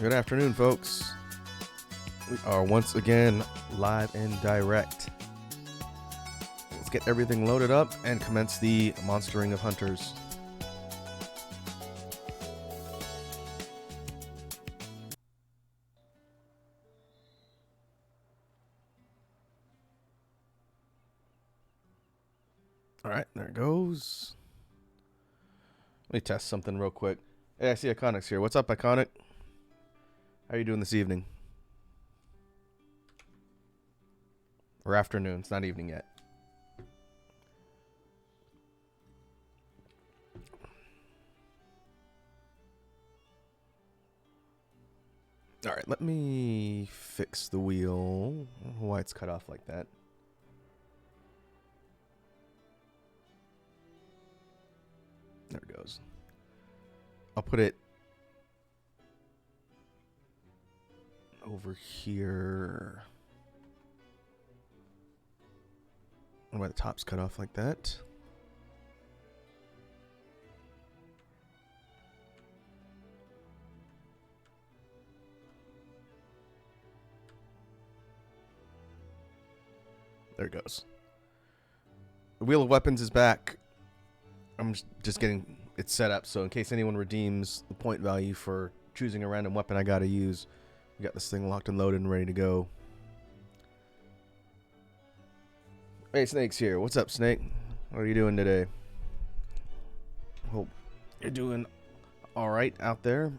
Good afternoon, folks. We are once again live and direct. Let's get everything loaded up and commence the monstering of hunters. All right, there it goes. Let me test something real quick. Hey, I see Iconic's here. What's up, Iconic? How are you doing this evening? Or afternoon. It's not evening yet. All right, let me fix the wheel. I don't know why it's cut off like that. There it goes. I'll put it over here. I don't know why the top's cut off like that. There it goes. The Wheel of Weapons is back. I'm just getting it set up, so in case anyone redeems the point value for choosing a random weapon I gotta use, we got this thing locked and loaded and ready to go. Hey, Snake's here. What's up, Snake? What are you doing today? Hope you're doing alright out there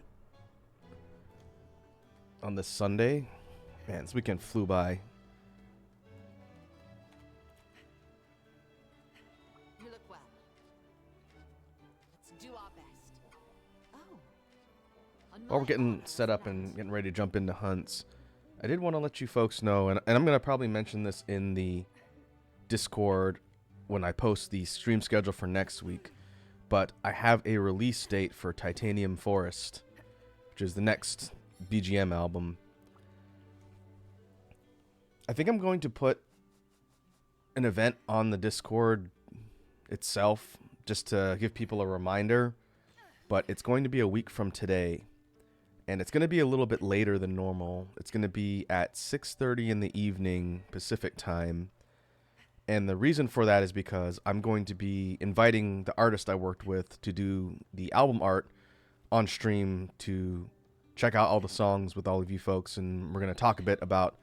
on this Sunday. Man, this weekend flew by. You look well. Let's do our best. Oh. While we're getting set up and getting ready to jump into hunts, I did want to let you folks know, and I'm going to probably mention this in the Discord when I post the stream schedule for next week, but I have a release date for Titanium Forest, which is the next BGM album. I think I'm going to put an event on the Discord itself just to give people a reminder, but it's going to be a week from today, and it's going to be a little bit later than normal. It's going to be at 6:30 in the evening Pacific time. And the reason for that is because I'm going to be inviting the artist I worked with to do the album art on stream to check out all the songs with all of you folks. And we're going to talk a bit about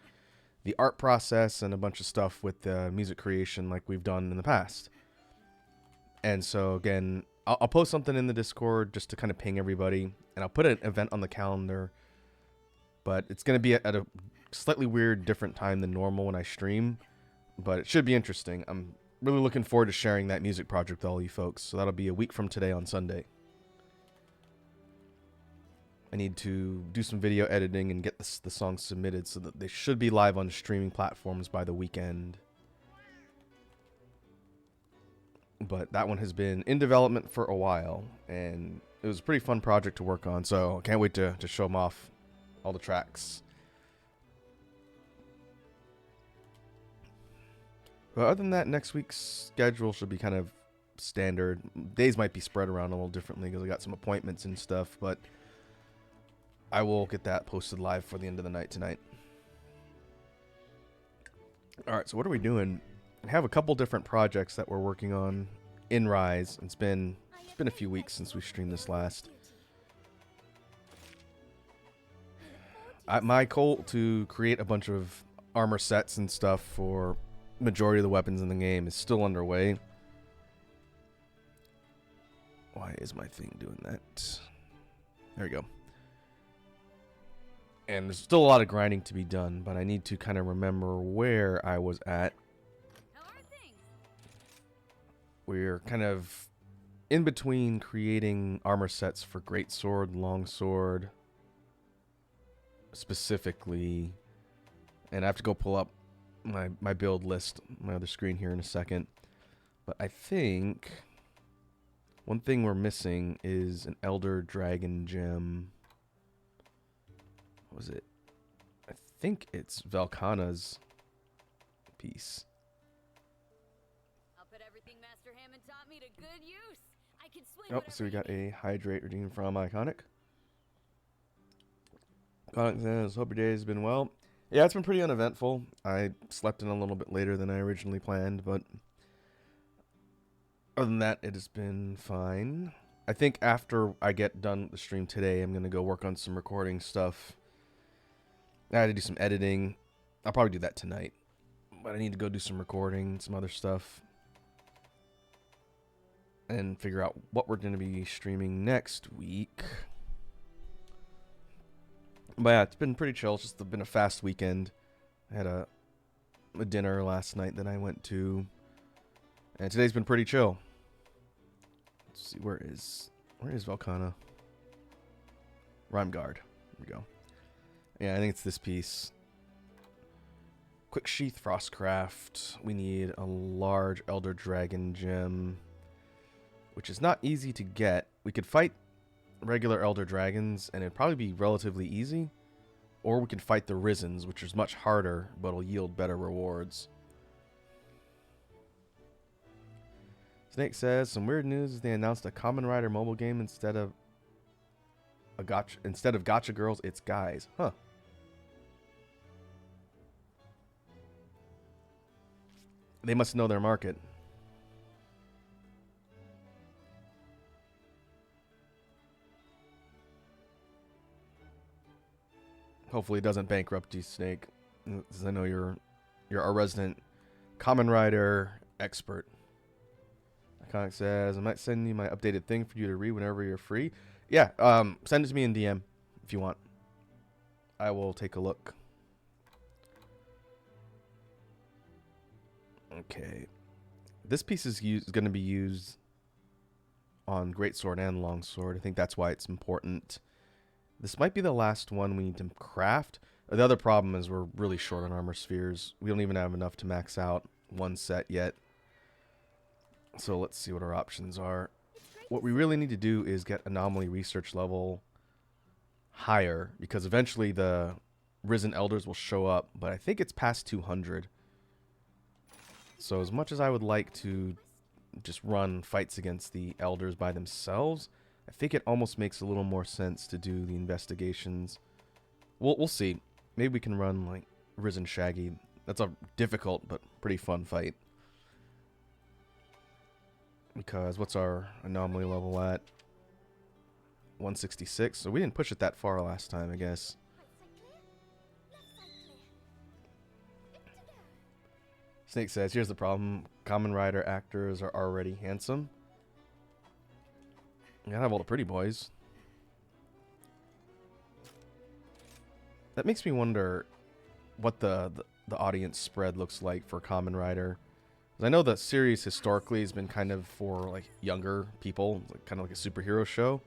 the art process and a bunch of stuff with the music creation like we've done in the past. And so, again, I'll post something in the Discord just to kind of ping everybody. And I'll put an event on the calendar. But it's going to be at a slightly weird, different time than normal when I stream. But it should be interesting. I'm really looking forward to sharing that music project with all you folks. So that'll be a week from today on Sunday. I need to do some video editing and get the songs submitted so that they should be live on streaming platforms by the weekend. But that one has been in development for a while, and it was a pretty fun project to work on. So I can't wait to show them off all the tracks. But other than that, next week's schedule should be kind of standard. Days might be spread around a little differently because I got some appointments and stuff, but I will get that posted live for the end of the night tonight. Alright, so what are we doing? I have a couple different projects that we're working on in Rise. It's been a few weeks since we streamed this last. My goal to create a bunch of armor sets and stuff for majority of the weapons in the game is still underway. Why is my thing doing that? There we go. And there's still a lot of grinding to be done, but I need to kind of remember where I was at. How are things? We're kind of in between creating armor sets for greatsword, longsword, specifically, and I have to go pull up my build list, my other screen here in a second. But I think one thing we're missing is an Elder Dragon gem. What was it? I think it's Velkana's piece. I'll put everything Master Hammond taught me to good use. I can swing Oh, so we got a hydrate redeemed from Iconic. Conic says, hope your day has been well. Yeah, it's been pretty uneventful. I slept in a little bit later than I originally planned, but other than that, it has been fine. I think after I get done with the stream today, I'm going to go work on some recording stuff. I had to do some editing. I'll probably do that tonight. But I need to go do some recording, some other stuff. And figure out what we're going to be streaming next week. But yeah, it's been pretty chill. It's just been a fast weekend. I had a dinner last night that I went to. And today's been pretty chill. Let's see, where is Velcana? Rhyme Guard. Here we go. Yeah, I think it's this piece. Quick Sheath Frostcraft. We need a large Elder Dragon gem, which is not easy to get. We could fight regular Elder Dragons, and it'd probably be relatively easy. Or we can fight the Risens, which is much harder, but will yield better rewards. Snake says, some weird news is they announced a Kamen Rider mobile game instead of Gacha Girls, it's guys. Huh. They must know their market. Hopefully it doesn't bankrupt you, Snake. Because I know you're our resident Kamen Rider expert. Iconic says, I might send you my updated thing for you to read whenever you're free. Yeah, send it to me in DM if you want. I will take a look. Okay. This piece is going to be used on Greatsword and Longsword. I think that's why it's important. This might be the last one we need to craft. The other problem is we're really short on armor spheres. We don't even have enough to max out one set yet. So let's see what our options are. What we really need to do is get Anomaly research level higher, because eventually the Risen Elders will show up, but I think it's past 200. So as much as I would like to just run fights against the Elders by themselves, I think it almost makes a little more sense to do the investigations. We'll see. Maybe we can run like Risen Shaggy. That's a difficult but pretty fun fight. Because what's our Anomaly level at? 166. So we didn't push it that far last time, I guess. Snake says, here's the problem. Kamen Rider actors are already handsome. You gotta have all the pretty boys. That makes me wonder what the audience spread looks like for Kamen Rider. I know the series historically has been kind of for like younger people, kind of like a superhero show,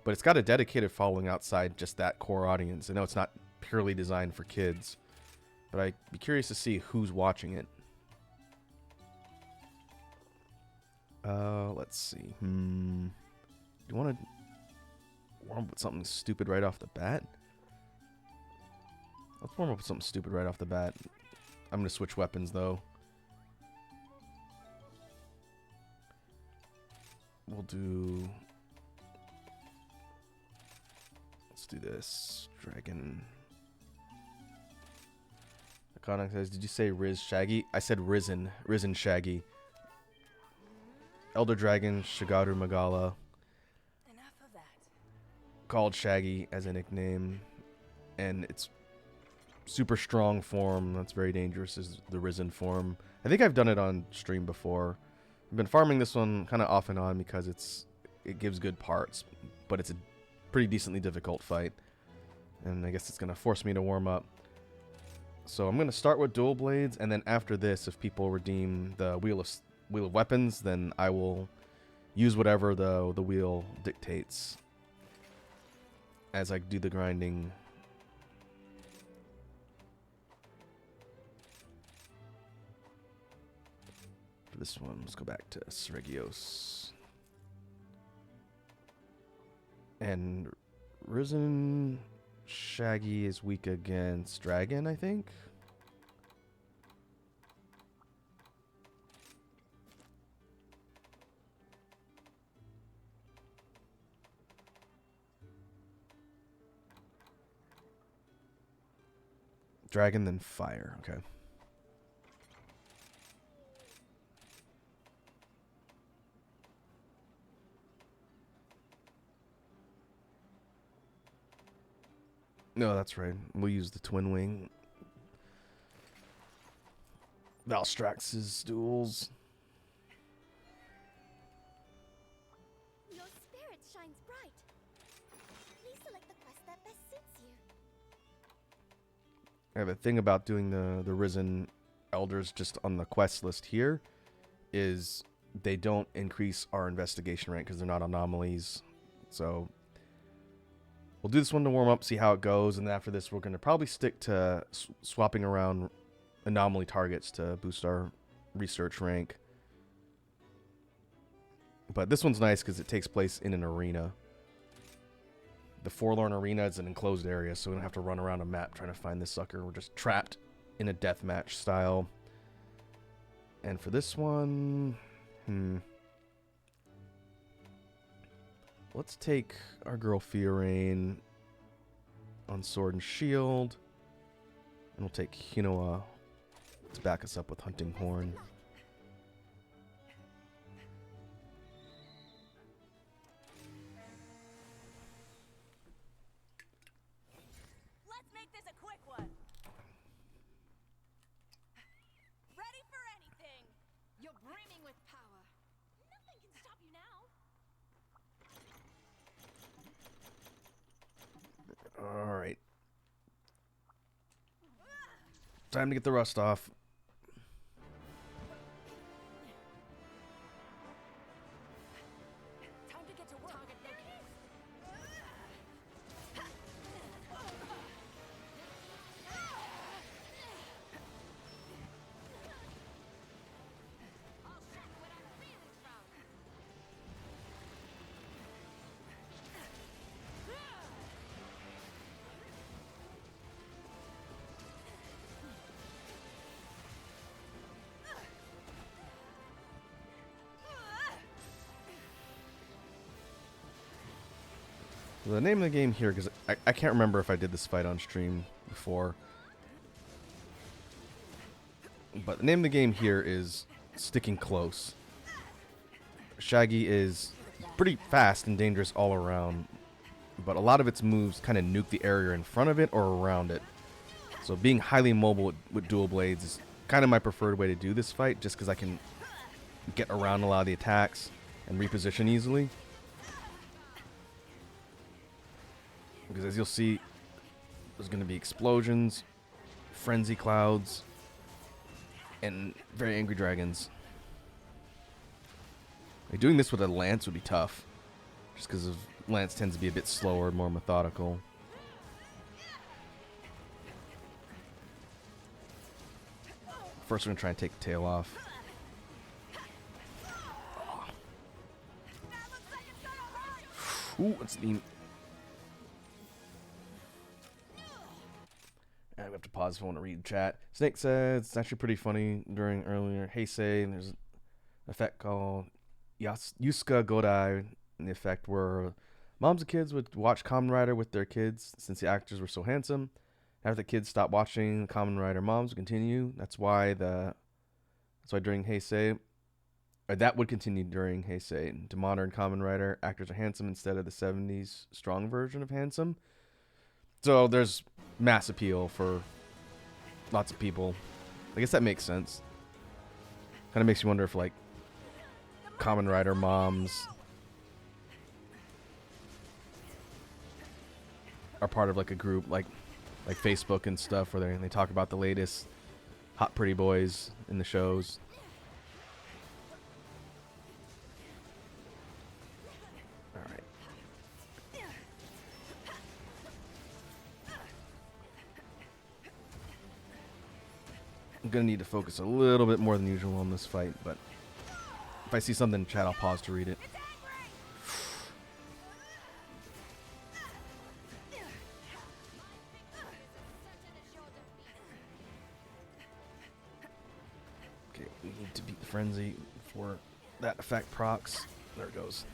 but it's got a dedicated following outside just that core audience. I know it's not purely designed for kids, but I'd be curious to see who's watching it. Let's see. Do you want to warm up with something stupid right off the bat? Let's warm up with something stupid right off the bat. I'm going to switch weapons, though. We'll do... Let's do this. Dragon. Iconic says, did you say Riz Shaggy? I said Risen. Risen Shaggy. Elder Dragon Shigaru Magala. Enough of that. Called Shaggy as a nickname. And it's super strong form. That's very dangerous is the Risen form. I think I've done it on stream before. I've been farming this one kind of off and on because it gives good parts, but it's a pretty decently difficult fight. And I guess it's going to force me to warm up. So I'm going to start with dual blades, and then after this, if people redeem the Wheel of Weapons, then I will use whatever the wheel dictates as I do the grinding. For this one, let's go back to Sregios. And Risen Shaggy is weak against Dragon, I think. Dragon, then fire. Okay. No, that's right. We'll use the twin wing. Valstrax's duels. Your spirit shines bright. Please select the quest that best suits you. I have a thing about doing the Risen Elders just on the quest list here is they don't increase our investigation rank because they're not anomalies. So we'll do this one to warm up, see how it goes, and then after this we're going to probably stick to swapping around anomaly targets to boost our research rank. But this one's nice because it takes place in an arena. The Forlorn Arena is an enclosed area, so we don't have to run around a map trying to find this sucker. We're just trapped in a deathmatch style. And for this one, let's take our girl Fiorane on Sword and Shield. And we'll take Hinoa to back us up with Hunting Horn. Let's make this a quick one. Ready for anything. You're brimming with power. Nothing can stop you now. All right. Time to get the rust off. Time to get to work. Target located. I'll show you what I'm feeling from. The name of the game here, because I can't remember if I did this fight on stream before. But the name of the game here is Sticking Close. Shaggy is pretty fast and dangerous all around, but a lot of its moves kind of nuke the area in front of it or around it. So being highly mobile with dual blades is kind of my preferred way to do this fight, just because I can get around a lot of the attacks and reposition easily. Because as you'll see, there's going to be explosions, frenzy clouds, and very angry dragons. Like, doing this with a lance would be tough, just because lance tends to be a bit slower, more methodical. First, we're going to try and take the tail off. Ooh, what's the... And we have to pause if I want to read chat. Snake says it's actually pretty funny during earlier Heisei. There's an effect called Yusuka Godai. And the effect where moms of kids would watch Kamen Rider with their kids since the actors were so handsome. After the kids stopped watching, Kamen Rider moms would continue. That's why during Heisei, or that would continue during Heisei. To modern Kamen Rider, actors are handsome instead of the 70s strong version of handsome. So there's mass appeal for lots of people. I guess that makes sense. Kind of makes you wonder if, like, Kamen Rider moms are part of, like, a group like Facebook and stuff where they talk about the latest hot pretty boys in the shows. Alright. I'm gonna need to focus a little bit more than usual on this fight, but if I see something in chat, I'll pause to read it. Okay, we need to beat the frenzy before that effect procs. There it goes.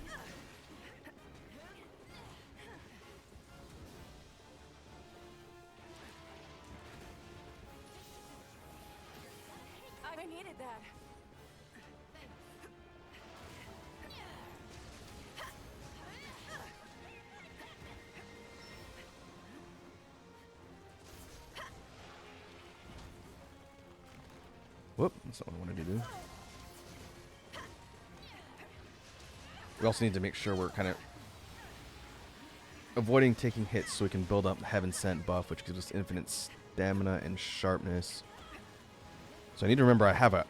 I needed that. Whoop, that's not what I wanted to do. We also need to make sure we're kind of avoiding taking hits so we can build up Heaven Sent buff, which gives us infinite stamina and sharpness. So I need to remember I have a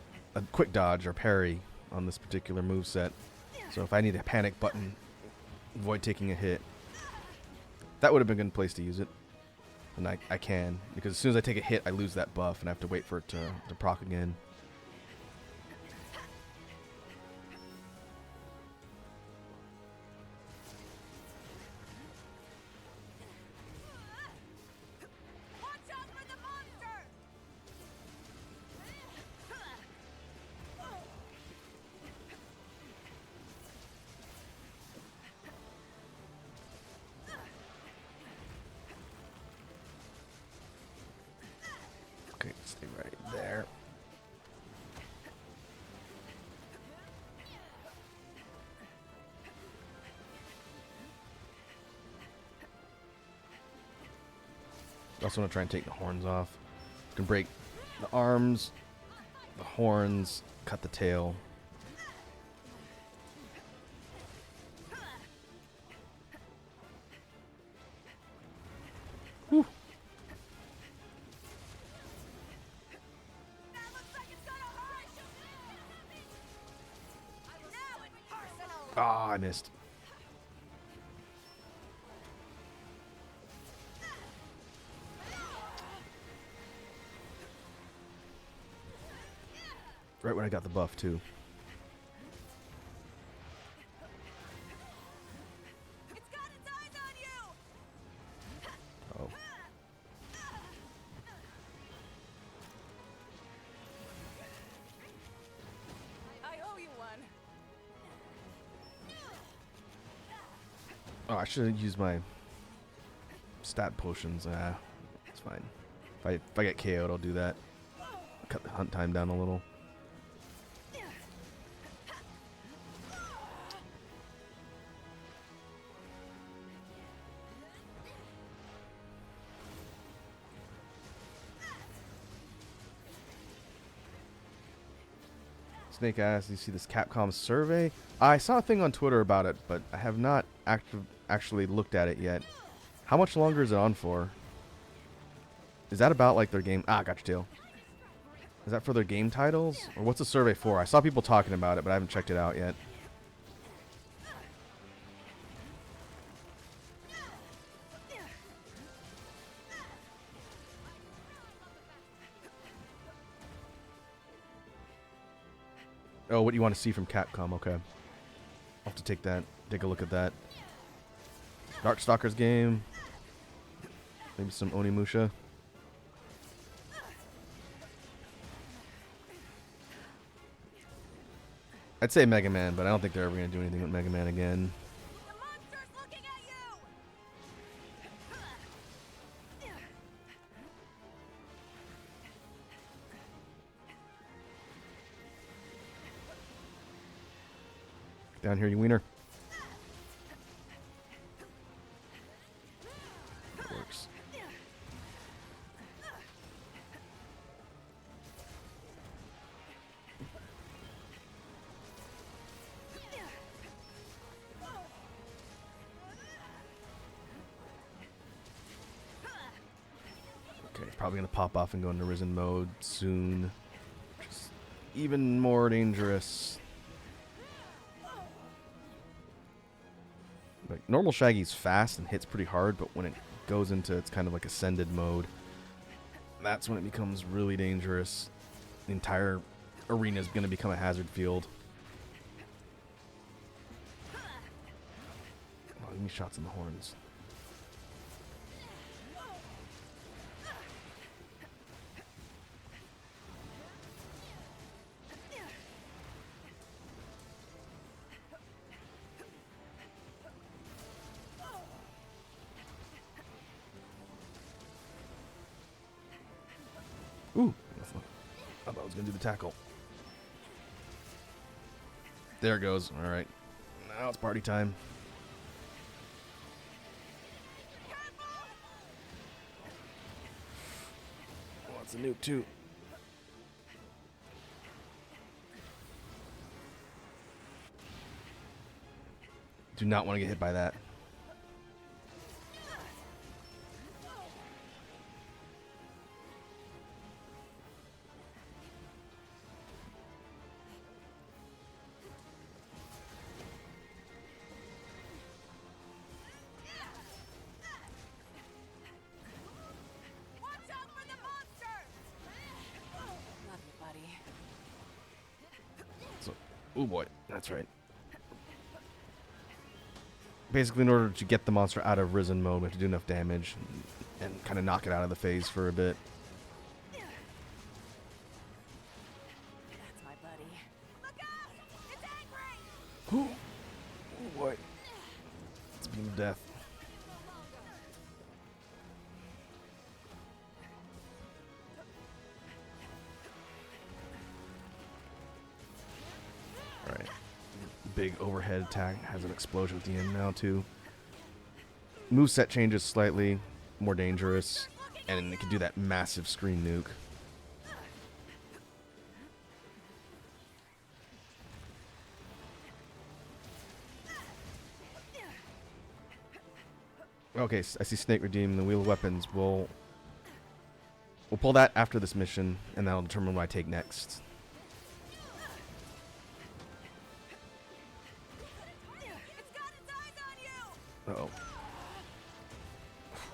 quick dodge or parry on this particular moveset. So if I need a panic button, avoid taking a hit, that would have been a good place to use it. And I can, because as soon as I take a hit, I lose that buff and I have to wait for it to proc again. Watch out for the monster! Okay, stay right there. I also want to try and take the horns off. You can break the arms, the horns, cut the tail. Whew. That looks like it's gonna hurt! Now it's personal! Ah, I missed. Right when I got the buff, too. It's got its eyes on you! Oh. I owe you one. Oh, I should have used my stat potions. Ah, it's fine. If I get KO'd, I'll do that. Cut the hunt time down a little. Snake asks, "You see this Capcom survey?" I saw a thing on Twitter about it, but I have not actually looked at it yet. How much longer is it on for? Is that about like their game? Ah, got your tail. Is that for their game titles? Or what's the survey for? I saw people talking about it, but I haven't checked it out yet. Oh, what do you want to see from Capcom? Okay. I'll have to take a look at that. Darkstalkers game. Maybe some Onimusha. I'd say Mega Man, but I don't think they're ever going to do anything with Mega Man again. The monster's looking at you! Down here, you wiener. That works. Okay, it's probably going to pop off and go into Risen mode soon. Which is even more dangerous. Like, normal Shaggy's fast and hits pretty hard, but when it goes into its kind of like ascended mode, that's when it becomes really dangerous. The entire arena is going to become a hazard field. Oh, give me shots in the horns. Ooh, I thought that was was gonna do the tackle. There it goes. All right. Now it's party time. Oh, it's a nuke too. Do not want to get hit by that. Watch out for the monsters! Love you, buddy. So, oh boy, that's right. Basically, in order to get the monster out of risen mode, we have to do enough damage and kind of knock it out of the phase for a bit. That's my buddy. Look out! It's angry! Oh boy. It's beam of death. Alright. Big overhead attack. Has an explosion at the end now, too. Moveset changes slightly. More dangerous. And it can do that massive screen nuke. Okay, I see Snake redeem the Wheel of Weapons. We'll pull that after this mission, and that'll determine what I take next. It's got its eyes on you! Uh-oh.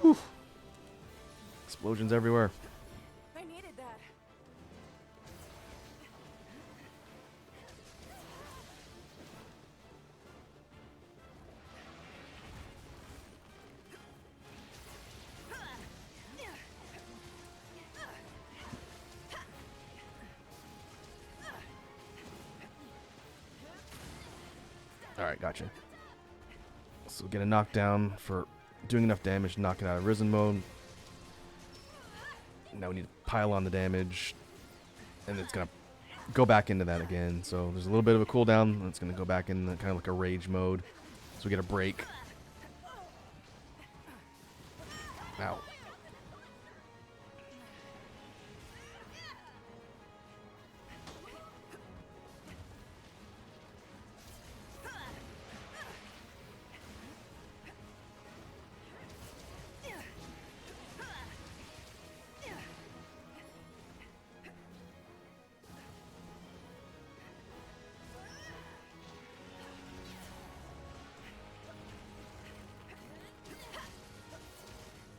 Whew. Explosions everywhere. I needed that. Alright, gotcha. So get a knockdown for doing enough damage to knock it out of risen mode. Now we need to pile on the damage. And it's going to go back into that again. So there's a little bit of a cooldown. And it's going to go back in kind of like a rage mode. So we get a break. Ow.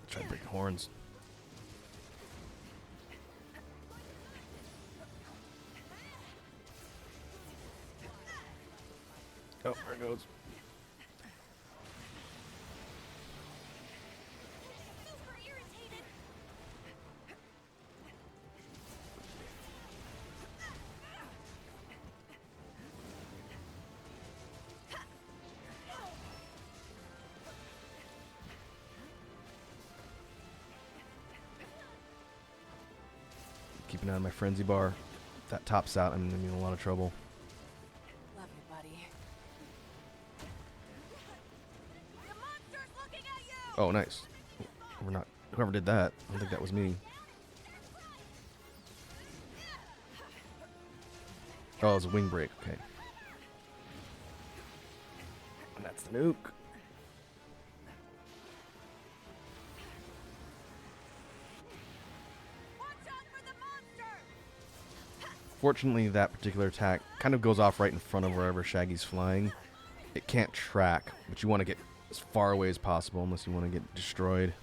Try to break the horns. Oh, there it goes. Super irritated. Keep an eye on my frenzy bar. If that tops out, I'm going to be in a lot of trouble. Love you, buddy. The monster's looking at you! Oh, nice. We're not. Whoever did that, I don't think that was me. Oh, it was a wing break. Okay. And that's the nuke. Watch out for the monster! Fortunately, that particular attack kind of goes off right in front of wherever Shaggy's flying. It can't track, but you want to get as far away as possible unless you want to get destroyed.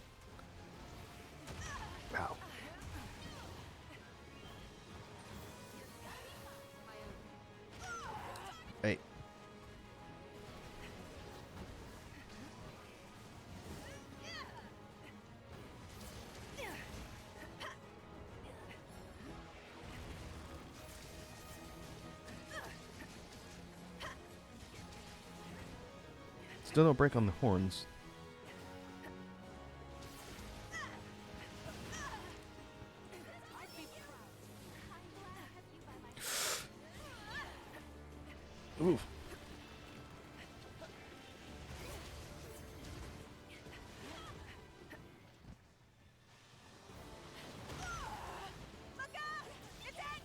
Ow. Hey. Still no break on the horns. Oof.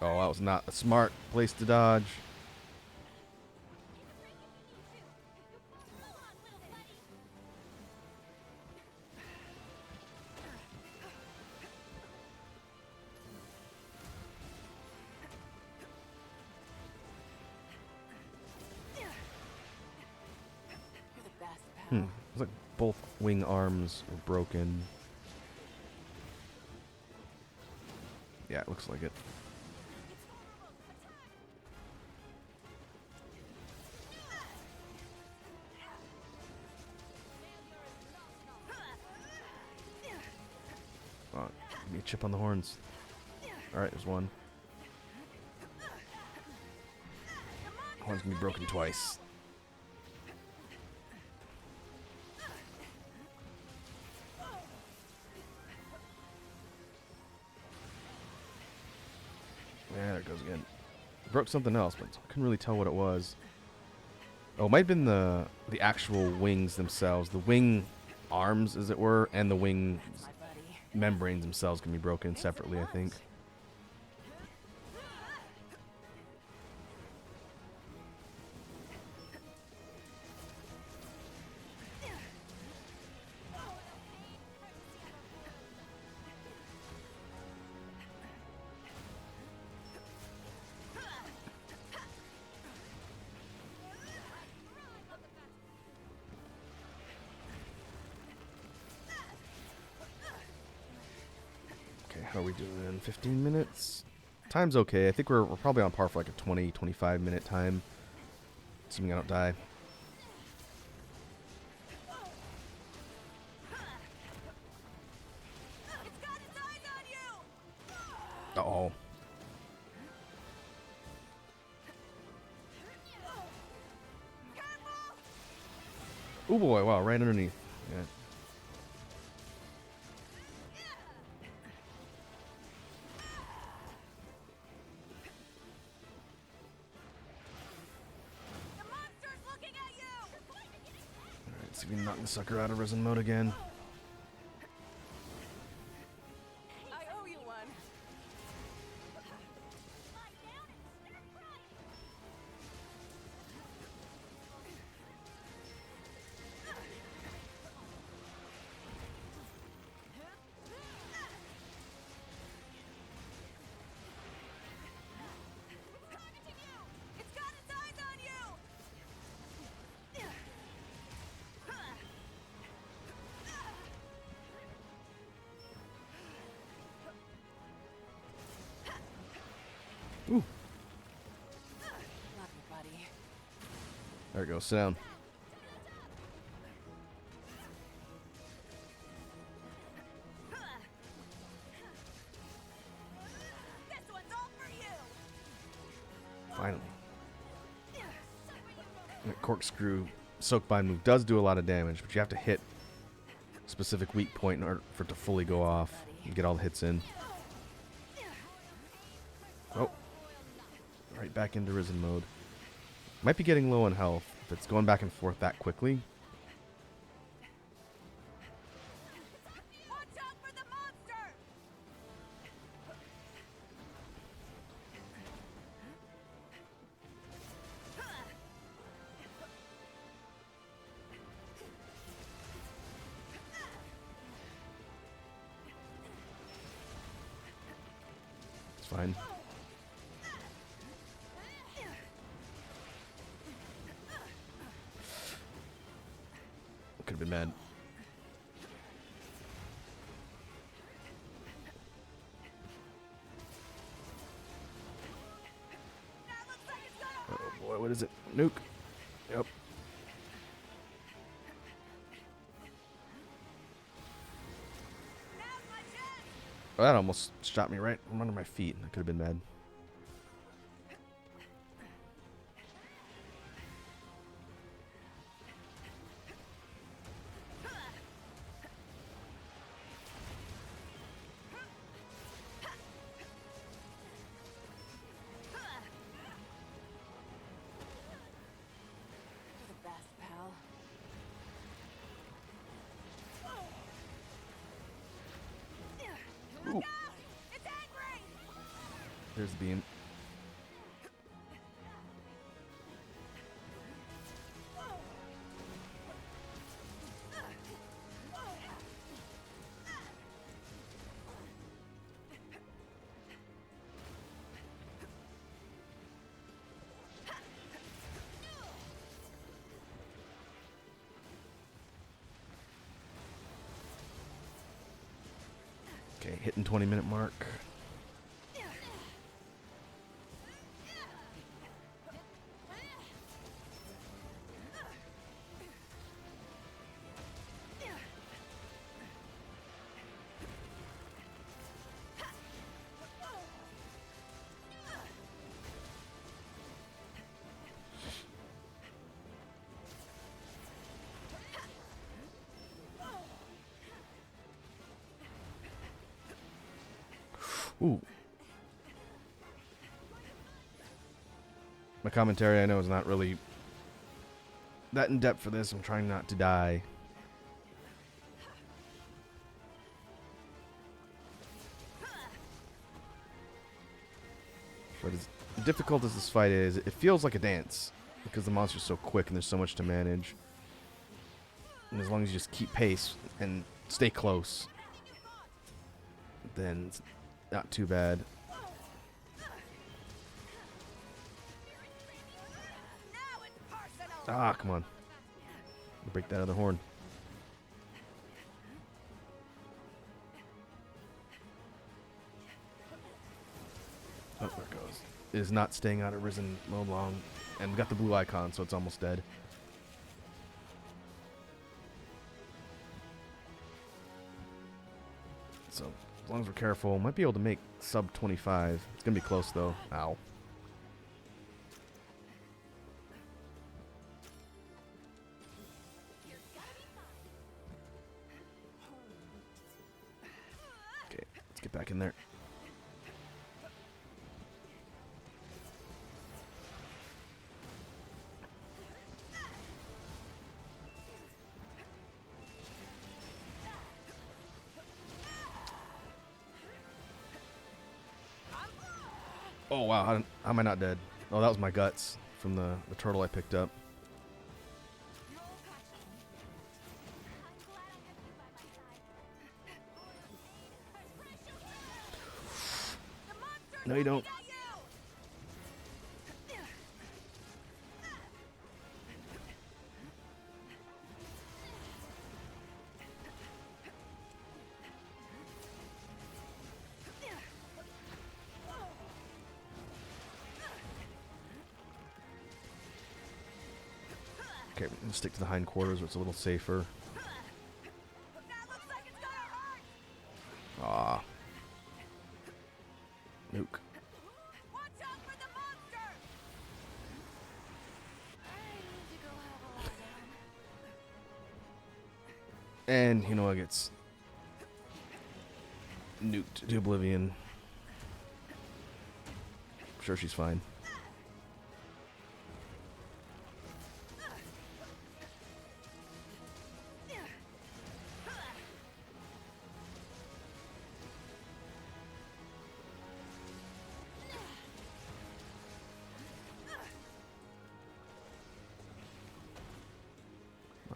Oh, that was not a smart place to dodge. You're the best, pal. It's like both wing arms are broken. Yeah, it looks like it. Oh, give me a chip on the horns. Alright, there's one. Horn's gonna be broken twice. Yeah, there it goes again. Broke something else, but I couldn't really tell what it was. Oh, it might have been the actual wings themselves. The wing arms, as it were, and the wing That's my buddy. membranes themselves can be broken separately, I think. Okay, how are we doing? 15 minutes? Time's okay. I think we're probably on par for like a 20, 25 minute time. Assuming I don't die. It's got its eyes on you! Uh-oh. Oh boy, wow, right underneath. Yeah. The monster's looking at you! Alright, see if we can knock the sucker out of risen mode again. I owe you one. Lie down and start crying! It's targeting you! It's got its eyes on you! Ooh, Love you, buddy. there it goes. Sit down. This one's all for you! Finally. That corkscrew soak bind move does do a lot of damage, but you have to hit a specific weak point in order for it to fully go off and get all the hits in. Oh. Right back into risen mode. Might be getting low on health if it's going back and forth that quickly. Watch out for the monster! It's fine. Could have been mad. That looks like it's gonna hurt! Oh boy, what is it? Nuke. Yep. Now's my chance! Oh, that almost shot me right from under my feet. I could have been mad. There's the beam. Okay, hitting 20-minute mark. Ooh. My commentary, I know, is not really that in depth for this. I'm trying not to die. But as difficult as this fight is, it feels like a dance because the monster's so quick and there's so much to manage. And as long as you just keep pace and stay close, then it's not too bad. Ah, come on. Break that other horn. Oh, there it goes. It is not staying out of Risen mode long. And we got the blue icon, so it's almost dead. So, as long as we're careful, might be able to make sub 25. It's going to be close, though. Ow. Okay, let's get back in there. Oh, wow. How am I not dead? Oh, that was my guts from the turtle I picked up. No, you don't. Okay, I'm gonna stick to the hindquarters where it's a little safer. Ah. Nuke. And Hinoa gets nuked to oblivion. I'm sure she's fine.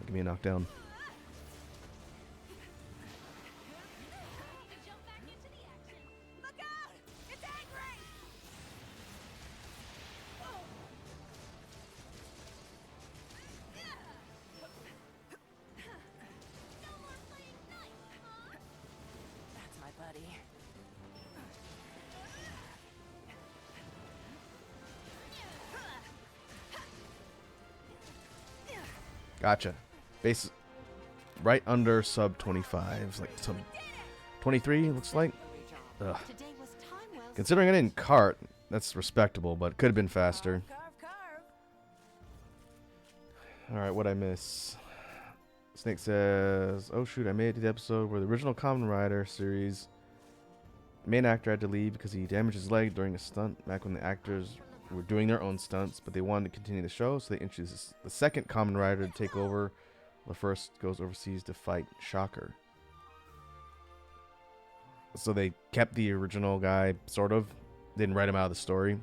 Give me a knockdown. That's my buddy. Gotcha. Base right under sub 25, like sub 23 looks like. Ugh. Considering I didn't cart, that's respectable, but it could have been faster. Alright, what'd I miss? Snake says, oh shoot, I made it to the episode where the original Kamen Rider series main actor had to leave because he damaged his leg during a stunt back when the actors were doing their own stunts, but they wanted to continue the show, so they introduced the second Kamen Rider to take over. The first goes overseas to fight Shocker. So they kept the original guy, sort of, Didn't write him out of the story.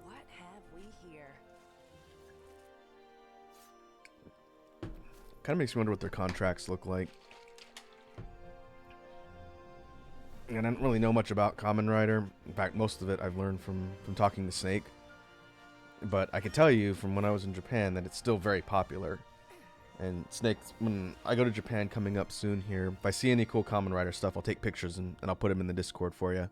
What have we here? Kind of makes me wonder what their contracts look like. And I don't really know much about Kamen Rider. In fact, most of it I've learned from talking to Snake. But I can tell you from when I was in Japan that it's still very popular. And Snake, when I go to Japan coming up soon here, if I see any cool Kamen Rider stuff, I'll take pictures and I'll put them in the Discord for you.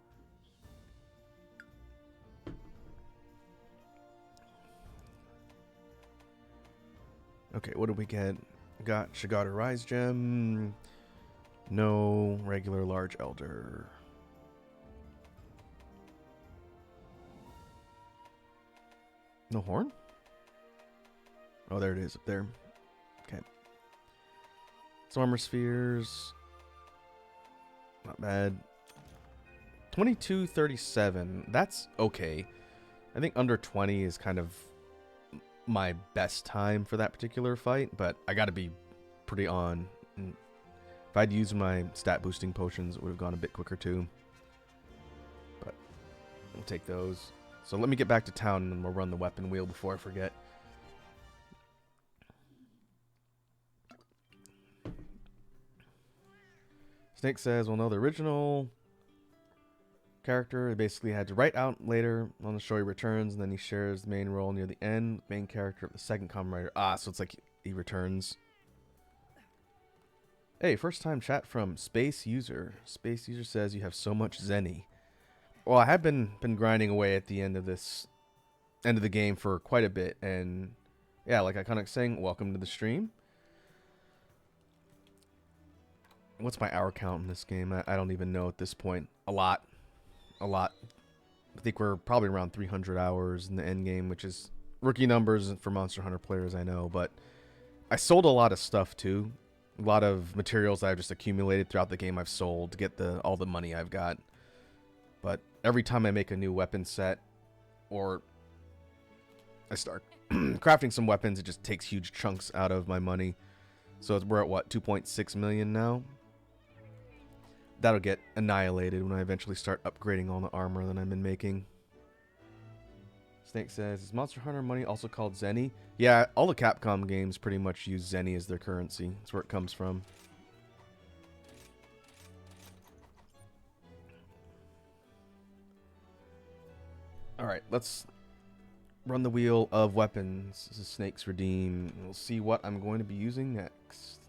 Okay, what did we get? Got Shigata Rise Gem. No regular large elder. No horn? Oh, there it is up there. Okay. Some armor spheres. Not bad. 2237. That's okay. I think under 20 is kind of my best time for that particular fight, but I gotta be pretty on. And if I'd used my stat boosting potions, it would have gone a bit quicker too. But we'll take those. So let me get back to town and we'll run the weapon wheel before I forget. Snake says, well, no, the original character basically had to write out later on the show he returns, and then he shares the main role near the end, main character of the second Kamen Rider. Ah, so it's like he returns. Hey, first time chat from Space User. Space User says you have so much Zenny. Well, I have been grinding away at the end of the game for quite a bit, and yeah, like I kind of saying, welcome to the stream. What's my hour count in this game? I don't even know at this point. A lot. I think we're probably around 300 hours in the end game, which is rookie numbers for Monster Hunter players, I know. But I sold a lot of stuff too. A lot of materials that I've just accumulated throughout the game I've sold to get all the money I've got. But every time I make a new weapon set or I start crafting some weapons, it just takes huge chunks out of my money. So we're at what, 2.6 million now? That'll get annihilated when I eventually start upgrading all the armor that I've been making. Snake says, is Monster Hunter money also called Zenny? Yeah, all the Capcom games pretty much use Zenny as their currency. That's where it comes from. Alright, let's run the wheel of weapons. This is Snake's Redeem. We'll see what I'm going to be using next.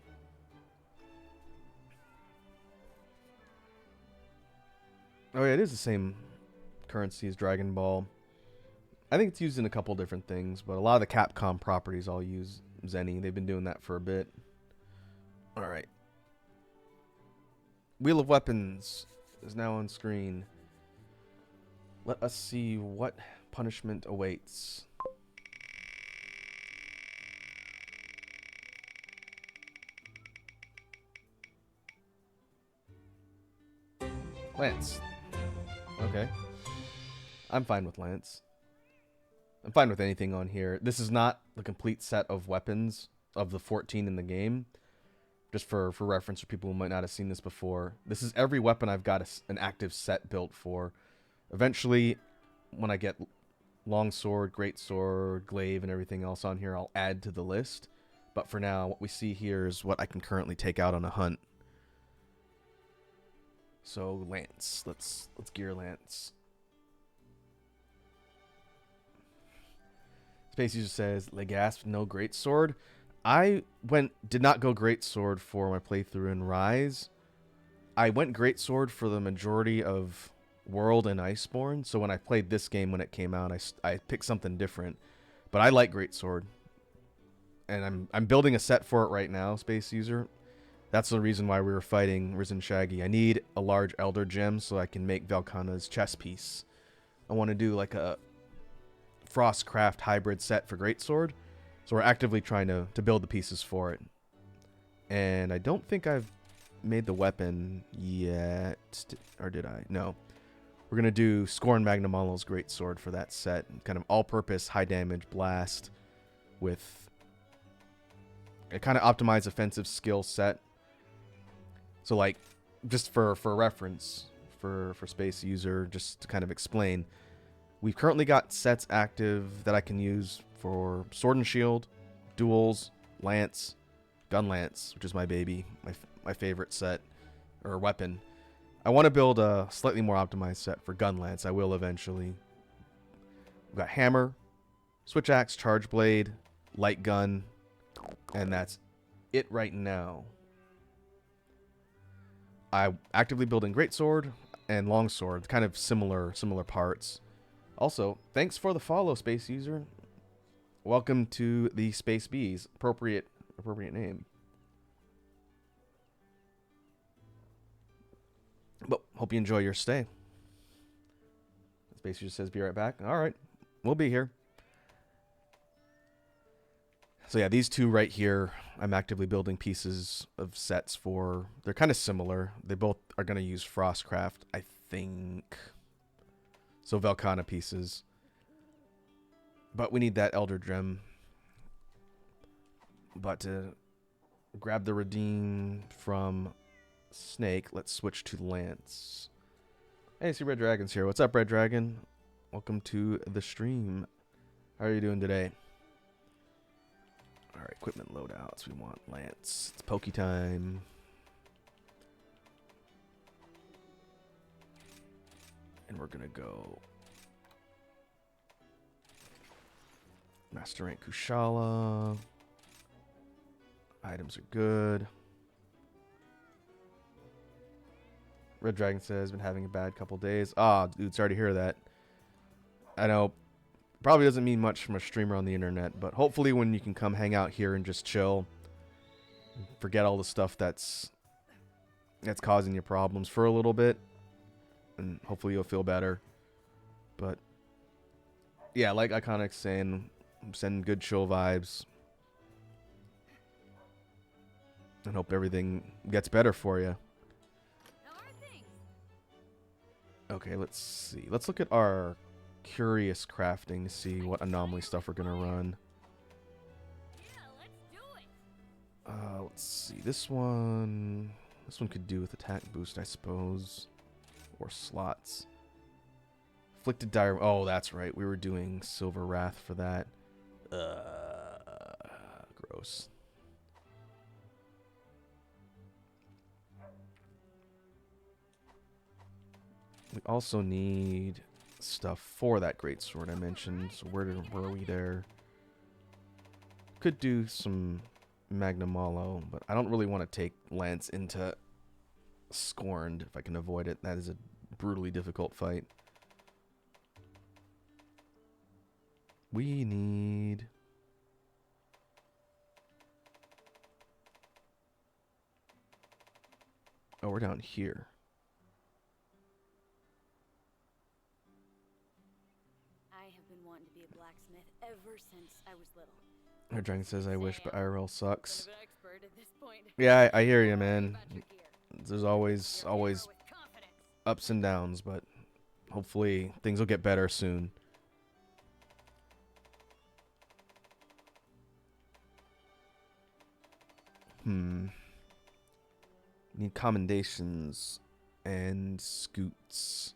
Oh yeah, it is the same currency as Dragon Ball. I think it's used in a couple different things, but a lot of the Capcom properties all use Zenny. They've been doing that for a bit. Alright. Wheel of Weapons is now on screen. Let us see what punishment awaits. Lance. Okay. I'm fine with Lance. I'm fine with anything on here. This is not the complete set of weapons of the 14 in the game. Just for reference for people who might not have seen this before. This is every weapon I've got an active set built for. Eventually, when I get longsword, greatsword, glaive, and everything else on here, I'll add to the list. But for now, what we see here is what I can currently take out on a hunt. So Lance, let's gear Lance. Space User says, Legasp, no greatsword. I did not go greatsword for my playthrough in Rise. I went greatsword for the majority of World and Iceborne. So when I played this game when it came out, I picked something different. But I like greatsword, and I'm building a set for it right now. Space User. That's the reason why we were fighting Risen Shaggy. I need a large Elder Gem so I can make Velkhana's chest piece. I want to do like a Frostcraft hybrid set for greatsword. So we're actively trying to build the pieces for it. And I don't think I've made the weapon yet. Or did I? No. We're going to do Scorn Magnamalo's greatsword for that set. Kind of all-purpose high damage blast with a kind of optimized offensive skill set. So like, just for reference, for Space User, just to kind of explain, We've currently got sets active that I can use for Sword and Shield, Duels, Lance, Gun Lance, which is my baby, my favorite set, or weapon. I want to build a slightly more optimized set for Gun Lance. I will eventually. We've got Hammer, Switch Axe, Charge Blade, Light Gun, and that's it right now. I'm actively building Greatsword and Longsword, kind of similar parts. Also, thanks for the follow, Space User. Welcome to the Space Bees. Appropriate name. But hope you enjoy your stay. Space User says be right back. All right, we'll be here. So yeah, these two right here, I'm actively building pieces of sets for. They're kind of similar. They both are going to use Frostcraft, I think. So Velkhana pieces. But we need that Elder Gem. But to grab the Redeem from Snake, let's switch to Lance. Hey, I see Red Dragon's here. What's up, Red Dragon? Welcome to the stream. How are you doing today? Alright, equipment loadouts. We want Lance. It's Pokey time. And we're gonna go Master Rank Kushala. Items are good. Red Dragon says, been having a bad couple days. Ah, dude, sorry to hear that. I know, probably doesn't mean much from a streamer on the internet, but hopefully when you can come hang out here and just chill, forget all the stuff that's causing you problems for a little bit, and hopefully you'll feel better. But yeah, like Iconic's saying, I'm sending good chill vibes, and hope everything gets better for you. Okay, let's see. Let's look at our curious crafting to see what anomaly stuff we're gonna run. Let's see. This one could do with attack boost, I suppose, or slots. Afflicted dire. Oh, that's right. We were doing Silver Wrath for that. Gross. We also need stuff for that greatsword I mentioned. So where are we there? Could do some Magnamalo, but I don't really want to take Lance into Scorned if I can avoid it. That is a brutally difficult fight. We need... Oh, we're down here. Wanting to be a blacksmith ever since I was little. Our Dragon says, I wish, but IRL sucks. Bit of an expert at this point. Yeah, I hear you, man. There's always ups and downs, but hopefully things will get better soon. Need commendations and scoots,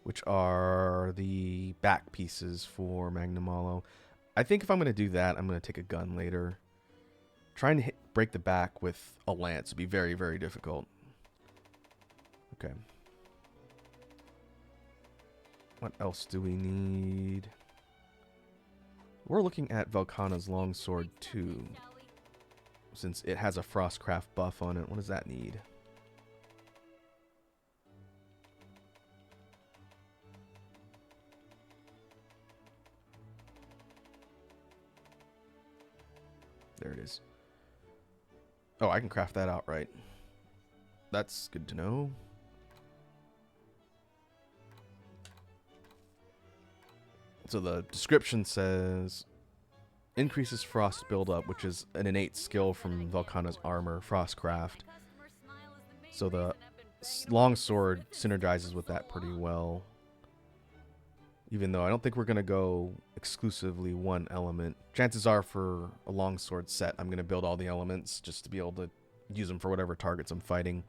which are the back pieces for Magnamalo. I think if I'm going to do that, I'm going to take a gun later. Trying to break the back with a lance would be very, very difficult. Okay. What else do we need? We're looking at Velkhana's longsword too, since it has a Frostcraft buff on it. What does that need? There it is. Oh, I can craft that outright. That's good to know. So the description says increases frost buildup, which is an innate skill from Velkhana's armor, Frostcraft. So the longsword synergizes with that pretty well. Even though I don't think we're going to go exclusively one element. Chances are for a longsword set, I'm going to build all the elements just to be able to use them for whatever targets I'm fighting.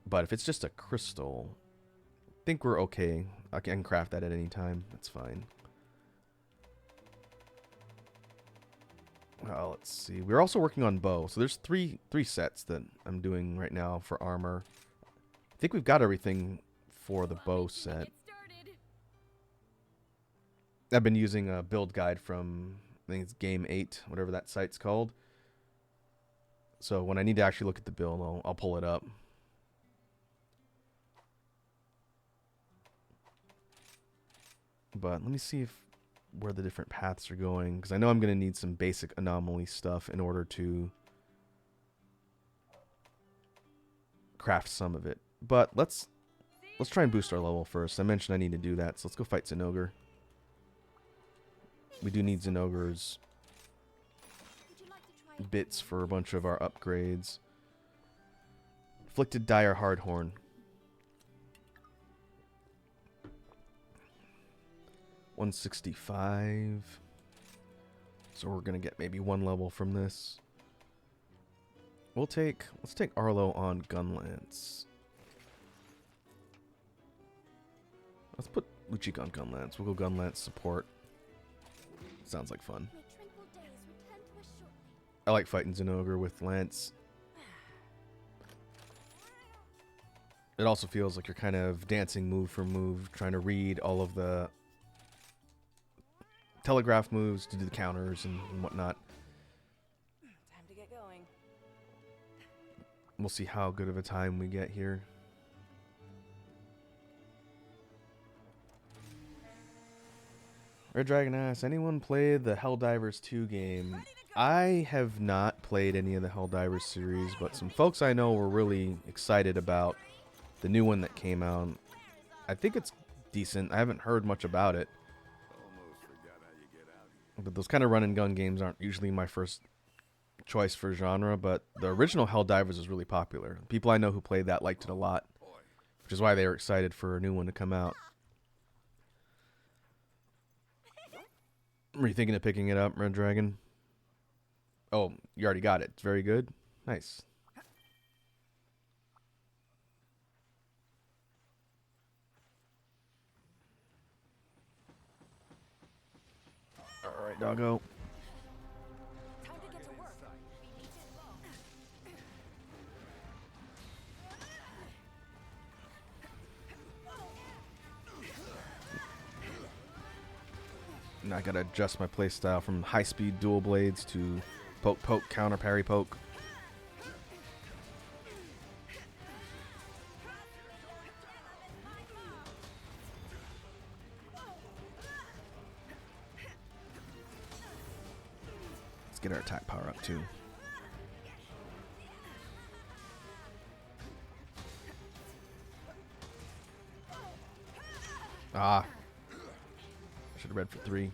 But if it's just a crystal, I think we're okay. I can craft that at any time. That's fine. Well, let's see. We're also working on bow. So there's three sets that I'm doing right now for armor. I think we've got everything for the bow set. I've been using a build guide from, I think it's Game 8, whatever that site's called. So when I need to actually look at the build, I'll pull it up. But let me see where the different paths are going, because I know I'm going to need some basic anomaly stuff in order to craft some of it. But let's try and boost our level first. I mentioned I need to do that, so let's go fight Zinogre. We do need Zinogre's bits for a bunch of our upgrades. Afflicted Dire Hardhorn. 165. So we're gonna get maybe one level from this. Let's take Arlo on Gunlance. Let's put Luchik on Gunlance. We'll go Gunlance support. Sounds like fun. May tranquil days return to us shortly. I like fighting Zinogre with Lance. It also feels like you're kind of dancing move for move, trying to read all of the telegraph moves to do the counters and whatnot. Time to get going. We'll see how good of a time we get here. Red Dragon asks, anyone play the Helldivers 2 game? I have not played any of the Helldivers series, but some folks I know were really excited about the new one that came out. I think it's decent. I haven't heard much about it. But those kind of run and gun games aren't usually my first choice for genre, but the original Helldivers is really popular. People I know who played that liked it a lot, which is why they were excited for a new one to come out. Were you thinking of picking it up, Red Dragon? Oh, you already got it. It's very good. Nice. All right, doggo. Time to get to work. Now I gotta adjust my playstyle from high-speed dual blades to poke, poke, counter, parry, poke. Let's get our attack power up too. Ah. Should have read for 3.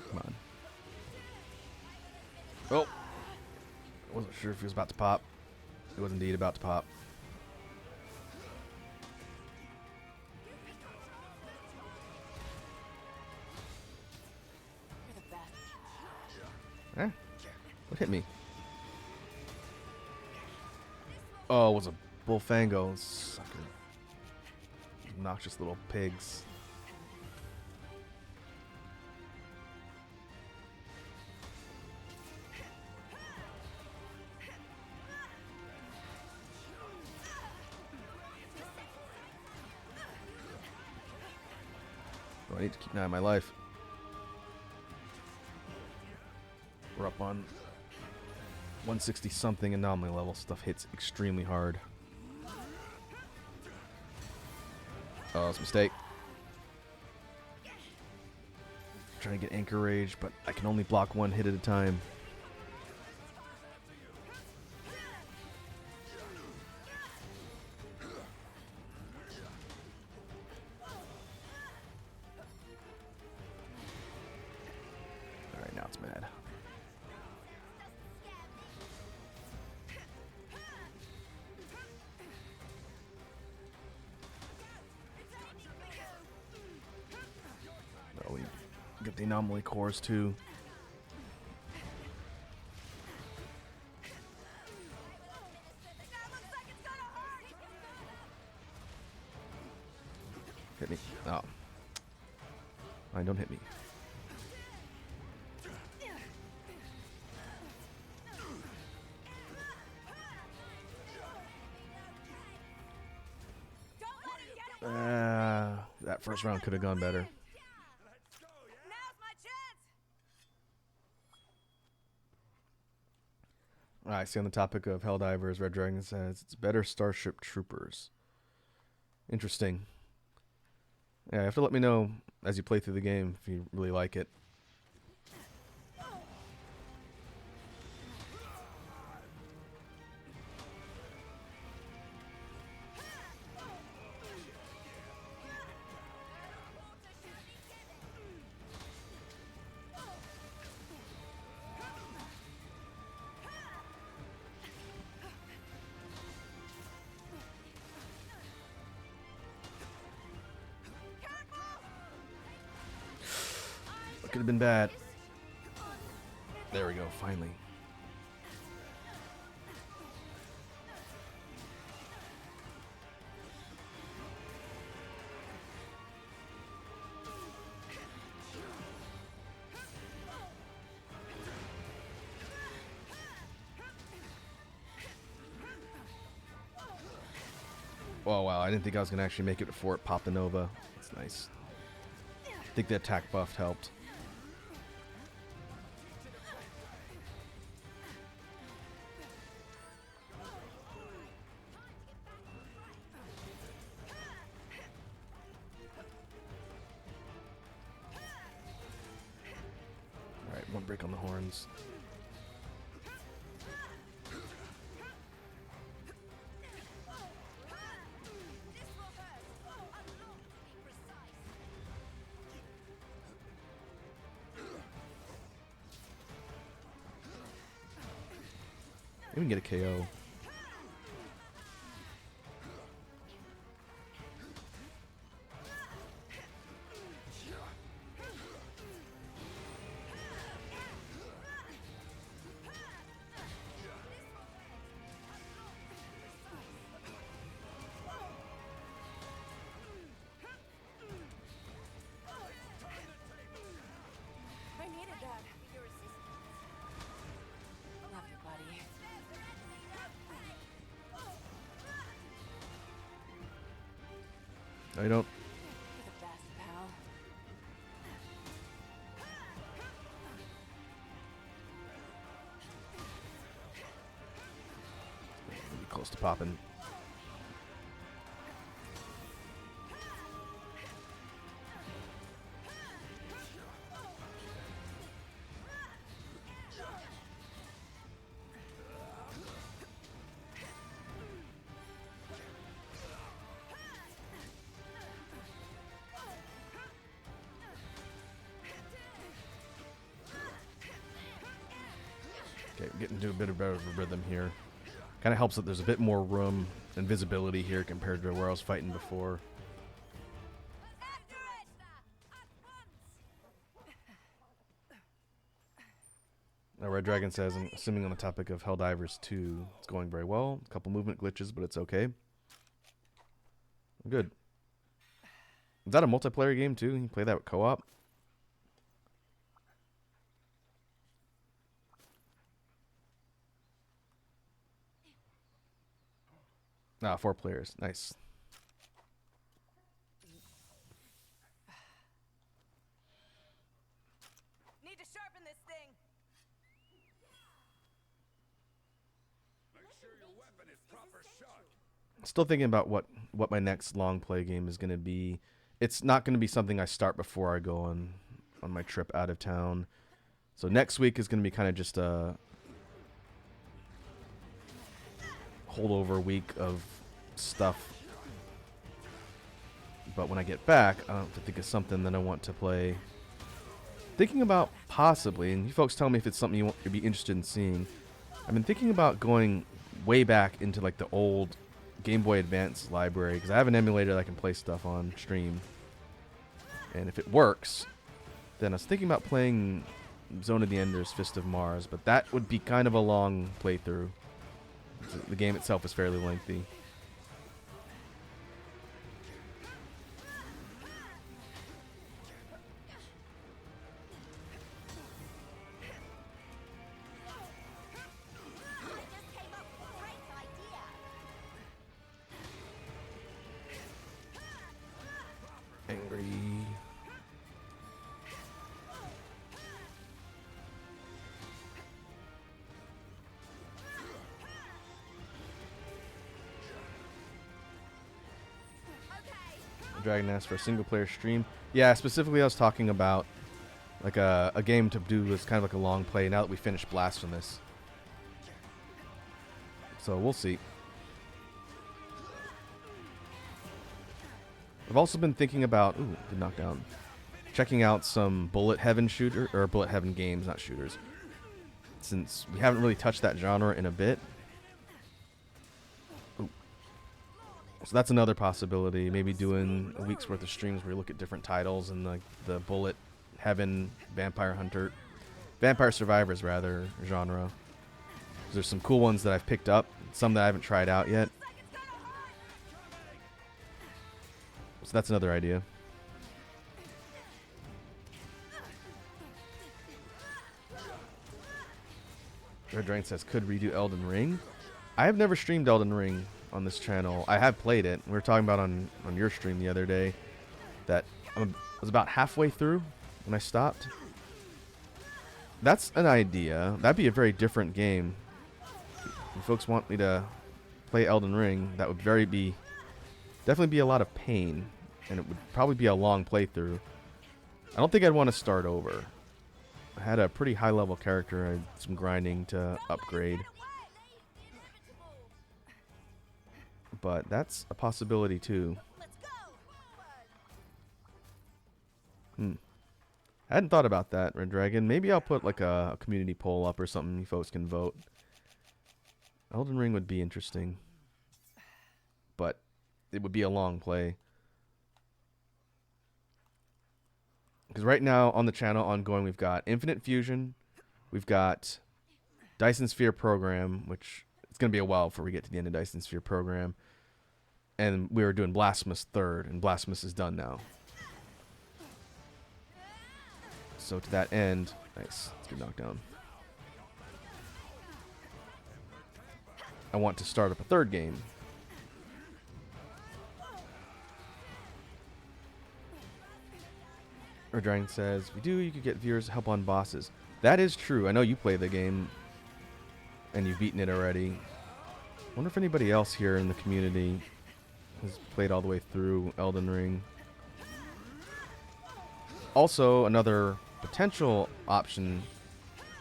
Come on. Oh. I wasn't sure if he was about to pop. It was indeed about to pop. You're the best. Eh? What hit me? Oh, it was a Bullfango. Sucker. Obnoxious little pigs. Oh, I need to keep an eye on my life. We're up on 160 something anomaly level. Stuff hits extremely hard. Oh, it's a mistake. Trying to get Anchor Rage, but I can only block one hit at a time. Alright, now it's mad. Get the Anomaly cores too. That looks like it's gonna hurt. Hit me. Oh. Fine, don't hit me. Don't let him get away. That first round could have gone better. Now's my chance. I see on the topic of Helldivers, Red Dragon says it's better Starship Troopers. Interesting. Yeah, you have to let me know as you play through the game if you really like it. It could have been bad. There we go, finally. Oh wow, I didn't think I was going to actually make it before it popped the Nova. That's nice. I think the attack buff helped. Alright, one break on the horns. We can get a KO. I needed that. Love you, buddy. I don't. You're the best, pal. Really close to popping. Okay, getting to a bit of better of a rhythm here. Kind of helps that there's a bit more room and visibility here compared to where I was fighting before. After it. Now, Red Dragon says, I'm assuming on the topic of Helldivers 2, it's going very well. A couple movement glitches, but it's okay. Good. Is that a multiplayer game too? You can play that with co-op? Ah, 4 players. Nice. Need to sharpen this thing. Still thinking about what my next long play game is going to be. It's not going to be something I start before I go on my trip out of town. So next week is going to be kind of just a holdover week of stuff. But when I get back, I have to think of something that I want to play. Thinking about possibly, and you folks tell me if it's something you'd be interested in seeing. I've been thinking about going way back into like the old Game Boy Advance library, because I have an emulator that I can play stuff on stream. And if it works, Then I was thinking about playing Zone of the Enders, Fist of Mars, but that would be kind of a long playthrough. The game itself is fairly lengthy. I just came up with a great idea. Angry. Dragon asked for a single player stream. Yeah, specifically I was talking about like a game to do was kind of like a long play now that we finished Blasphemous. So we'll see. I've also been thinking about good knockdown. Checking out some Bullet Heaven shooter or Bullet Heaven games, not shooters. Since we haven't really touched that genre in a bit. So that's another possibility. Maybe doing a week's worth of streams where we look at different titles and like the Bullet Heaven, Vampire Survivors rather genre. There's some cool ones that I've picked up, some that I haven't tried out yet. So that's another idea. Red Dragon says could redo Elden Ring. I have never streamed Elden Ring on this channel. I have played it. We were talking about on your stream the other day that I was about halfway through when I stopped. That's an idea. That'd be a very different game. If folks want me to play Elden Ring, that would definitely be a lot of pain, and it would probably be a long playthrough. I don't think I'd want to start over. I had a pretty high level character. I had some grinding to upgrade. But that's a possibility too. I hadn't thought about that, Red Dragon. Maybe I'll put like a community poll up or something you folks can vote. Elden Ring would be interesting. But it would be a long play. Because right now on the channel ongoing we've got Infinite Fusion. We've got Dyson Sphere Program, which it's going to be a while before we get to the end of Dyson Sphere Program. And we were doing Blasphemous 3rd, and Blasphemous is done now. So to that end, nice, let's get knocked down. I want to start up a 3rd game. Or Dragon says, if you do, you could get viewers help on bosses. That is true. I know you play the game, and you've beaten it already. Wonder if anybody else here in the community has played all the way through Elden Ring. Also, another potential option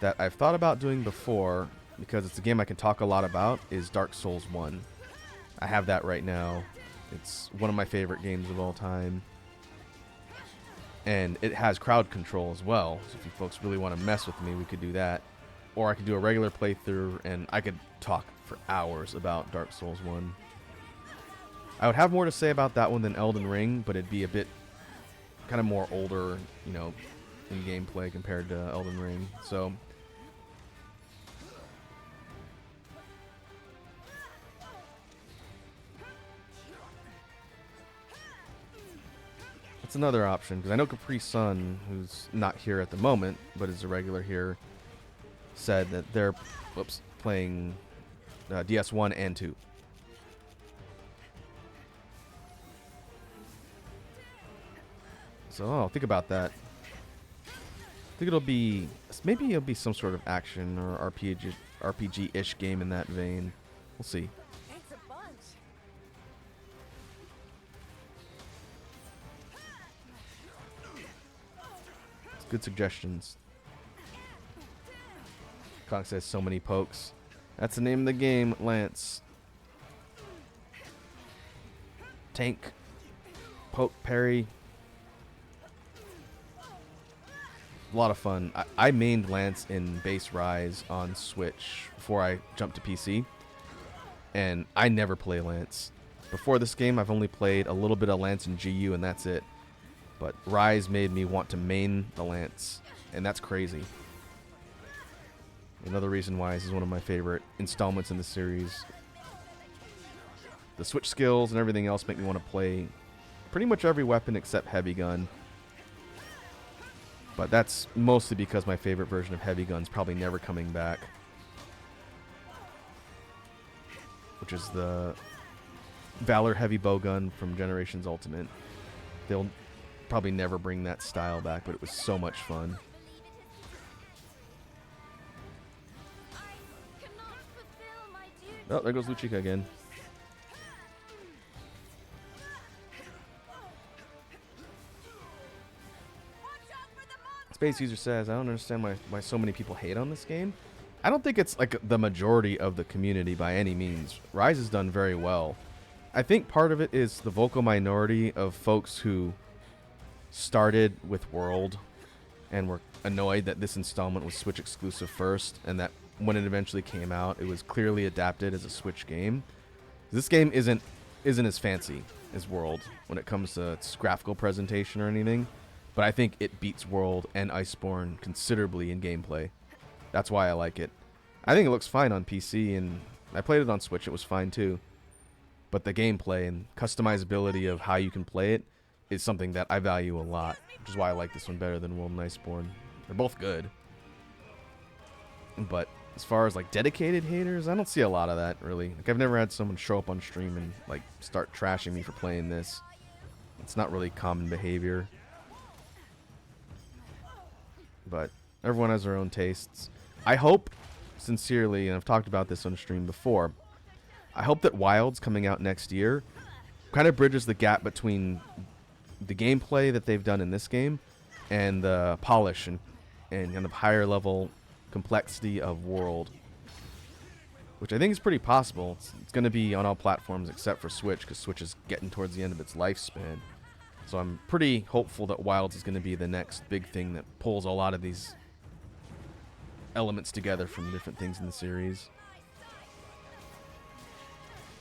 that I've thought about doing before, because it's a game I can talk a lot about, is Dark Souls 1. I have that right now. It's one of my favorite games of all time. And it has crowd control as well. So if you folks really want to mess with me, we could do that. Or I could do a regular playthrough, and I could talk for hours about Dark Souls 1. I would have more to say about that one than Elden Ring, but it'd be a bit kind of more older, you know, in gameplay compared to Elden Ring. So that's another option, because I know Capri Sun, who's not here at the moment, but is a regular here, said that they're playing DS1 and 2. So I'll think about that. I think maybe it'll be some sort of action or RPG-ish game in that vein. We'll see. Thanks a bunch. It's good suggestions. Conk says so many pokes. That's the name of the game, Lance. Tank. Poke, parry. A lot of fun. I mained Lance in Base Rise on Switch before I jumped to PC. And I never play Lance. Before this game, I've only played a little bit of Lance in GU, and that's it. But Rise made me want to main the Lance, and that's crazy. Another reason why this is one of my favorite installments in the series. The switch skills and everything else make me want to play pretty much every weapon except Heavy Gun. But that's mostly because my favorite version of Heavy Gun's probably never coming back. Which is the Valor Heavy Bowgun from Generations Ultimate. They'll probably never bring that style back, but it was so much fun. Oh, there goes Luchika again. Space User says, I don't understand why so many people hate on this game. I don't think it's like the majority of the community by any means. Rise has done very well. I think part of it is the vocal minority of folks who started with World and were annoyed that this installment was Switch exclusive first, and that when it eventually came out, it was clearly adapted as a Switch game. This game isn't as fancy as World when it comes to its graphical presentation or anything, but I think it beats World and Iceborne considerably in gameplay. That's why I like it. I think it looks fine on PC, and I played it on Switch. It was fine too. But the gameplay and customizability of how you can play it is something that I value a lot, which is why I like this one better than World and Iceborne. They're both good. But as far as like dedicated haters, I don't see a lot of that really. Like I've never had someone show up on stream and like start trashing me for playing this. It's not really common behavior. But everyone has their own tastes. I hope, sincerely, and I've talked about this on stream before, I hope that Wilds coming out next year kind of bridges the gap between the gameplay that they've done in this game and the polish and kind of higher level complexity of World, which I think is pretty possible. It's going to be on all platforms except for Switch, because Switch is getting towards the end of its lifespan. So I'm pretty hopeful that Wilds is going to be the next big thing that pulls a lot of these elements together from different things in the series.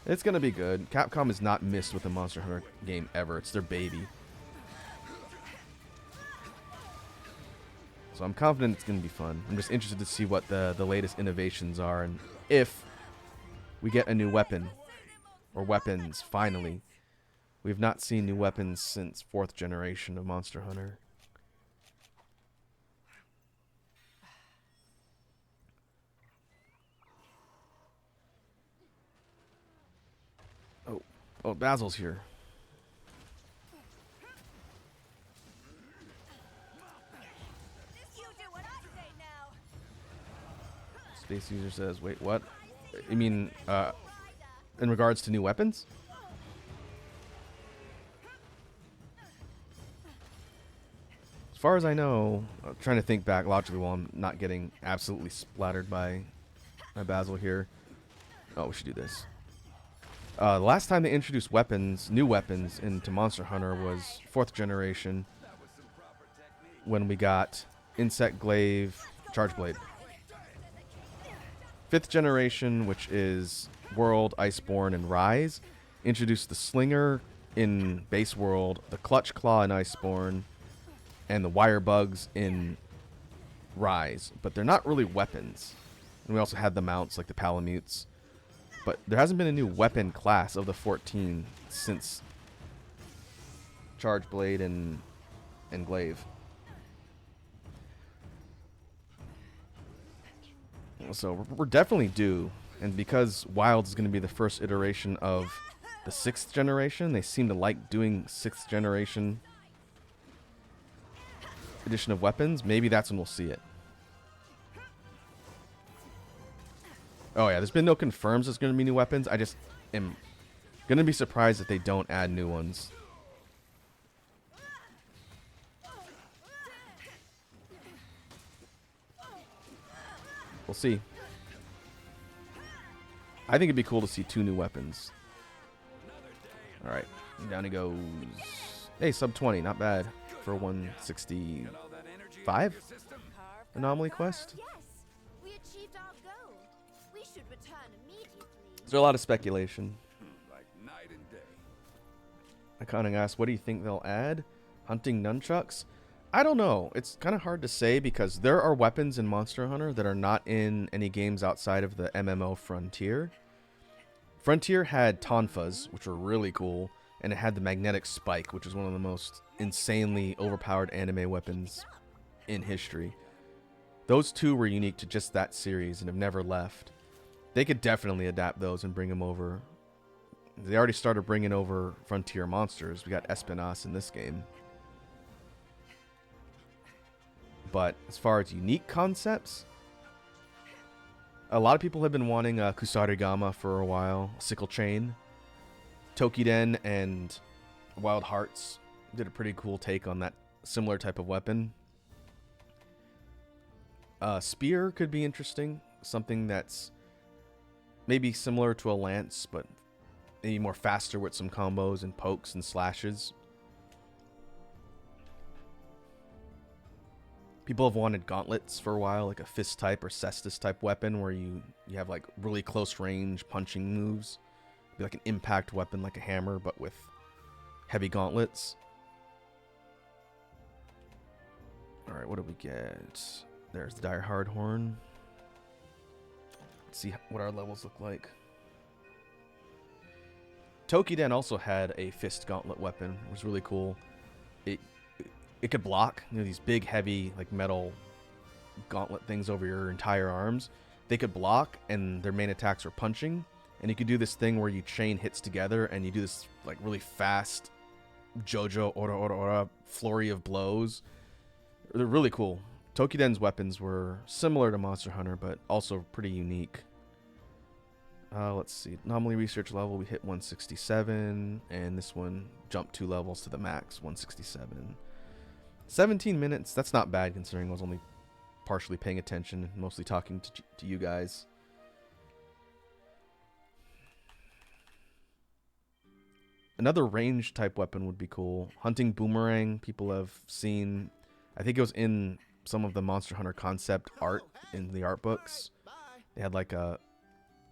It's going to be good. Capcom has not missed with a Monster Hunter game ever. It's their baby. So I'm confident it's going to be fun. I'm just interested to see what the latest innovations are, and if we get a new weapon or weapons finally. We've not seen new weapons since 4th generation of Monster Hunter. Oh, Basil's here. You do what I say now. Space User says, wait, what? You mean, in regards to new weapons? As far as I know, I'm trying to think back logically while I'm not getting absolutely splattered by Basil here. Oh, we should do this. The last time they introduced weapons, new weapons, into Monster Hunter was 4th generation, when we got Insect Glaive, Charge Blade. 5th generation, which is World, Iceborne, and Rise, introduced the Slinger in base World, the Clutch Claw in Iceborne, and the Wire Bugs in Rise. But they're not really weapons. And we also had the mounts like the Palamutes. But there hasn't been a new weapon class of the 14 since Charge Blade and Glaive. So we're definitely due. And because Wilds is going to be the first iteration of the 6th generation, they seem to like doing 6th generation edition of weapons. Maybe that's when we'll see it. Oh yeah, there's been no confirms there's going to be new weapons. I just am going to be surprised if they don't add new ones. We'll see. I think it'd be cool to see 2 new weapons. Alright, down he goes. Hey, sub 20, not bad for 165 Anomaly quest. Yes, we achieved our goal. We should return immediately. There's a lot of speculation. Like night and day. I kind of asked, what do you think they'll add? Hunting nunchucks? I don't know. It's kind of hard to say because there are weapons in Monster Hunter that are not in any games outside of the MMO Frontier. Frontier had tonfas, which were really cool, and it had the magnetic spike, which is one of the most insanely overpowered anime weapons in history. Those two were unique to just that series and have never left. They could definitely adapt those and bring them over. They already started bringing over Frontier monsters. We got Espinas in this game. But as far as unique concepts, a lot of people have been wanting Kusarigama for a while. Sickle Chain. Tokiden and Wild Hearts did a pretty cool take on that similar type of weapon. Spear could be interesting. Something that's maybe similar to a lance, but maybe more faster with some combos and pokes and slashes. People have wanted gauntlets for a while, like a fist type or cestus type weapon where you have like really close range punching moves. Be like an impact weapon like a hammer, but with heavy gauntlets. Alright, what do we get? There's the Dire Hard Horn. Let's see what our levels look like. Tokiden also had a fist gauntlet weapon. It was really cool. It could block, these big, heavy, like metal gauntlet things over your entire arms. They could block, and their main attacks were punching. And you could do this thing where you chain hits together, and you do this like really fast JoJo ora flurry of blows. They're really cool. Tokiden's weapons were similar to Monster Hunter, but also pretty unique. Let's see. Anomaly research level, we hit 167, and this one jumped 2 levels to the max, 167. 17 minutes, that's not bad considering I was only partially paying attention, mostly talking to you guys. Another range type weapon would be cool. Hunting boomerang, people have seen. I think it was in some of the Monster Hunter concept art in the art books. They had like a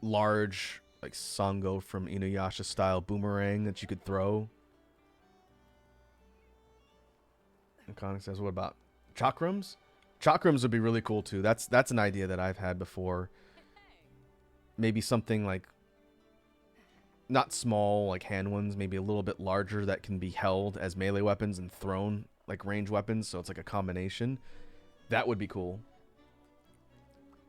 large, like Sango from Inuyasha style boomerang that you could throw. And Connor says, what about chakrams? Chakrams would be really cool too. That's an idea that I've had before. Maybe something like not small like hand ones, maybe a little bit larger that can be held as melee weapons and thrown like range weapons, so it's like a combination. That would be cool.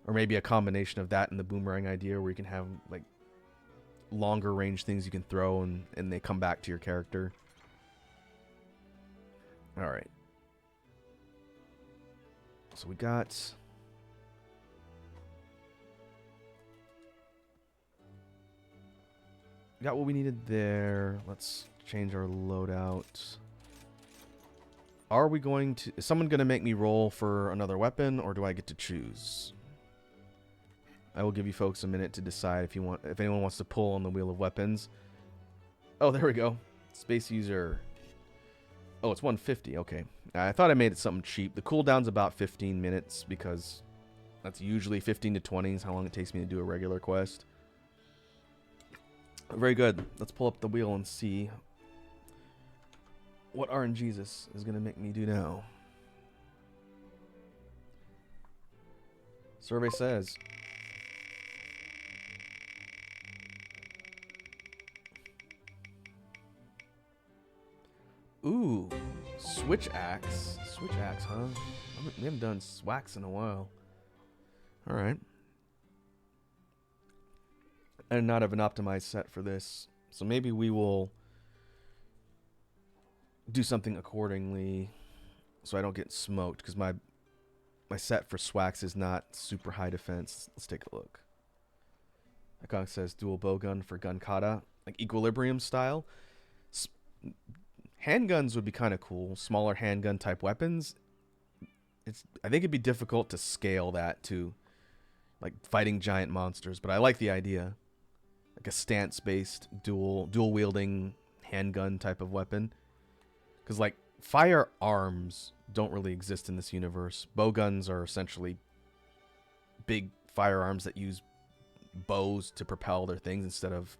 Or maybe a combination of that and the boomerang idea where you can have like longer range things you can throw and they come back to your character. Alright. So we got what we needed there. Let's change our loadout. Are we going to... Is someone going to make me roll for another weapon, or do I get to choose? I will give you folks a minute to decide if anyone wants to pull on the wheel of weapons. Oh, there we go. Space user. Oh, it's 150. Okay. I thought I made it something cheap. The cooldown's about 15 minutes because that's usually 15 to 20 is how long it takes me to do a regular quest. Very good. Let's pull up the wheel and see what RNGesus is going to make me do now. Survey says... Ooh, switch axe. Switch axe, huh? We haven't done swax in a while. Alright. I did not have an optimized set for this. So maybe we will do something accordingly so I don't get smoked, because my set for swax is not super high defense. Let's take a look. Iconic says dual bowgun for gun kata, like equilibrium style. Handguns would be kind of cool. Smaller handgun type weapons. I think it'd be difficult to scale that to like fighting giant monsters, but I like the idea. Like a stance based dual wielding handgun type of weapon. Because like firearms don't really exist in this universe. Bowguns are essentially big firearms that use bows to propel their things instead of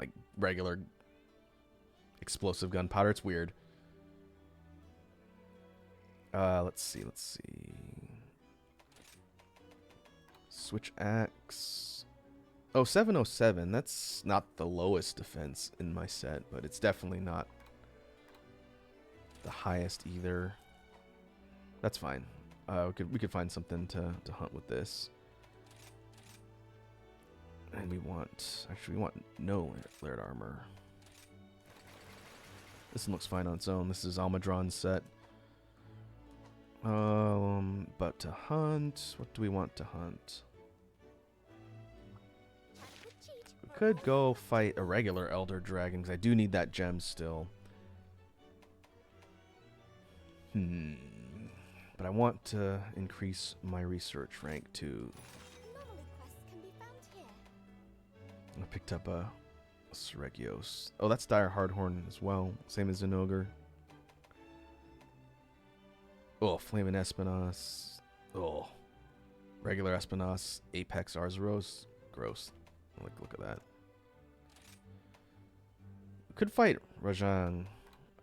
like regular explosive gunpowder. It's weird. Let's see. Let's see. Switch axe. Oh, 707. That's not the lowest defense in my set, but it's definitely not the highest either. That's fine. We could find something to hunt with this. And we want no layered armor. This one looks fine on its own. This is Almadron's set. But to hunt, what do we want to hunt? We could go fight a regular Elder Dragon, because I do need that gem still. But I want to increase my research rank too. Anomaly quests can be found here. I picked up a Seregios. Oh, that's Dire Hardhorn as well. Same as an ogre. Oh, Flamin' Espinas. Oh. Regular Espinas. Apex Arzuros. Gross. Look at that. We could fight Rajang.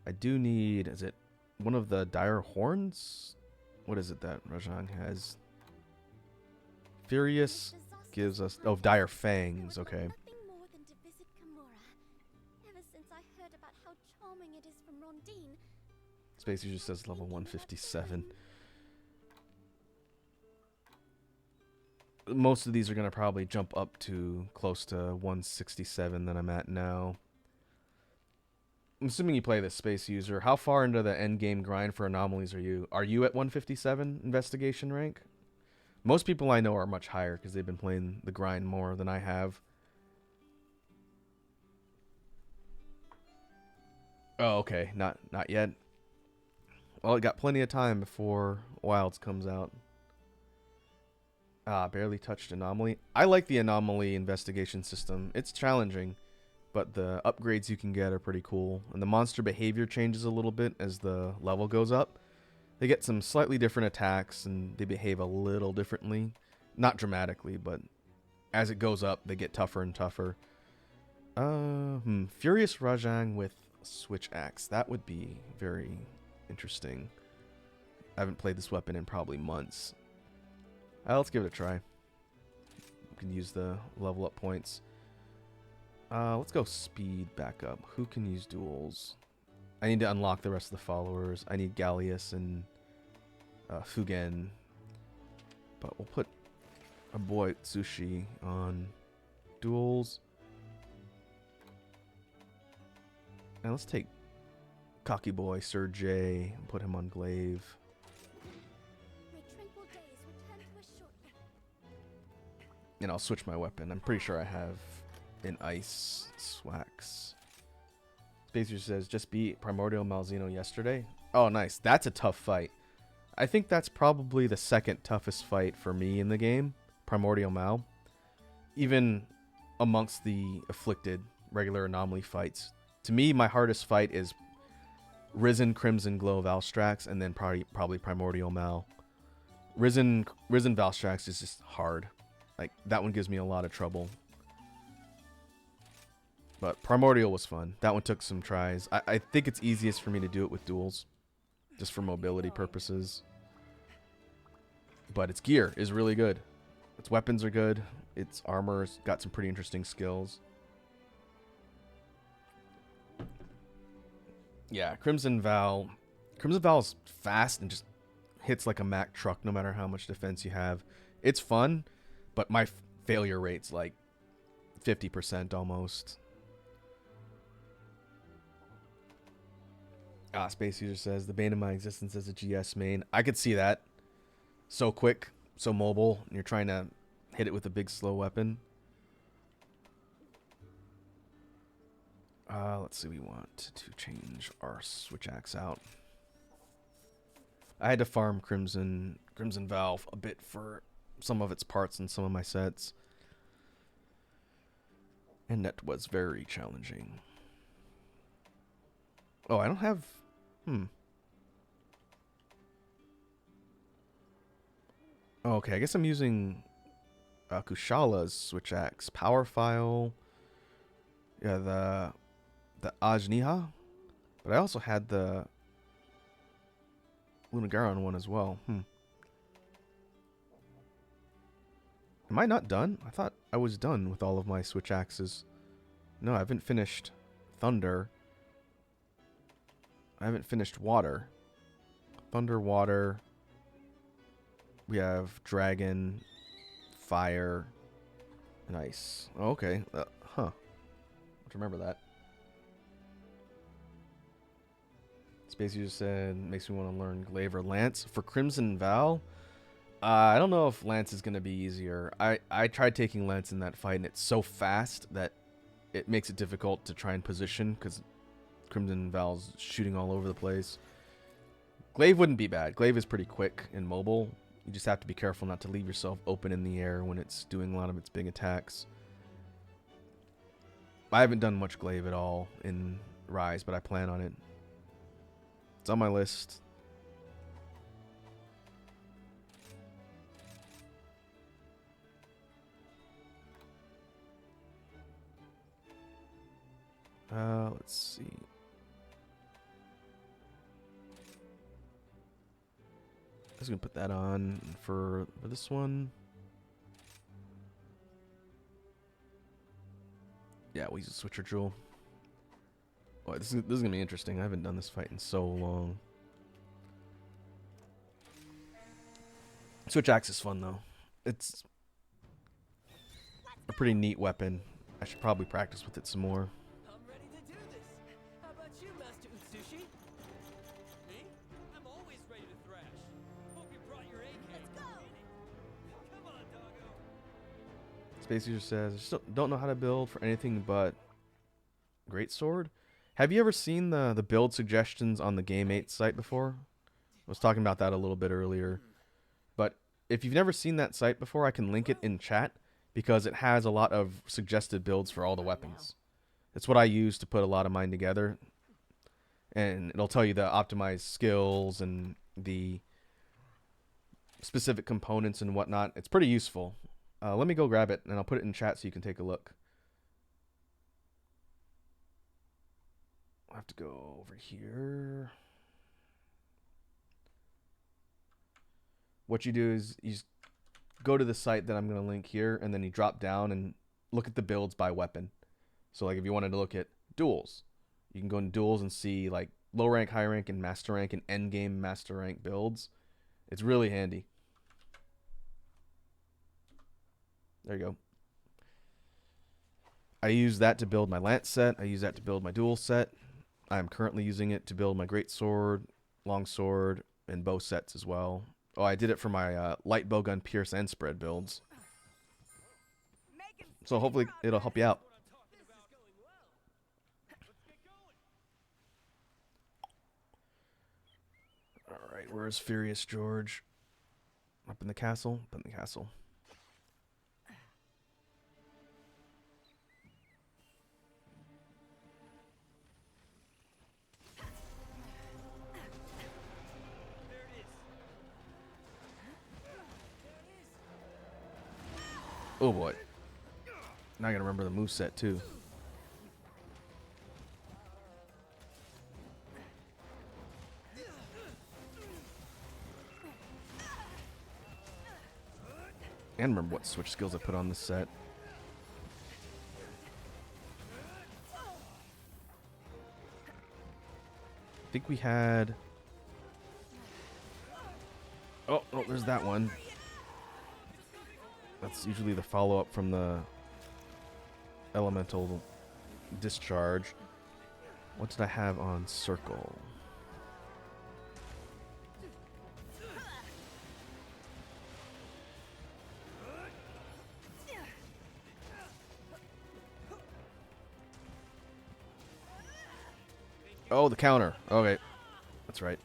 I do need... Is it one of the Dire Horns? What is it that Rajang has? Furious gives us... Oh, Dire Fangs. Okay. Nothing more than to visit Kimura. Ever since I heard about how charming it is from Rondine, Space User says level 157. Most of these are going to probably jump up to close to 167 that I'm at now. I'm assuming you play this, Space User. How far into the end game grind for anomalies are you? Are you at 157 investigation rank? Most people I know are much higher because they've been playing the grind more than I have. Oh, okay. Not yet. Well, it got plenty of time before Wilds comes out. Barely touched Anomaly. I like the Anomaly investigation system. It's challenging, but the upgrades you can get are pretty cool. And the monster behavior changes a little bit as the level goes up. They get some slightly different attacks, and they behave a little differently. Not dramatically, but as it goes up, they get tougher and tougher. Furious Rajang with Switch Axe. That would be very interesting. I haven't played this weapon in probably months. Let's give it a try. We can use the level up points. Let's go speed back up. Who can use duels? I need to unlock the rest of the followers. I need Gallius and Fugen. But we'll put a boy Tsushi on duels. And let's take Cocky Boy Sir J and put him on Glaive. my tranquil days return to us shortly. And I'll switch my weapon. I'm pretty sure I have an Ice Swax. Spacer says, just beat Primordial Malzeno yesterday. Oh, nice. That's a tough fight. I think that's probably the second toughest fight for me in the game. Primordial Mal. Even amongst the afflicted regular Anomaly fights. To me, my hardest fight is Risen Crimson Glow Valstrax, and then probably Primordial Mal. Risen Valstrax is just hard. Like, that one gives me a lot of trouble. But Primordial was fun. That one took some tries. I think it's easiest for me to do it with duels. Just for mobility purposes. But its gear is really good. Its weapons are good. Its armor's got some pretty interesting skills. Yeah, Crimson Val. Crimson Val's fast and just hits like a Mack truck no matter how much defense you have. It's fun, but my failure rate's like 50% almost. Space User says, the bane of my existence as a GS main. I could see that. So quick, so mobile, and you're trying to hit it with a big slow weapon. Let's see, we want to change our Switch Axe out. I had to farm Crimson Valve a bit for some of its parts in some of my sets. And that was very challenging. Oh, I don't have... Oh, okay, I guess I'm using Kushala's Switch Axe. Power File. Yeah, the Ajniha. But I also had the Lunagaron one as well. Am I not done? I thought I was done with all of my switch axes. No, I haven't finished Thunder. I haven't finished Water. Thunder, Water. We have Dragon, Fire, and Ice. Oh, okay. I'll remember that. Space User said, makes me want to learn Glaive or Lance. For Crimson Val, I don't know if Lance is going to be easier. I tried taking Lance in that fight, and it's so fast that it makes it difficult to try and position, because Crimson Val's shooting all over the place. Glaive wouldn't be bad. Glaive is pretty quick and mobile. You just have to be careful not to leave yourself open in the air when it's doing a lot of its big attacks. I haven't done much Glaive at all in Rise, but I plan on it. It's on my list. Let's see. I was gonna put that on for this one. Yeah, we'll use a switcher jewel. Boy, this is gonna be interesting. I haven't done this fight in so long. Switch axe is fun though. It's a pretty neat weapon. I should probably practice with it some more. I'm ready to do this. How about you, Master Utsushi? Me? I'm always ready to thrash. Hope you brought your A game. Let's go. Come on, doggo. Space User says, I still don't know how to build for anything but Greatsword. Have you ever seen the build suggestions on the Game 8 site before? I was talking about that a little bit earlier. But if you've never seen that site before, I can link it in chat because it has a lot of suggested builds for all the weapons. It's what I use to put a lot of mine together. And it'll tell you the optimized skills and the specific components and whatnot. It's pretty useful. Let me go grab it, and I'll put it in chat so you can take a look. I'll have to go over here. What you do is you just go to the site that I'm going to link here, and then you drop down and look at the builds by weapon. So like if you wanted to look at duels, you can go in duels and see like low rank, high rank, and master rank and end game master rank builds. It's really handy. There you go. I use that to build my lance set. I use that to build my duel set. I'm currently using it to build my greatsword, longsword, and bow sets as well. Oh, I did it for my light bowgun, pierce, and spread builds. So hopefully it'll help you out. Alright, where's Furious George? Up in the castle? Up in the castle. Oh boy. Now I gotta remember the moveset too. And remember what switch skills I put on this set. I think we had... Oh, there's that one. That's usually the follow-up from the elemental discharge. What did I have on circle? Oh, the counter. Okay. That's right.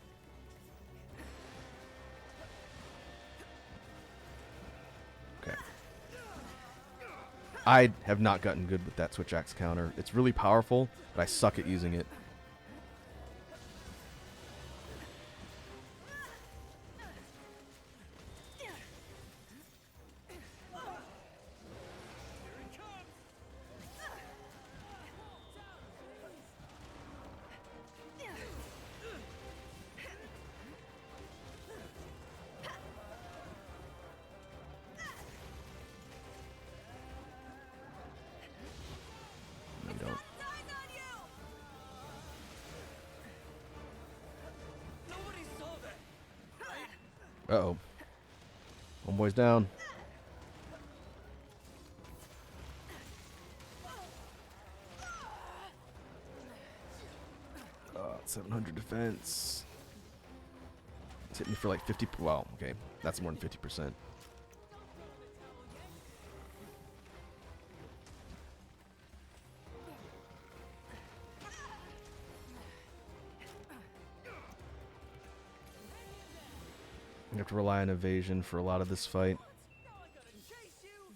Okay. I have not gotten good with that switch axe counter. It's really powerful, but I suck at using it. Uh-oh. Homeboy's down. 700 defense. It's hitting me for like 50. Wow, okay. That's more than 50%. You have to rely on evasion for a lot of this fight. Now I gotta chase you.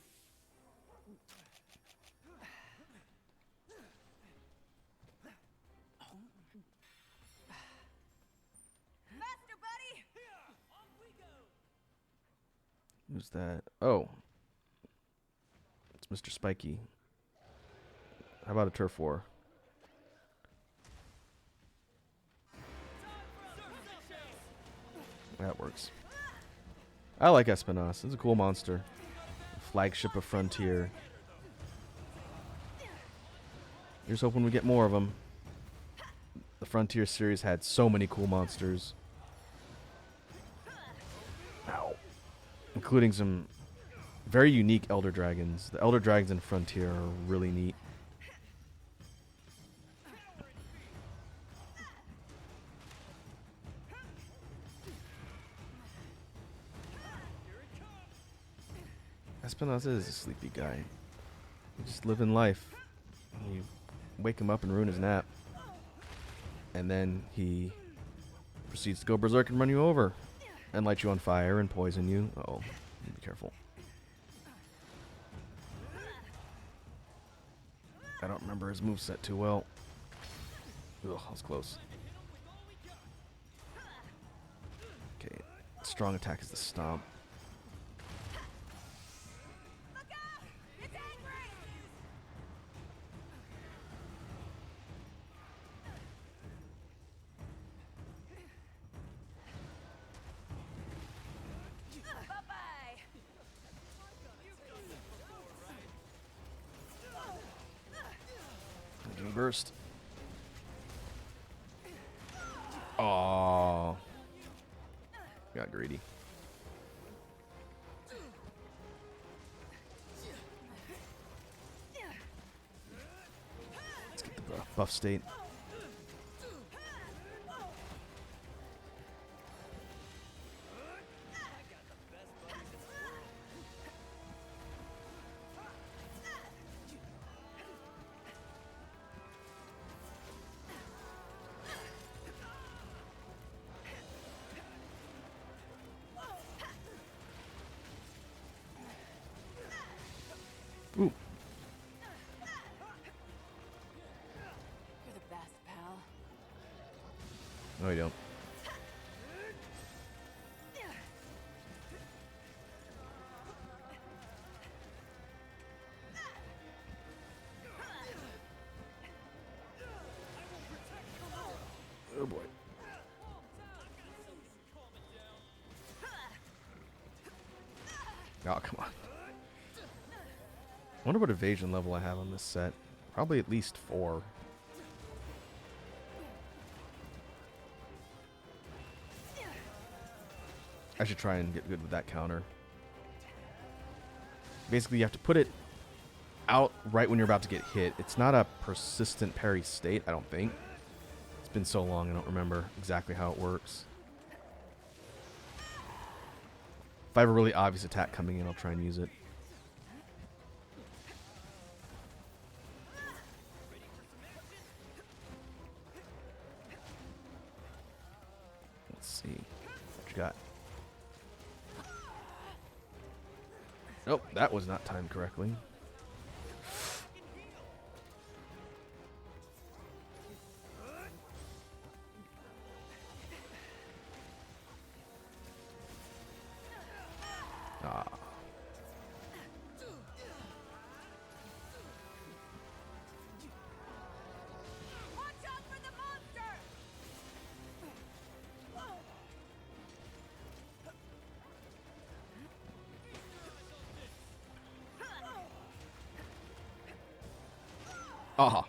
Faster, buddy! Off we go. Who's that? Oh. It's Mr. Spiky. How about a turf war? That works. I like Espinas. It's a cool monster. Flagship of Frontier. Here's hoping we get more of them. The Frontier series had so many cool monsters. Ow. Including some very unique Elder Dragons. The Elder Dragons in Frontier are really neat. Espinosa is a sleepy guy. He's just living life. You wake him up and ruin his nap. And then he proceeds to go berserk and run you over. And light you on fire and poison you. Uh-oh. Be careful. I don't remember his moveset too well. Ugh, that was close. Okay. Strong attack is the stomp. Look out! It's angry! Bye-bye! Engine burst. Aww. Got greedy. Let's get the buff state. Ooh. You're the best, pal. No, you don't. Oh boy. Oh, come on. I wonder what evasion level I have on this set. Probably at least 4. I should try and get good with that counter. Basically, you have to put it out right when you're about to get hit. It's not a persistent parry state, I don't think. It's been so long, I don't remember exactly how it works. If I have a really obvious attack coming in, I'll try and use it. Let's see. What you got? Nope, that was not timed correctly. Ah. Watch out for the monster! Aha.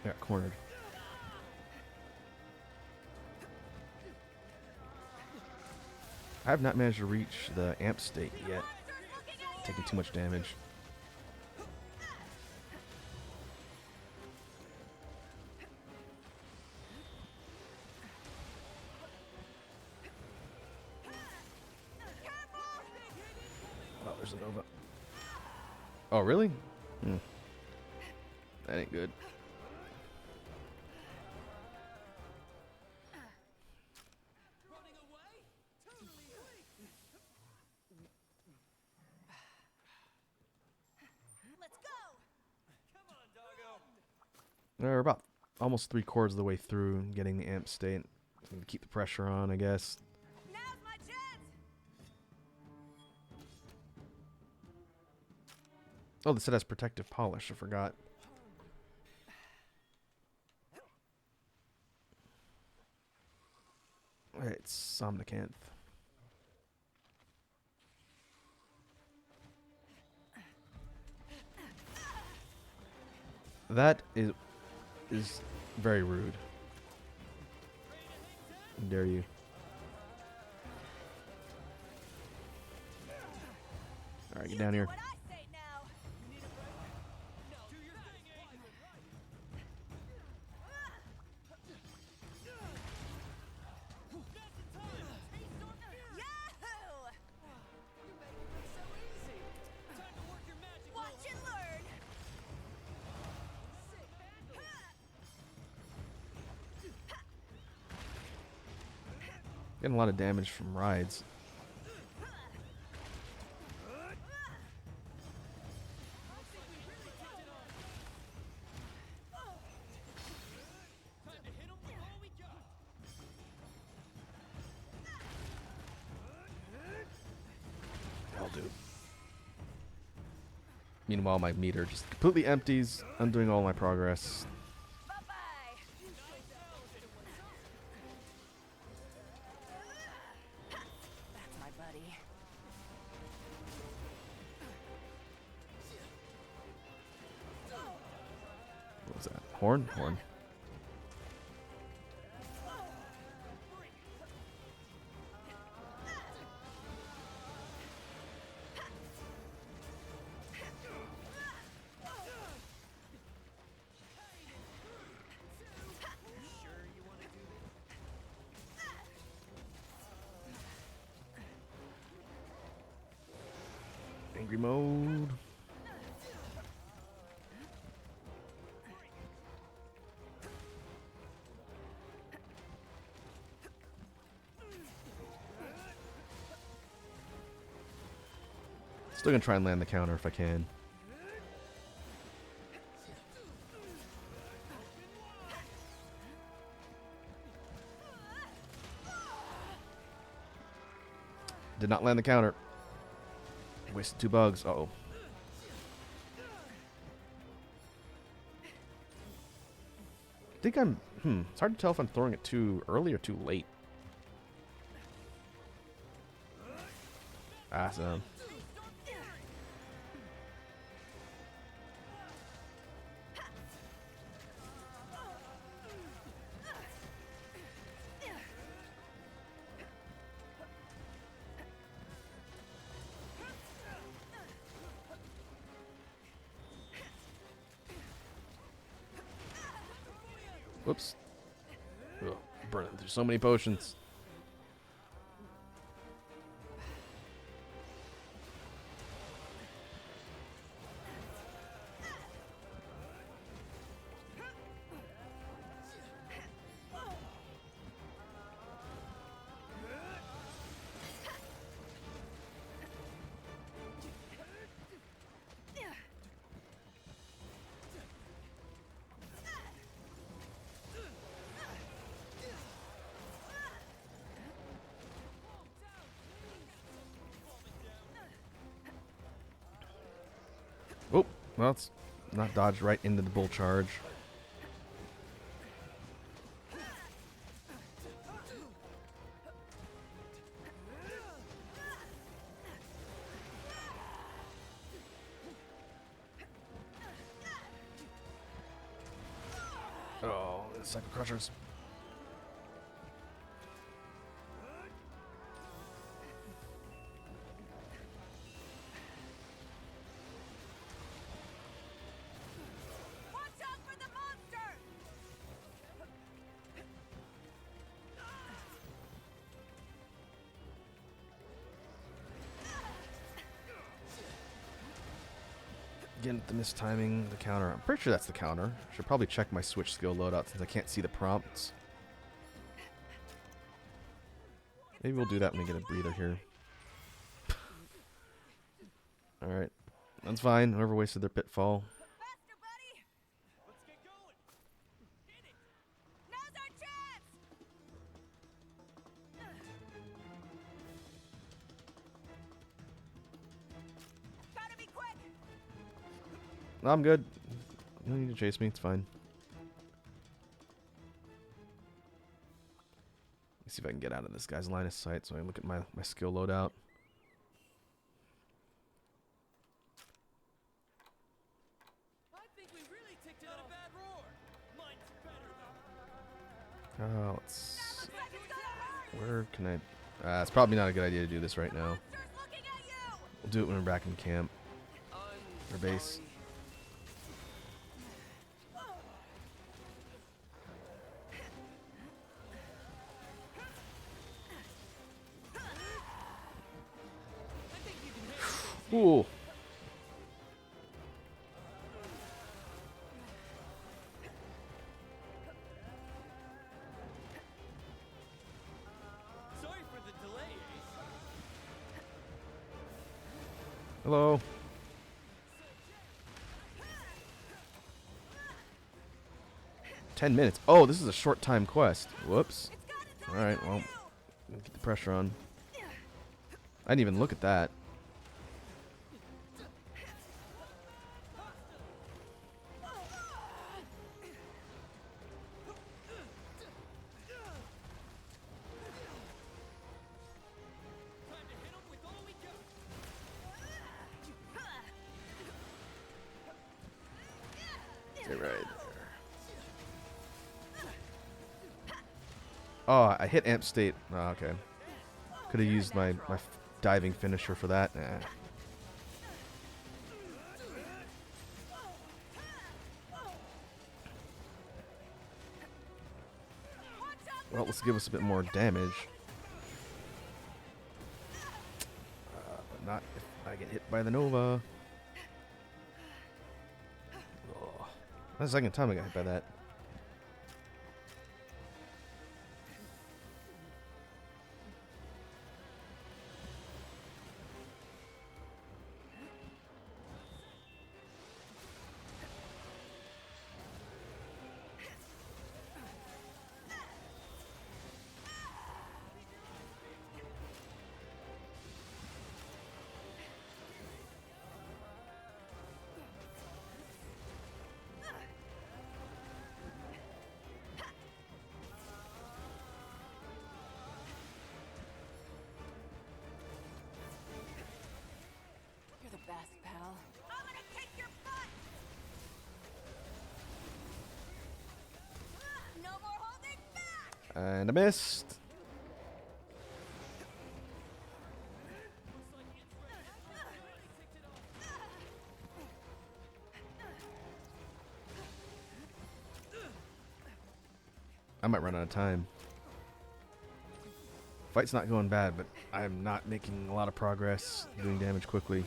Got cornered. I have not managed to reach the amp state yet. Taking too much damage. Oh, there's a Nova. Oh, really? That ain't good. Running away? Totally weak. Let's go! Come on, doggo. We're about almost 3/4 of the way through getting the amp state. Need to keep the pressure on, I guess. Now's my chance! Oh, this set has protective polish. I forgot. It's Somnicanth. That is very rude. How dare you? All right, get down here. What I say now! No, do your thing, Aiden. Yahoo! You make it so easy. Time to work your magic. Watch and learn! Sick handle. Getting a lot of damage from rides. Time to hit 'em with all we got. I'll do. Meanwhile, my meter just completely empties, undoing all my progress. Bye-bye! That's my buddy. What was that? Horn? Horn. Sure you want to do this? Angry mode. Still gonna try and land the counter if I can. Did not land the counter. Wasted 2 bugs. Uh-oh. I think I'm... It's hard to tell if I'm throwing it too early or too late. Awesome. Whoops. Ugh, burning through so many potions. Oh, well, it's not dodged right into the bull charge. Oh, the Cycle Crushers. Again, the mistiming, the counter. I'm pretty sure that's the counter. Should probably check my switch skill loadout since I can't see the prompts. Maybe we'll do that when we get a breather here. Alright. That's fine. Whoever wasted their pitfall. Faster, buddy! Let's get going. Hit it. Now's our chance! Gotta be quick! No, I'm good. You don't need to chase me. It's fine. Let's see if I can get out of this guy's line of sight so I can look at my skill loadout. I think we really ticked it. Not a bad roar. Mine's better though. Let's... Looks like it's gonna hurt! Where can I... it's probably not a good idea to do this right now. Monster's looking at you! We'll do it when we're back in camp. Or base. I think you can handle it. Ooh. Sorry for the delay, Ace. Hello. "10 minutes. Oh, this is a short time quest. Whoops. Alright, well, get the pressure on. I didn't even look at that. Time to hit 'em with all we got. Get right there. Oh, I hit amp state. Oh, okay. Could have used my diving finisher for that. Nah. Well, let's give us a bit more damage. But not if I get hit by the Nova. Oh, that's the second time I got hit by that. You're the best, pal. I'm gonna kick your butt! No more holding back! And I missed. I might run out of time. Fight's not going bad, but I'm not making a lot of progress doing damage quickly.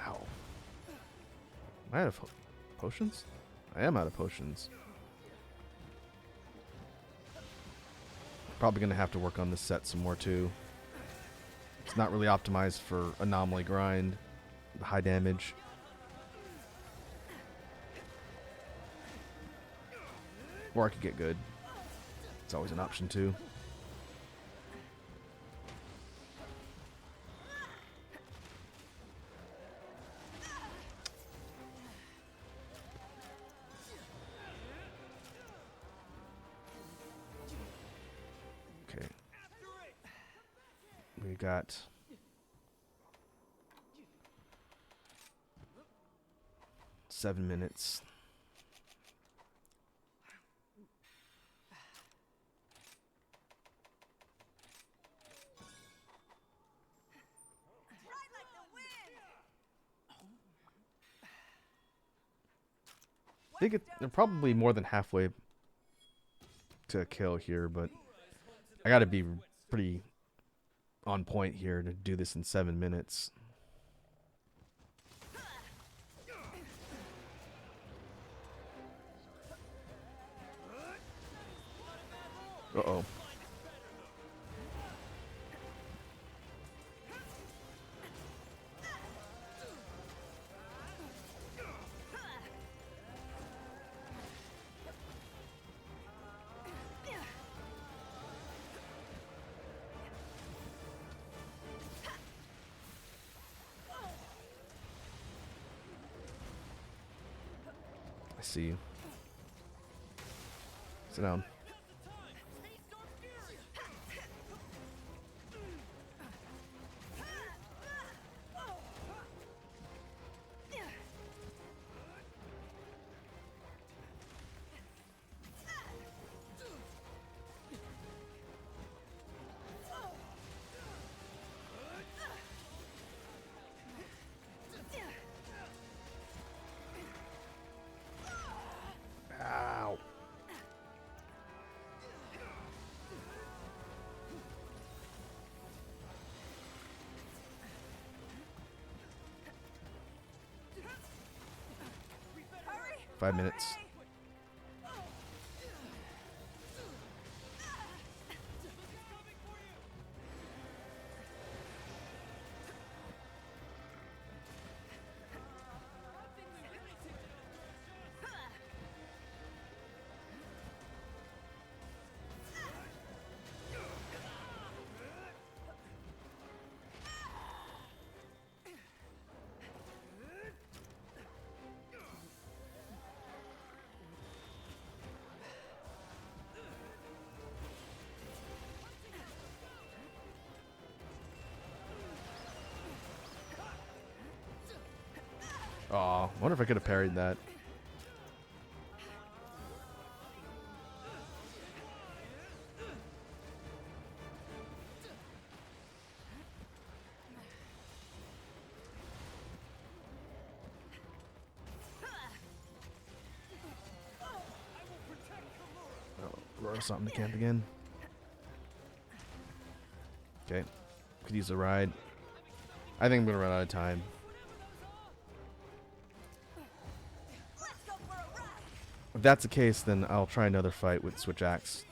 Ow. Am I out of potions? I am out of potions. Probably going to have to work on this set some more too. It's not really optimized for anomaly grind, the high damage. Or I could get good. It's always an option too. Okay. We got seven minutes. Ride like the wind! think they're probably more than halfway to a kill here, but I got to be pretty on point here to do this in 7 minutes. Uh-oh. I see you. Sit down. Ow. Hurry! 5 minutes. Aw, wonder if I could have parried that. Oh, Aurora something to camp again. Okay, could use a ride. I think I'm gonna run out of time. Let's go for a ride! If that's the case, then I'll try another fight with Switch Axe.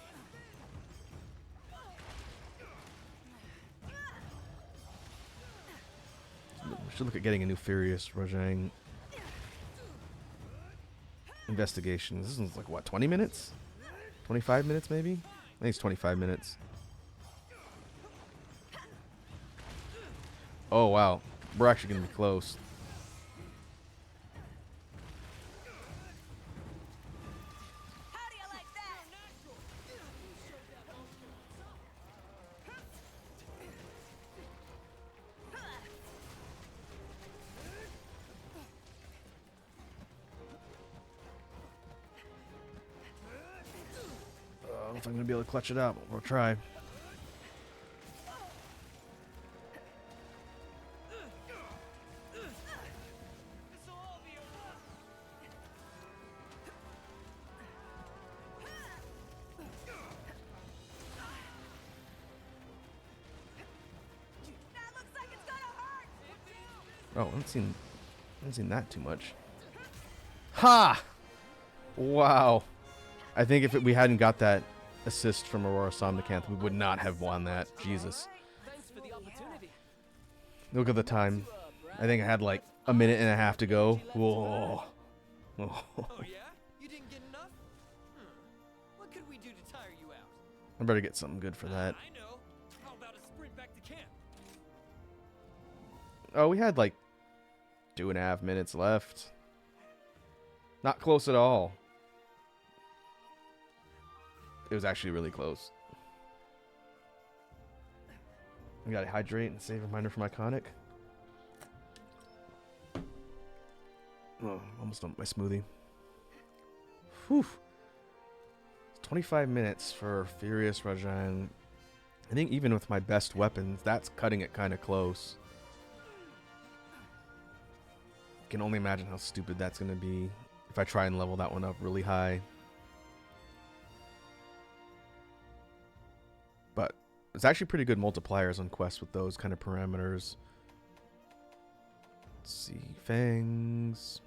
We should look at getting a new Furious Rojang investigation. This is like, what, 20 minutes? 25 minutes, maybe? I think it's 25 minutes. Oh, wow. We're actually going to be close. How do you like that? I don't know if I'm going to be able to clutch it out, but we'll try. That looks like it's gonna hurt! Oh, I haven't seen that too much. Ha! Wow. I think if we hadn't got that assist from Aurora Somnicanth, we would not have won that. Jesus. Thanks for the opportunity. Look at the time. I think I had like a minute and a half to go. Whoa. Oh. Oh yeah? You didn't get enough? What could we do to tire you out? I better get something good for that. I know. How about a sprint back to camp? Oh, we had like 2.5 minutes left. Not close at all. It was actually really close. We gotta hydrate and save a reminder from Iconic. Oh, almost done with my smoothie. Whew. 25 minutes for Furious Rajan. I think even with my best weapons, that's cutting it kind of close. Can only imagine how stupid that's going to be if if I try and level that one up really high. But it's actually pretty good multipliers on quests with those kind of parameters. Let's see. Fangs.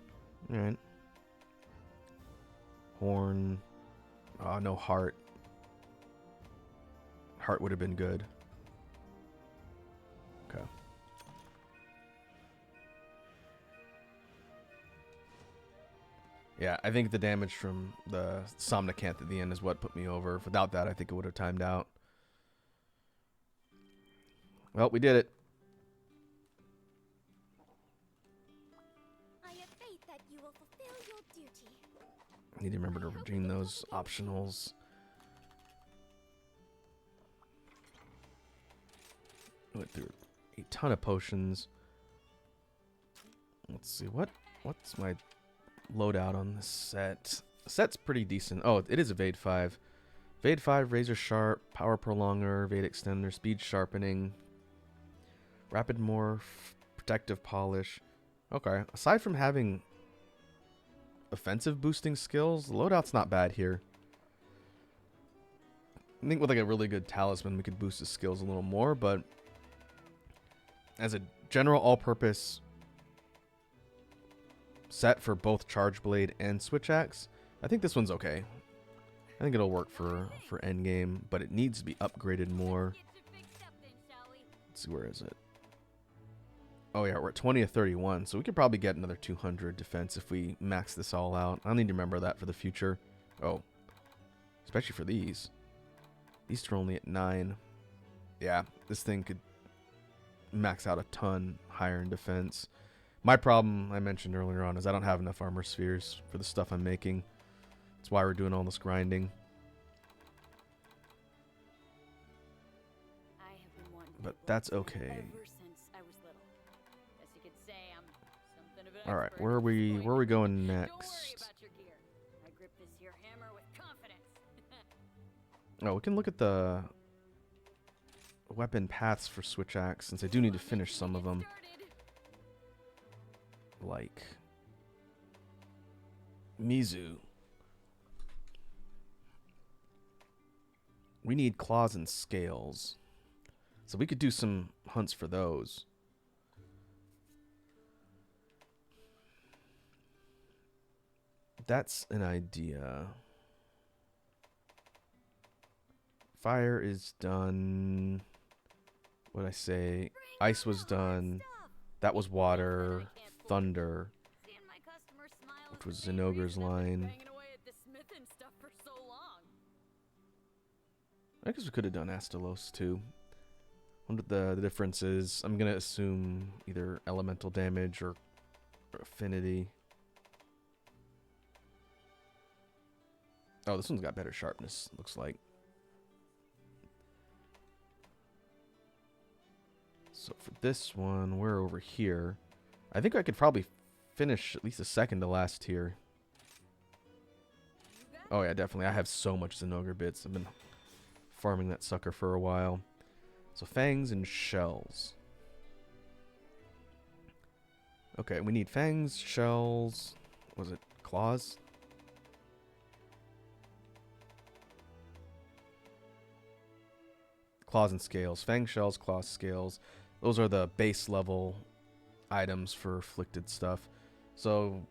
Alright. Horn. No heart. Heart would have been good. Okay. Yeah, I think the damage from the Somnicanth at the end is what put me over. Without that, I think it would have timed out. Well, we did it. I have faith that you will fulfill your duty. Need to remember to redeem those optionals. Went through a ton of potions. Let's see, what's my loadout on this set? The set's pretty decent. Oh, it is Evade 5. Evade 5, Razor Sharp, Power Prolonger, Evade Extender, Speed Sharpening, Rapid Morph, Protective Polish. Okay, aside from having offensive boosting skills, the loadout's not bad here. I think with like a really good talisman, we could boost his skills a little more, but as a general all-purpose set for both Charge Blade and Switch Axe, I think this one's okay. I think it'll work for endgame, but it needs to be upgraded more. Let's see, where is it? Oh yeah, we're at 20 of 31, so we could probably get another 200 defense if we max this all out. I'll need to remember that for the future. Oh, especially for these. These are only at 9. Yeah, this thing could max out a ton higher in defense. My problem, I mentioned earlier on, is I don't have enough armor spheres for the stuff I'm making. That's why we're doing all this grinding. I have been wanting to But play that's this okay. ever since I was little. Guess you could say I'm something of an All right, expert where are at we? this Where are we point. going Don't worry next? about your gear. I grip this here hammer with confidence. Oh, we can look at the weapon paths for Switch Axe, since I do need to finish some of them. Like Mizu. We need claws and scales. So we could do some hunts for those. That's an idea. Fire is done. What'd I say? Ice was done. That was water. Thunder, Seeing my customers smile which is was the main Zenogre's reason I've been line. banging away at this smithing stuff for so long. I guess we could have done Astalos too. Wonder what the difference is. I'm gonna assume either elemental damage or affinity. Oh, this one's got better sharpness, looks like. So for this one, we're over here. I think I could probably finish at least a second to last tier. Oh yeah, definitely. I have so much Zenogre bits. I've been farming that sucker for a while. So fangs and shells. Okay, we need fangs, shells. Was it claws? Claws and scales. Fang, shells, claws, scales. Those are the base level items for afflicted stuff. So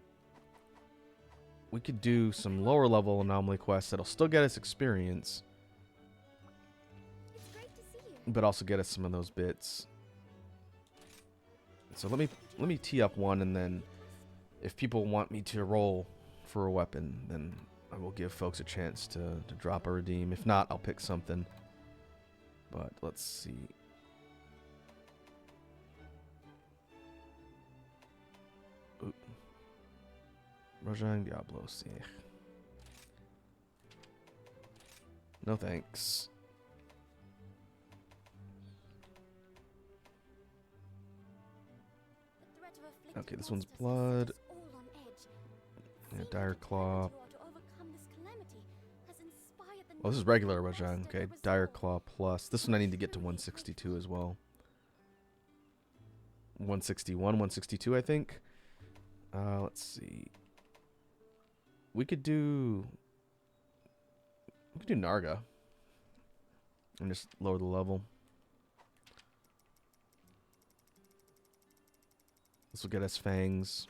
we could do some lower level anomaly quests that'll still get us experience, It's great to see you. but also get us some of those bits. So let me tee up one, and then if people want me to roll for a weapon, then I will give folks a chance to drop a redeem. If not, I'll pick something. But let's see. Oop. Rojang Diablos. Yeah. No thanks. The threat of afflicted Okay, this one's monsters has set blood. us all on edge. Yeah, Seeing dire that the claw. cure to overcome this calamity has inspired the Oh, this is knowledge regular of the Rojang. master Okay, to dire resolve. claw plus. This one I need to get to 162 as well. 161, 162, I think. Let's see. we could do Narga and just lower the level. This will get us fangs.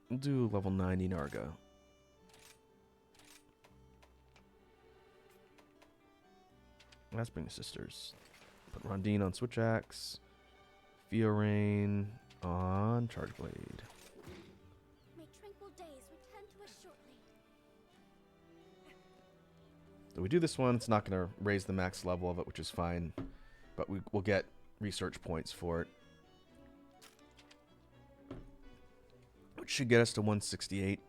We'll do level 90 Narga. Let's bring the sisters. Put Rondine on Switch Axe. Fiorain on Charge Blade. May tranquil days return to us shortly. So we do this one, it's not going to raise the max level of it, which is fine. But we'll get research points for it. Which should get us to 168.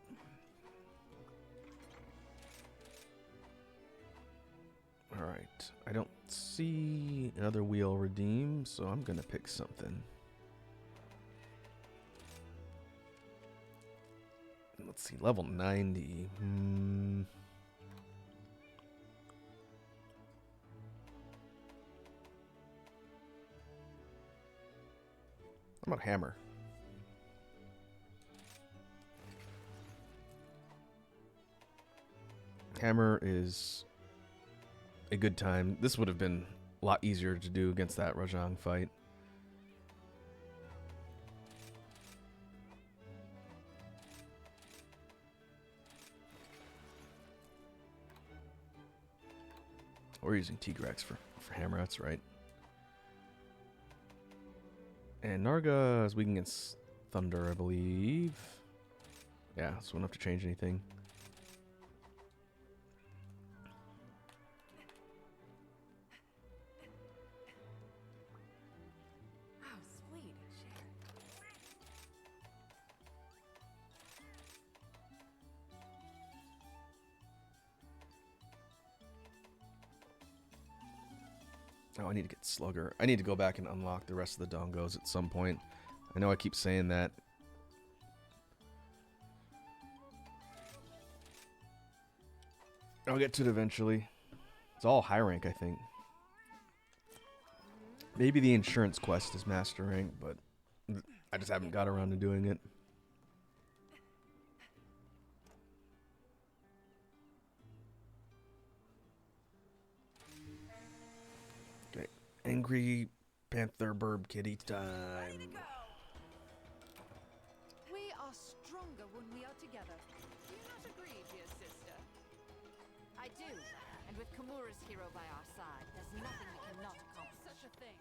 Alright, I don't see another wheel redeem, so I'm going to pick something. Let's see, level 90. How about Hammer? Hammer is a good time. This would have been a lot easier to do against that Rajang fight. We're using Tigrex for Hammer, that's right. And Narga is weak against Thunder, I believe. Yeah, so we don't have to change anything. How sweet, Sharon. Oh, I need to get Slugger. I need to go back and unlock the rest of the Dongos at some point. I know I keep saying that. I'll get to it eventually. It's all high rank, I think. Maybe the insurance quest is master rank, but I just haven't got around to doing it. Okay, Angry Panther Burb Kitty time. Ready to go. We are stronger when we are together. Do you not agree, dear sister? I do. And with Kimura's hero by our side, there's nothing we cannot accomplish. Such a thing.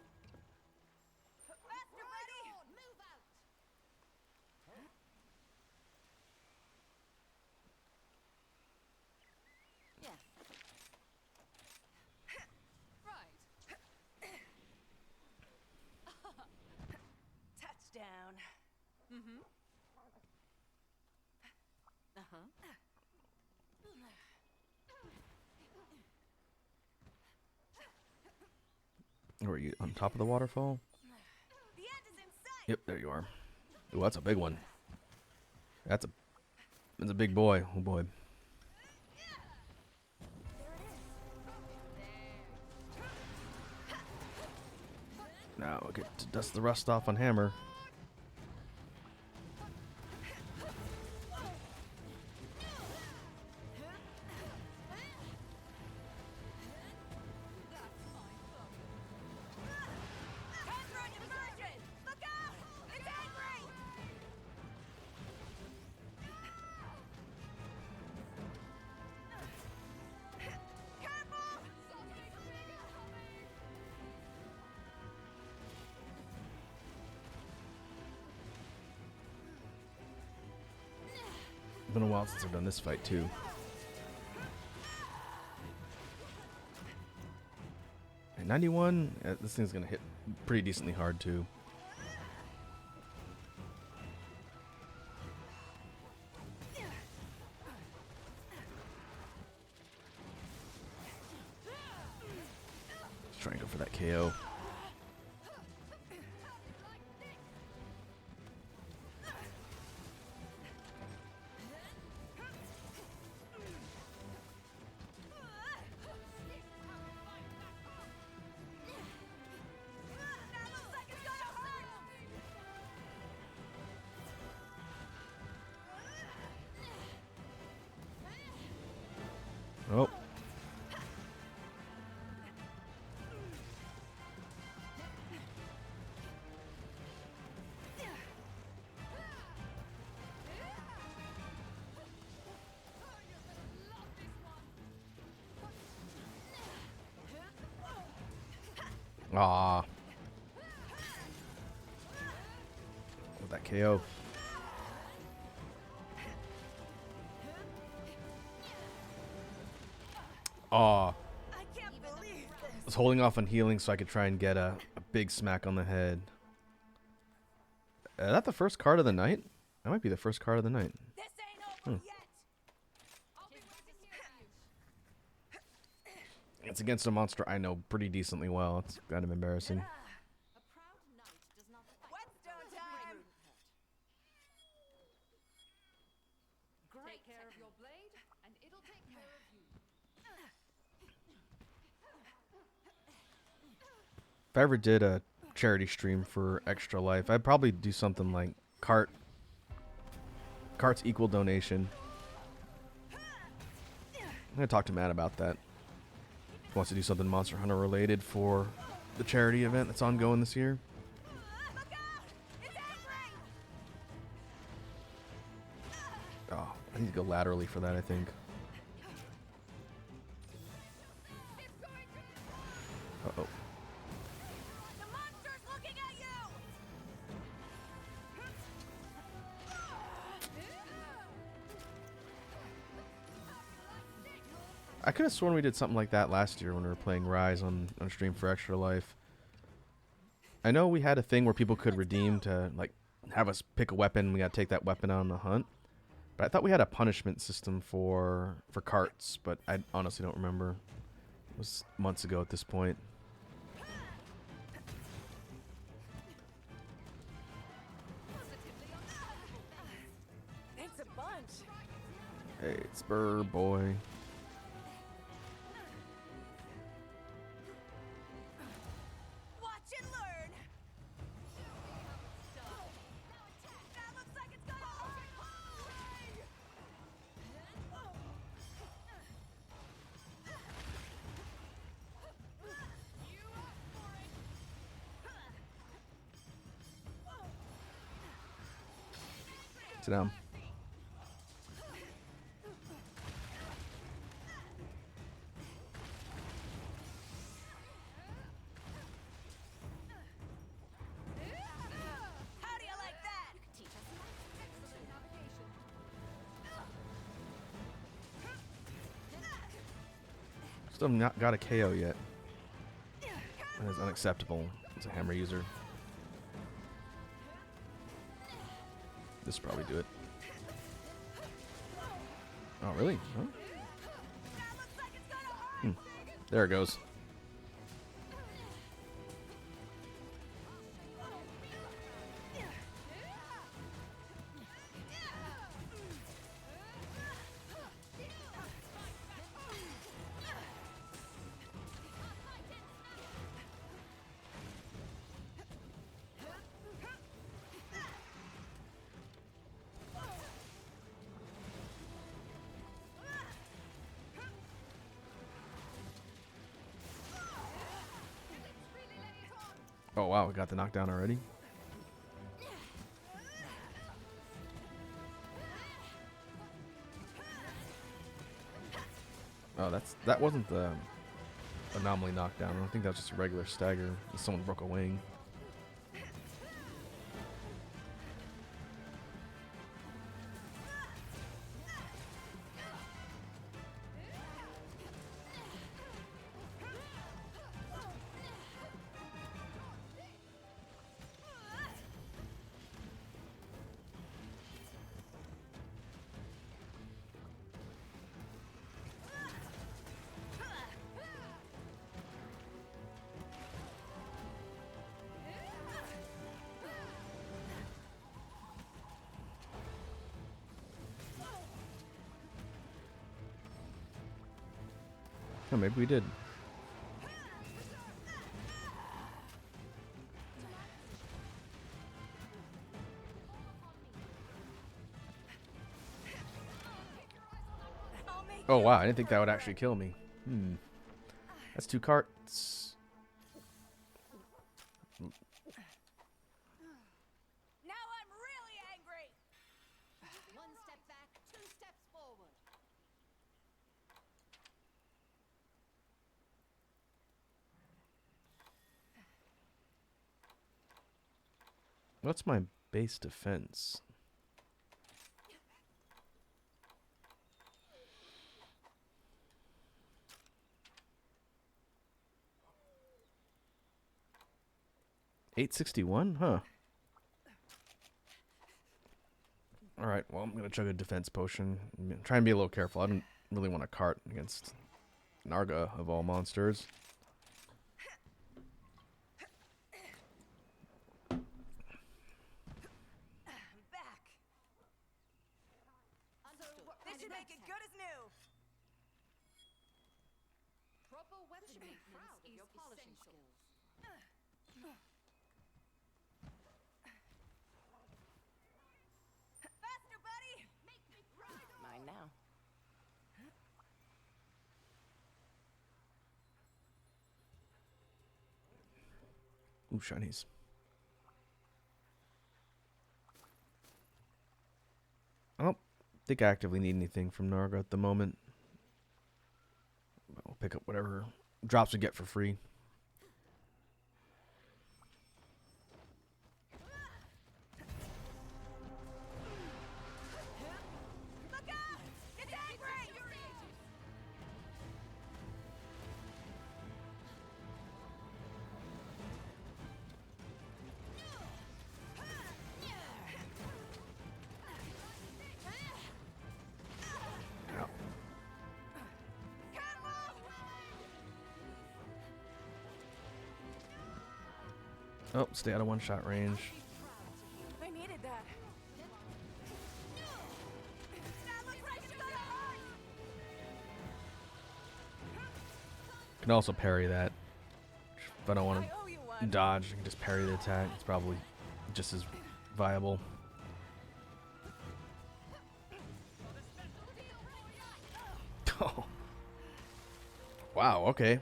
Faster, ready! Move out! Yeah. Right. Touchdown. Mm-hmm. Uh-huh. Where are you? On top of the waterfall? The end is in sight. Yep, there you are. Ooh, that's a big one. That's a big boy. Oh boy. Now we'll get to dust the rust off on Hammer. Contra diversion! Look out! It's angry! Careful! It's been a while since I've done this fight too. And 91, this thing's gonna hit pretty decently hard too. Just trying to go for that KO. Oh. Ah. With that KO. Aw. I can't believe this. I was holding off on healing so I could try and get a big smack on the head. Is that the first card of the night? That might be the first card of the night. This ain't over yet. It's against a monster I know pretty decently well. It's kind of embarrassing. A proud knight does not fight. Whetstone time. Great. Take care of your blade, and it'll take care of you. If I ever did a charity stream for Extra Life, I'd probably do something like Cart's equal donation. I'm gonna talk to Matt about that. He wants to do something Monster Hunter related for the charity event that's ongoing this year. Look out! It's angry! Oh, I need to go laterally for that, I think. Uh-oh. The monster's looking at you! I could have sworn we did something like that last year when we were playing Rise on stream for Extra Life. I know we had a thing where people could redeem to, like, have us pick a weapon. We got to take that weapon on the hunt. But I thought we had a punishment system for carts, but I honestly don't remember. It was months ago at this point. It's a bunch. Hey, it's Burr Boy. Watch and learn. That looks like it's gonna hurt. Sit down. How do you like that? Teach us excellent navigation. Still not got a KO yet. That is unacceptable as a hammer user. This will probably do it. Oh, really? Huh? That looks like it's gonna hurt. There it goes. Oh wow, we got the knockdown already. Oh, that wasn't the Anomaly knockdown. I think that was just a regular stagger. Someone broke a wing. Oh, maybe we did. On me. Oh wow, I didn't think that would actually kill me. That's 2 carts. Now I'm really angry. One step back, 2 steps forward. What's my base defense? $861? Huh. Alright, well, I'm going to chug a defense potion. I'm gonna try and be a little careful. I don't really want to cart against Narga, of all monsters. I'm back. This should make it good as new. Proper weapon maintenance of your polishing skills. Faster, buddy. Make me proud. Mine now. Ooh, shinies. I don't think I actively need anything from Narga at the moment. I'll pick up whatever drops we get for free. Look out! It's angry! Ow. Oh, stay out of one-shot range. I needed that. That looks like it's gonna hurt. Can also parry that. If I don't want I owe you to one. dodge, I can just parry the attack. It's probably just as viable. Oh. Wow, okay.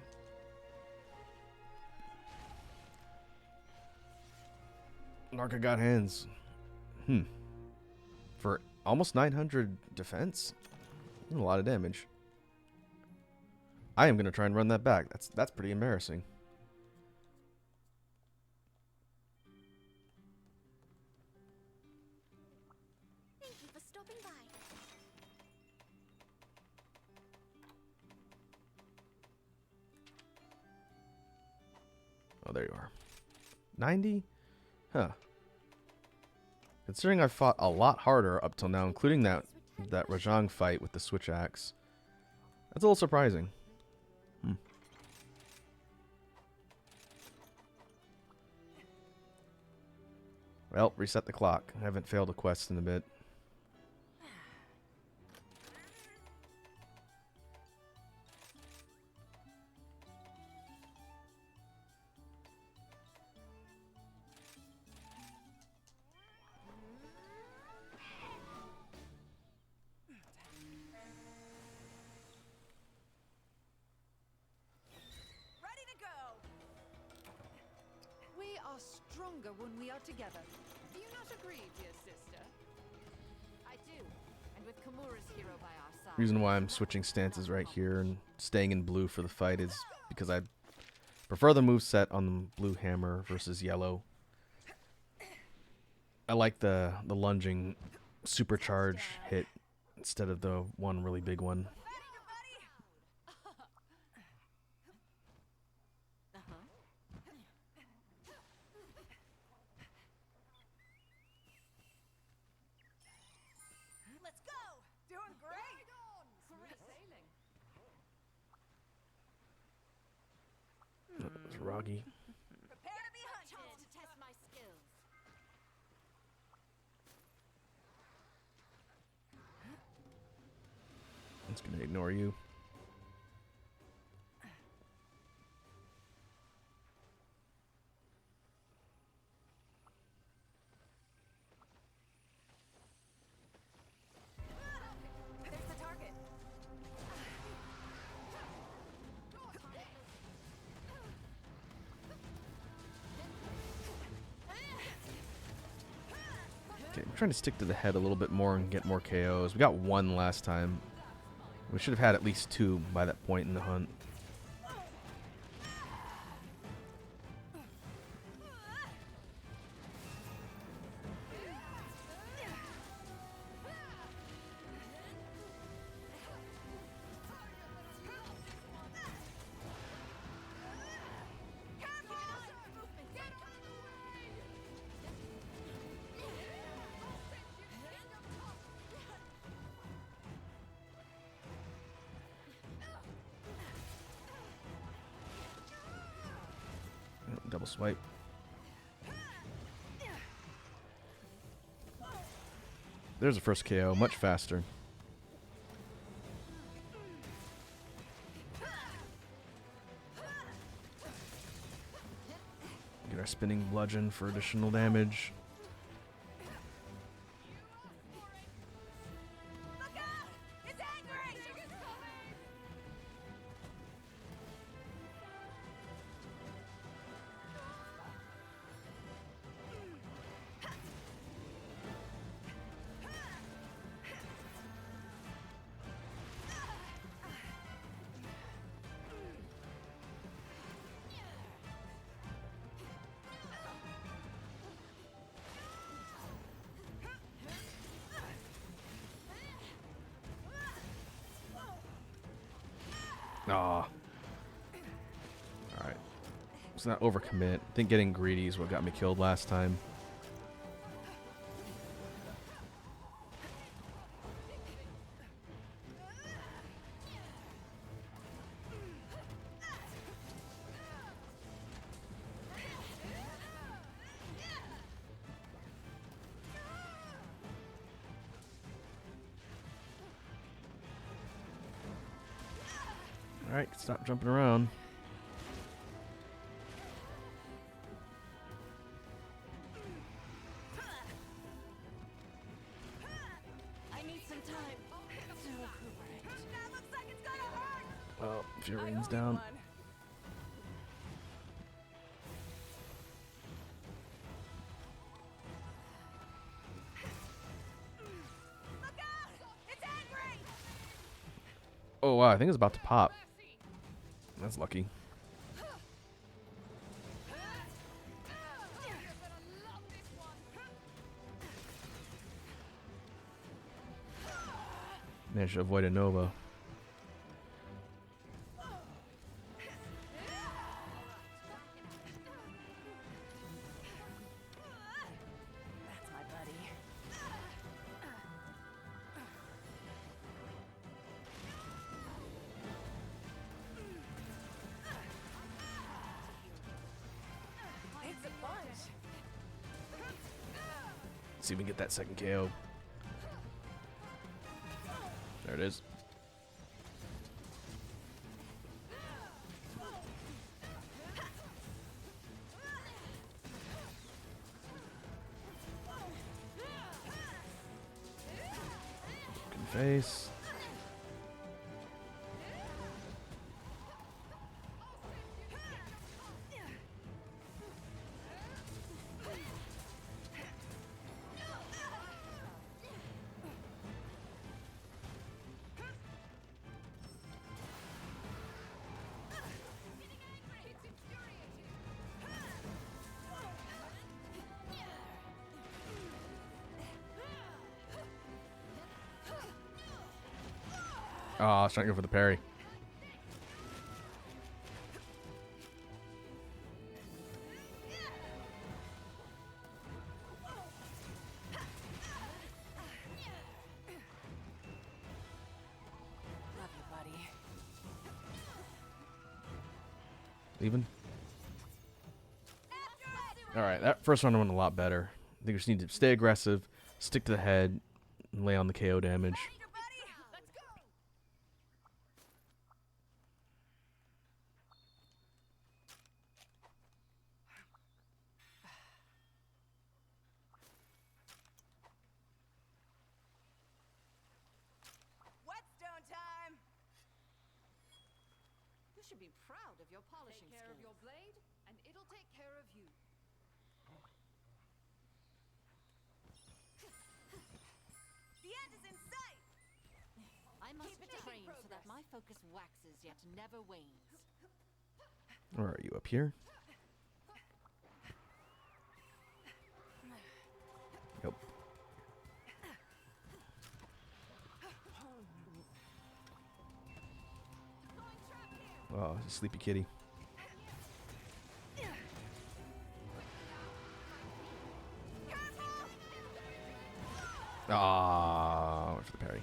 Narca got hands. For almost 900 defense? A lot of damage. I am going to try and run that back. That's pretty embarrassing. Thank you for stopping by. Oh, there you are. 90? Huh. Considering I fought a lot harder up till now, including that Rajang fight with the switch axe. That's a little surprising. Well, reset the clock. I haven't failed a quest in a bit. Ready to go. We are stronger when we are together. Do you not agree, dear sister? I do. And with Kimura's hero by our side. Reason why I'm switching stances right here and staying in blue for the fight is because I prefer the moveset on the blue hammer versus yellow. I like the lunging supercharge hit instead of the one really big one. Faster, buddy. Let's go. Doing great. Smooth sailing. It's Roggy. Prepare to be hunted. Chance to test my skills. It's gonna ignore you. There's the target. trying to stick to the head a little bit more and get more KOs. We got 1 last time. We should have had at least 2 by that point in the hunt. Double swipe. There's the first KO, much faster. Get our spinning bludgeon for additional damage. Look out! It's angry! Aw. Alright. Let's not overcommit. I think getting greedy is what got me killed last time. Alright, stop jumping around. I need some time to recuperate. That looks like it's gonna hurt! Oh, Furine's down. Look out! It's angry! Oh wow, I think it's about to pop. That's lucky. Managed to avoid a Nova. That's my buddy. It's a bunch. See if we can get that second KO. There it is. Broken face. Oh, I was trying to go for the parry. Love you, buddy. Even. Alright, that first round went a lot better. I think we just need to stay aggressive, stick to the head, and lay on the KO damage. Let's go! Whetstone time! You should be proud of your polishing Take care of your skills. blade, and it'll take care of you. is in sight. I must Keep making train so that progress. my focus waxes yet never wanes. Where are you? Up here? Yep. Oh, sleepy kitty. Ah, went for the parry.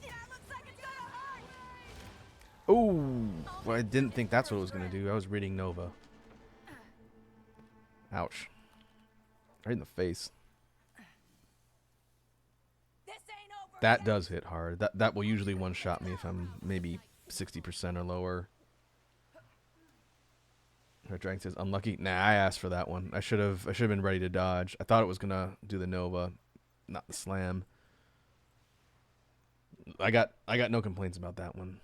Yeah, looks like it's gonna hurt. Oh, well, I didn't think that's what it was gonna do. I was reading Nova. Ouch. Right in the face. This ain't over That yet. does hit hard. That will usually one-shot me if I'm maybe 60% or lower. Our Dragon says unlucky. Nah, I asked for that one. I should have been ready to dodge. I thought it was gonna do the Nova, not the slam. I got no complaints about that one.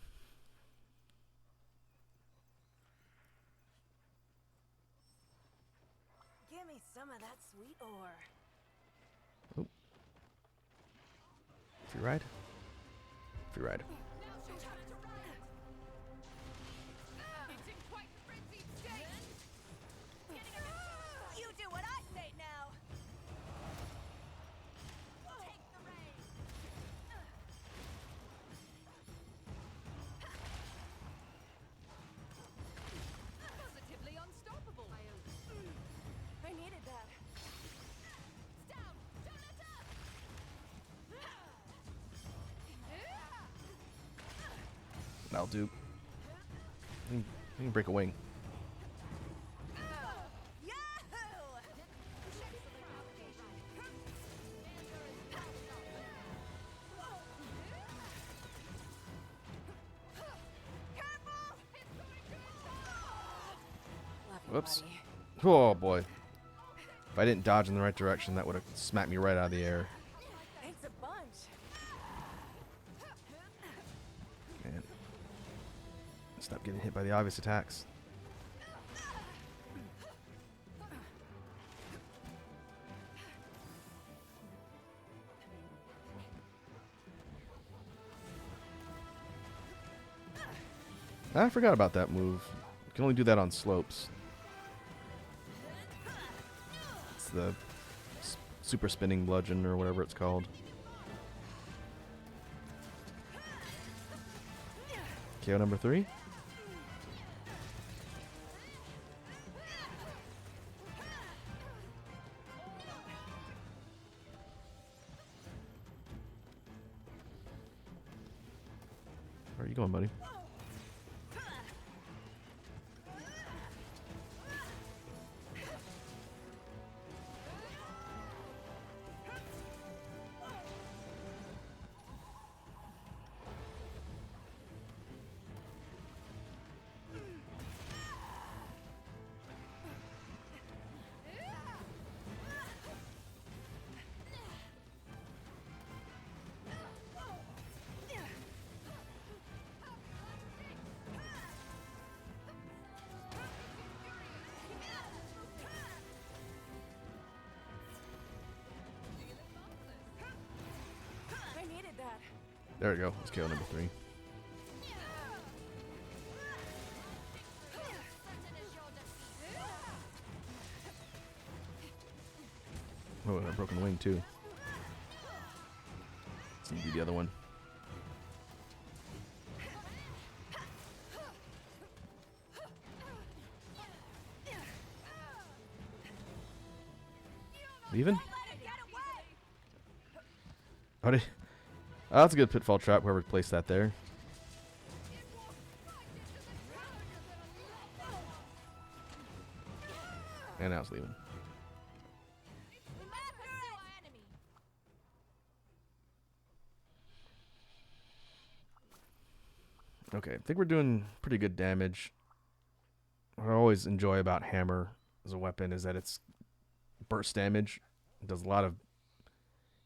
Give me some of that sweet ore. Free ride. Free ride. You do what I say now. Take the reins. Positively unstoppable. I needed that. Down. Don't let up. That'll do. You can break a wing. Yahoo! Whoops. Oh boy. If I didn't dodge in the right direction, that would have smacked me right out of the air. Thanks a bunch. Man. Stop getting hit by the obvious attacks. I forgot about that move. You can only do that on slopes. It's the super spinning bludgeon or whatever it's called. KO number 3. Where are you going, buddy? I needed that. There we go. Let's KO number 3. Oh, and a broken wing too. Let's do the other one. Leaving? Let it get away. Oh, that's a good pitfall trap, whoever placed that there. And now it's leaving. Okay, I think we're doing pretty good damage. What I always enjoy about Hammer as a weapon is that it's burst damage. It does a lot of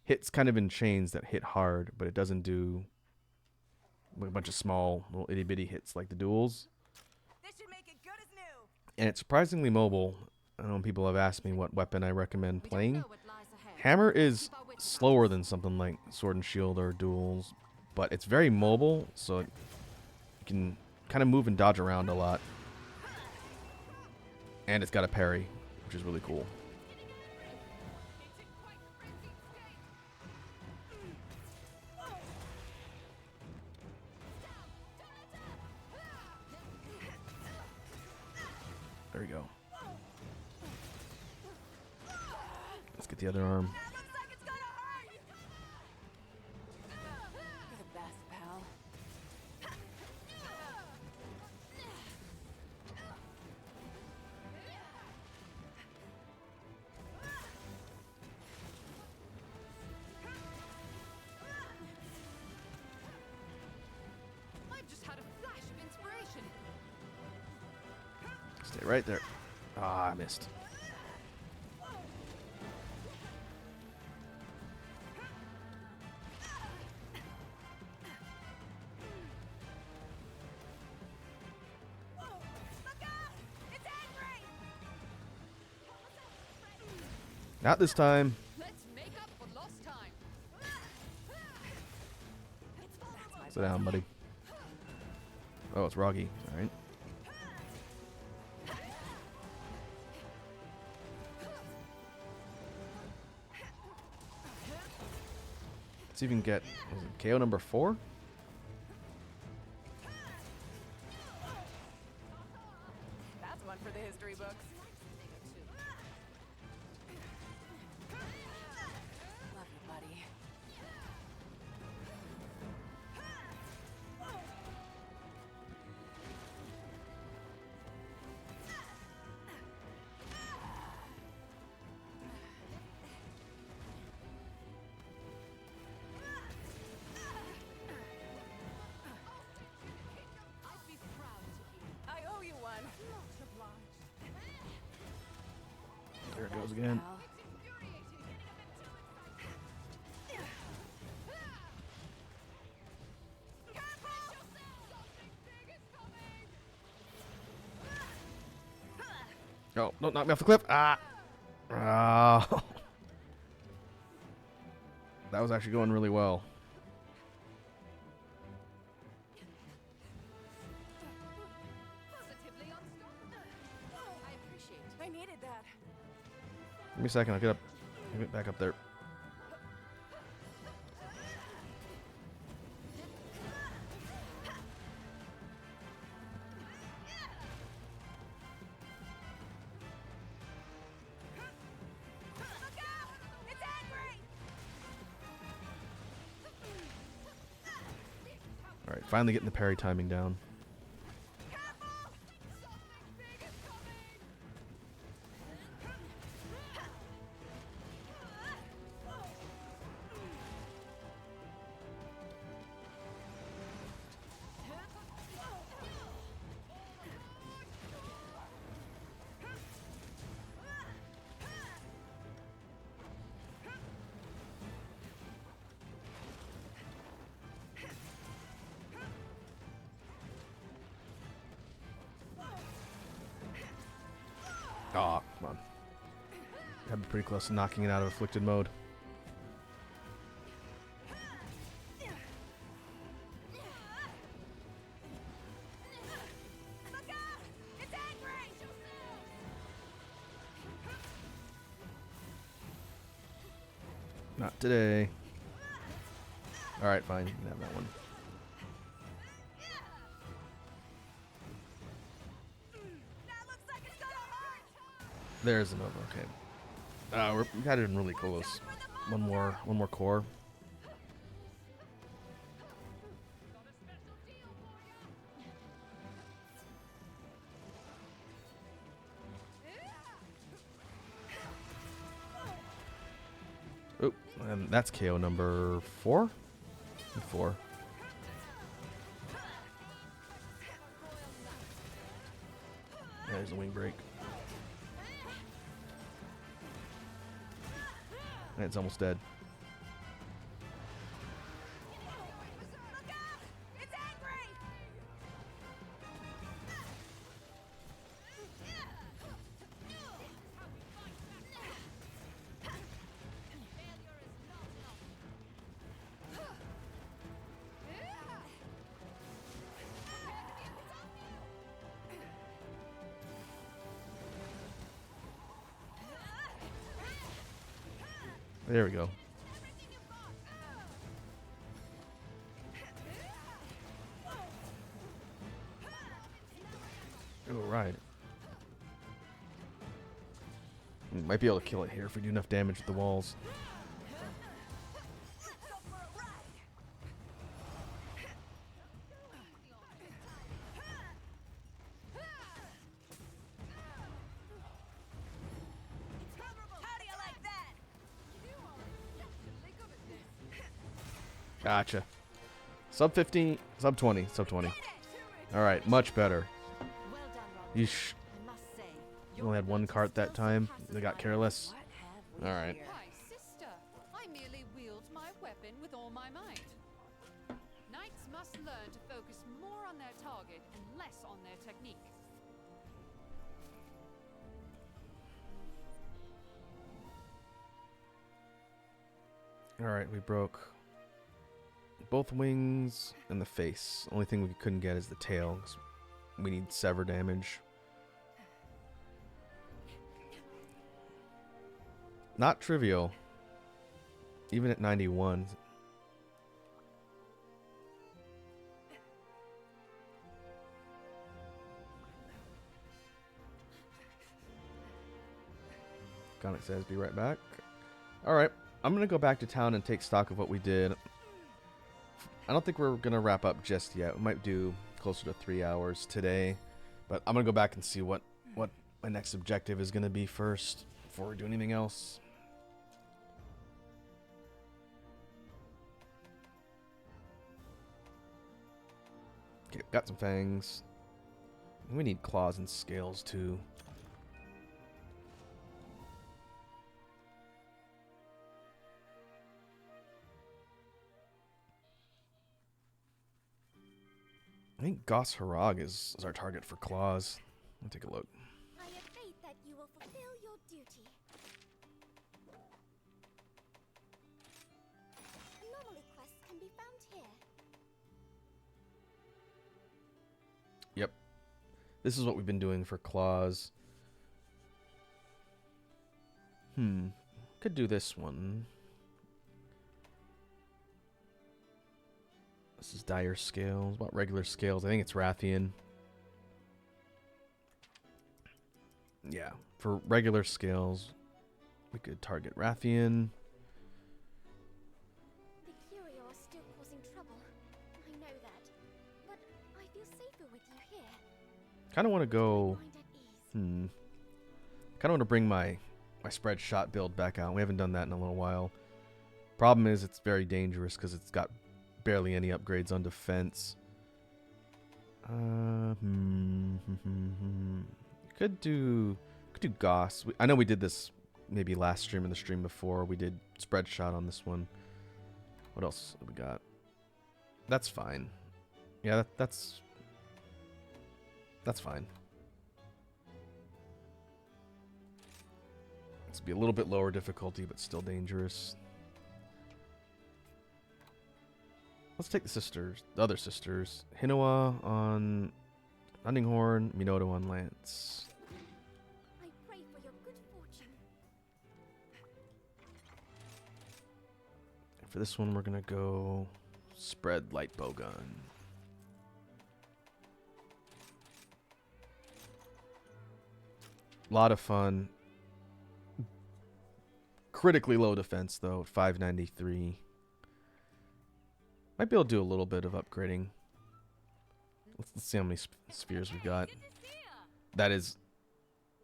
hits kind of in chains that hit hard, but it doesn't do a bunch of small little itty bitty hits like the duels. This should make it good as new. And it's surprisingly mobile. I know people have asked me what weapon I recommend We don't playing. know what lies ahead. Hammer is Keep our wits slower about than something like Sword and Shield or duels, but it's very mobile, so you can kind of move and dodge around a lot. And it's got a parry, which is really cool. There we go. Let's get the other arm. That looks like it's gonna hurt. You're the best, pal. I've just had a flash of inspiration. Stay right there. Ah, I missed. Look out! It's angry. Not this time. Let's make up for lost time. Sit down, buddy. Oh, it's Roggy. All right. Let's even get was it KO number 4. That's one for the history books. Love you, buddy. I'd be proud to be. I owe you one. Much obliged. There it goes again. Pal. Oh, don't knock me off the cliff. Ah. Ah. That was actually going really well. Positively unstoppable. I appreciate it. I needed that. Give me a second. I'll get up. I'll get back up there. Look out! It's angry. All right, finally getting the parry timing down. Careful! Oh, come on. I'd be pretty close to knocking it out of afflicted mode. Look out! It's angry. Not today. All right, fine. You can have that one. That looks like it's gonna hurt. There's another. Okay. We got it in really close. One more core. Oh, and that's KO number 4. 4. There's a wing break. And it's almost dead. Look out! It's angry! There we go. All right. We might be able to kill it here if we do enough damage with the walls. How do you like that? Gotcha. Sub 15, sub 20, sub 20. All right, much better. Well done, Ron. Yeesh. I must say, You only had one cart that time. They got careless. All right. Why, sister, I merely wield my weapon with all my might. Knights must learn to focus more on their target and less on their technique. All right, we broke both wings and the face. Only thing we couldn't get is the tail, 'cause we need sever damage. Not trivial. Even at 91. Conic says, be right back. Alright, I'm going to go back to town and take stock of what we did. I don't think we're going to wrap up just yet. We might do closer to 3 hours today. But I'm going to go back and see what my next objective is going to be first before we do anything else. Okay, got some fangs. We need claws and scales too. I think Goss Harag is our target for claws. Let me take a look. I have faith that you will fulfill your duty. Anomaly quests can be found here. Yep. This is what we've been doing for claws. Could do this one. This is dire scales. What regular scales? I think it's Rathian. Yeah, for regular scales, we could target Rathian. The Curio are still causing trouble. I know that. But I feel safer with you here. Kind of want to go. Mind at ease. Kind of want to bring my spread shot build back out. We haven't done that in a little while. Problem is, it's very dangerous because it's got barely any upgrades on defense. Could do Goss. I know we did this maybe last stream and the stream before. We did spread shot on this one. What else have we got? That's fine. Yeah, that's fine. It's be a little bit lower difficulty, but still dangerous. Let's take the other sisters. Hinoa on Hunting Horn, Minoto on Lance. I pray for your good fortune. And for this one, we're gonna go spread light bowgun. Lot of fun. Critically low defense though, 593. Might be able to do a little bit of upgrading. Let's see how many spheres we've got. That is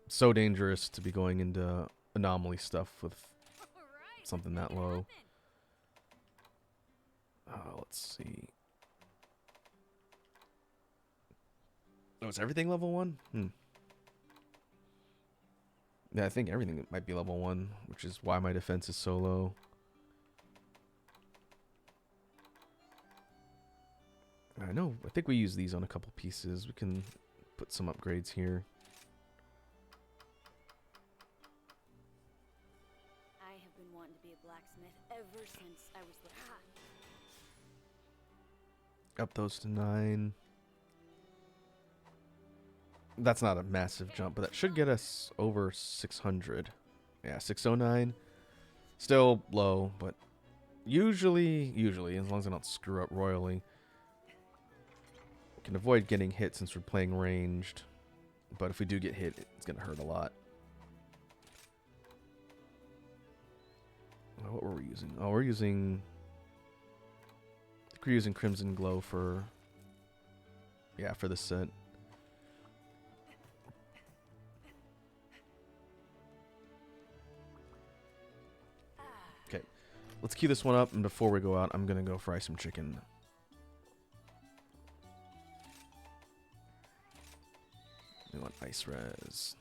so dangerous to be going into anomaly stuff with something that low. Let's see. Oh, is everything level 1? Yeah, I think everything might be level 1, which is why my defense is so low. I think we use these on a couple pieces. We can put some upgrades here. I have been wanting to be a blacksmith ever since I was little. Up those to 9. That's not a massive jump, but that should get us over 600. Yeah, 609. Still low, but usually, as long as I don't screw up royally. We can avoid getting hit since we're playing ranged. But if we do get hit, it's going to hurt a lot. What were we using? Oh, we're using... I think we're using Crimson Glow for... Yeah, for the set. Okay, let's queue this one up, and before we go out, I'm going to go fry some chicken. We want ice res.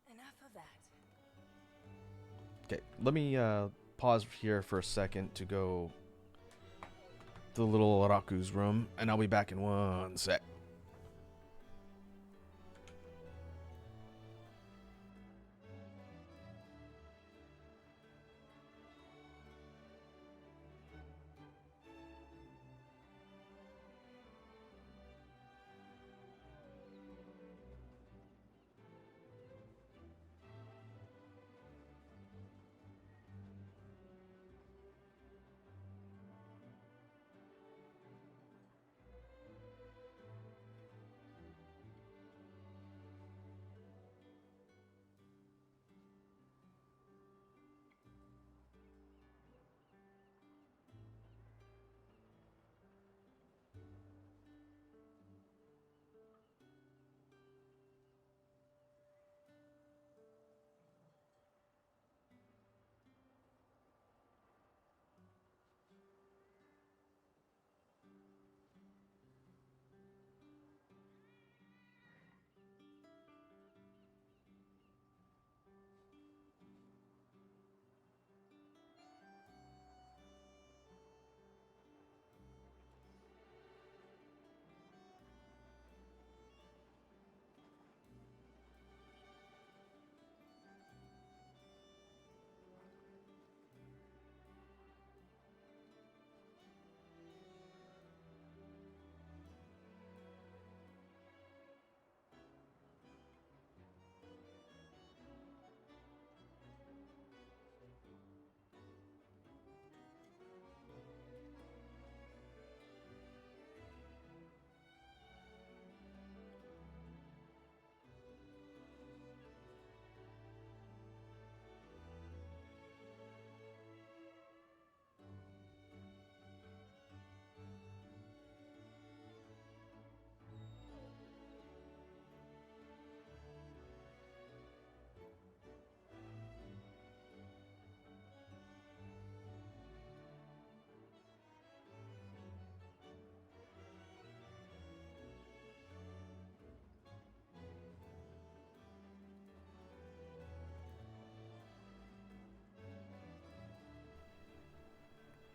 Enough of that. Okay, let me pause here for a second to go to the little Raku's room, and I'll be back in 1 sec.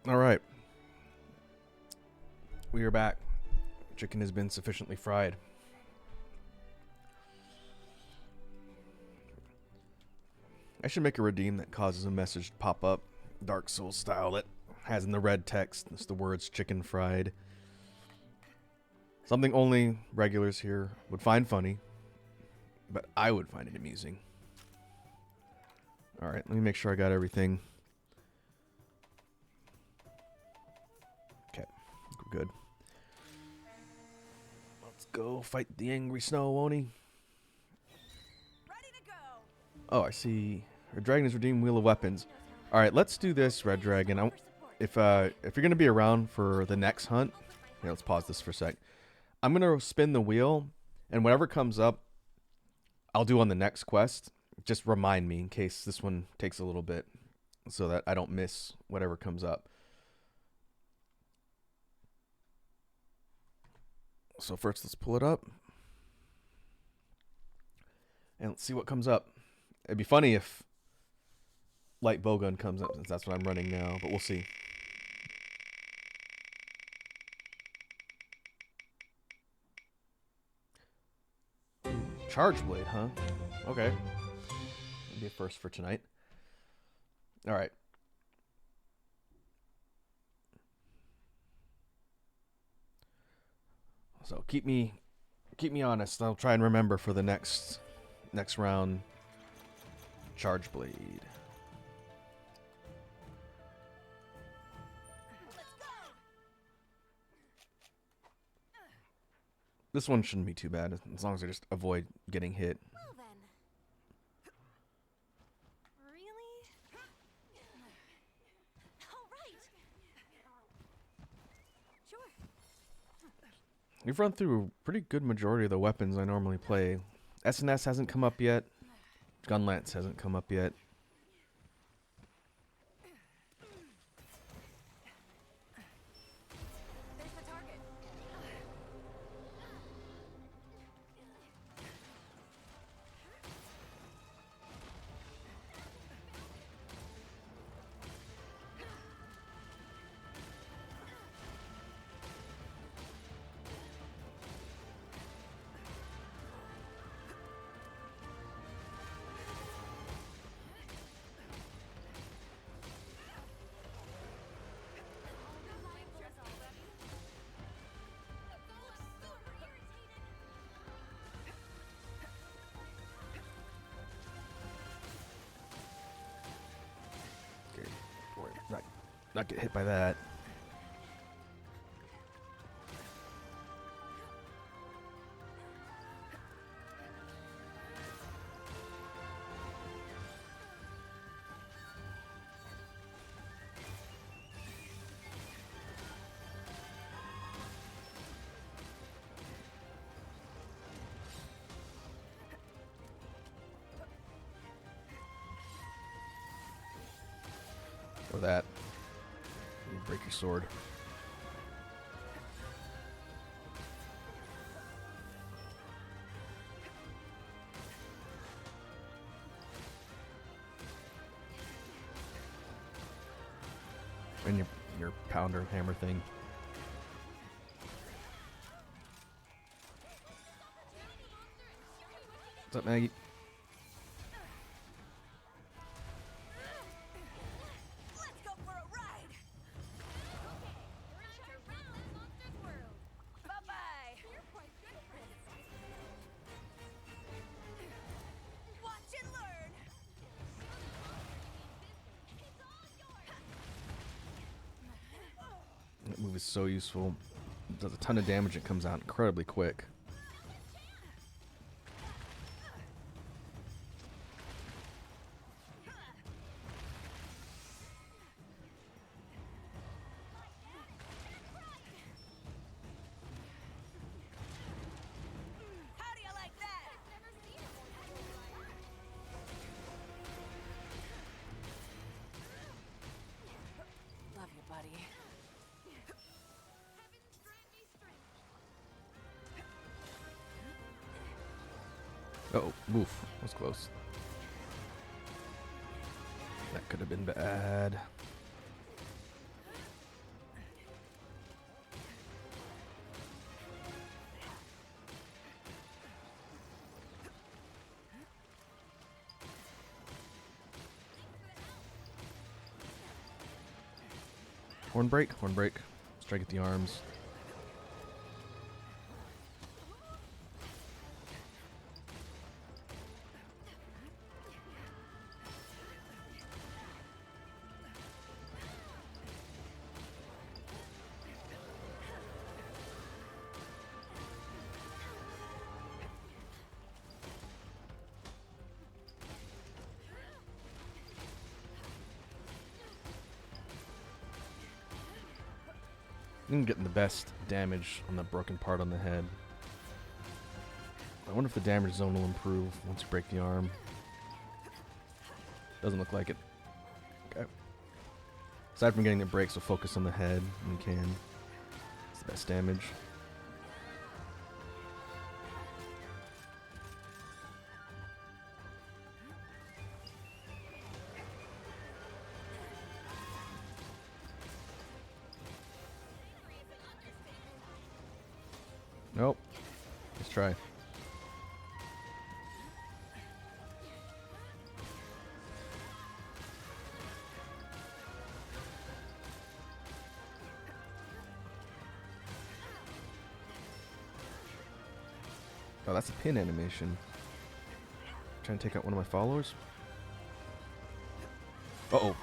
All right. We are back. Chicken has been sufficiently fried. I should make a redeem that causes a message to pop up, Dark Souls style, that has in the red text the words chicken fried. Something only regulars here would find funny, but I would find it amusing. All right, let me make sure I got everything. Okay, we're good. Let's go fight the angry snow, Oni. Ready to go. Oh, I see. Our dragon is redeemed wheel of weapons. All right, let's do this, Red Dragon. If you're gonna be around for the next hunt, here, let's pause this for a sec. I'm gonna spin the wheel, and whatever comes up, I'll do on the next quest. Just remind me in case this one takes a little bit, so that I don't miss whatever comes up. So first, let's pull it up. And let's see what comes up. It'd be funny if light bowgun comes up, since that's what I'm running now, but we'll see. Charge blade, huh? Okay. That'd be a first for tonight. Alright. So keep me honest. I'll try and remember for the next round. Charge blade. This one shouldn't be too bad as long as I just avoid getting hit. Well then. Really? All right. Sure. We've run through a pretty good majority of the weapons I normally play. SNS hasn't come up yet. Gunlance hasn't come up yet. There's the target. Okay, boy, not get hit by that. Or that. You break your sword. And your pounder hammer thing. What's up, Maggie? Let's go for a ride. Bye-bye. Watch and learn. That move is so useful. It does a ton of damage. It comes out incredibly quick. How do you like that? Love you, buddy. Oh, oof. That was close. That could have been bad. Hornbreak? Hornbreak. Strike at the arms. I'm getting the best damage on the broken part on the head. I wonder if the damage zone will improve once you break the arm. Doesn't look like it. Okay. Aside from getting the breaks, we'll focus on the head when we can. It's the best damage. try. Oh, that's a pin animation. Trying to take out one of my followers. Uh-oh.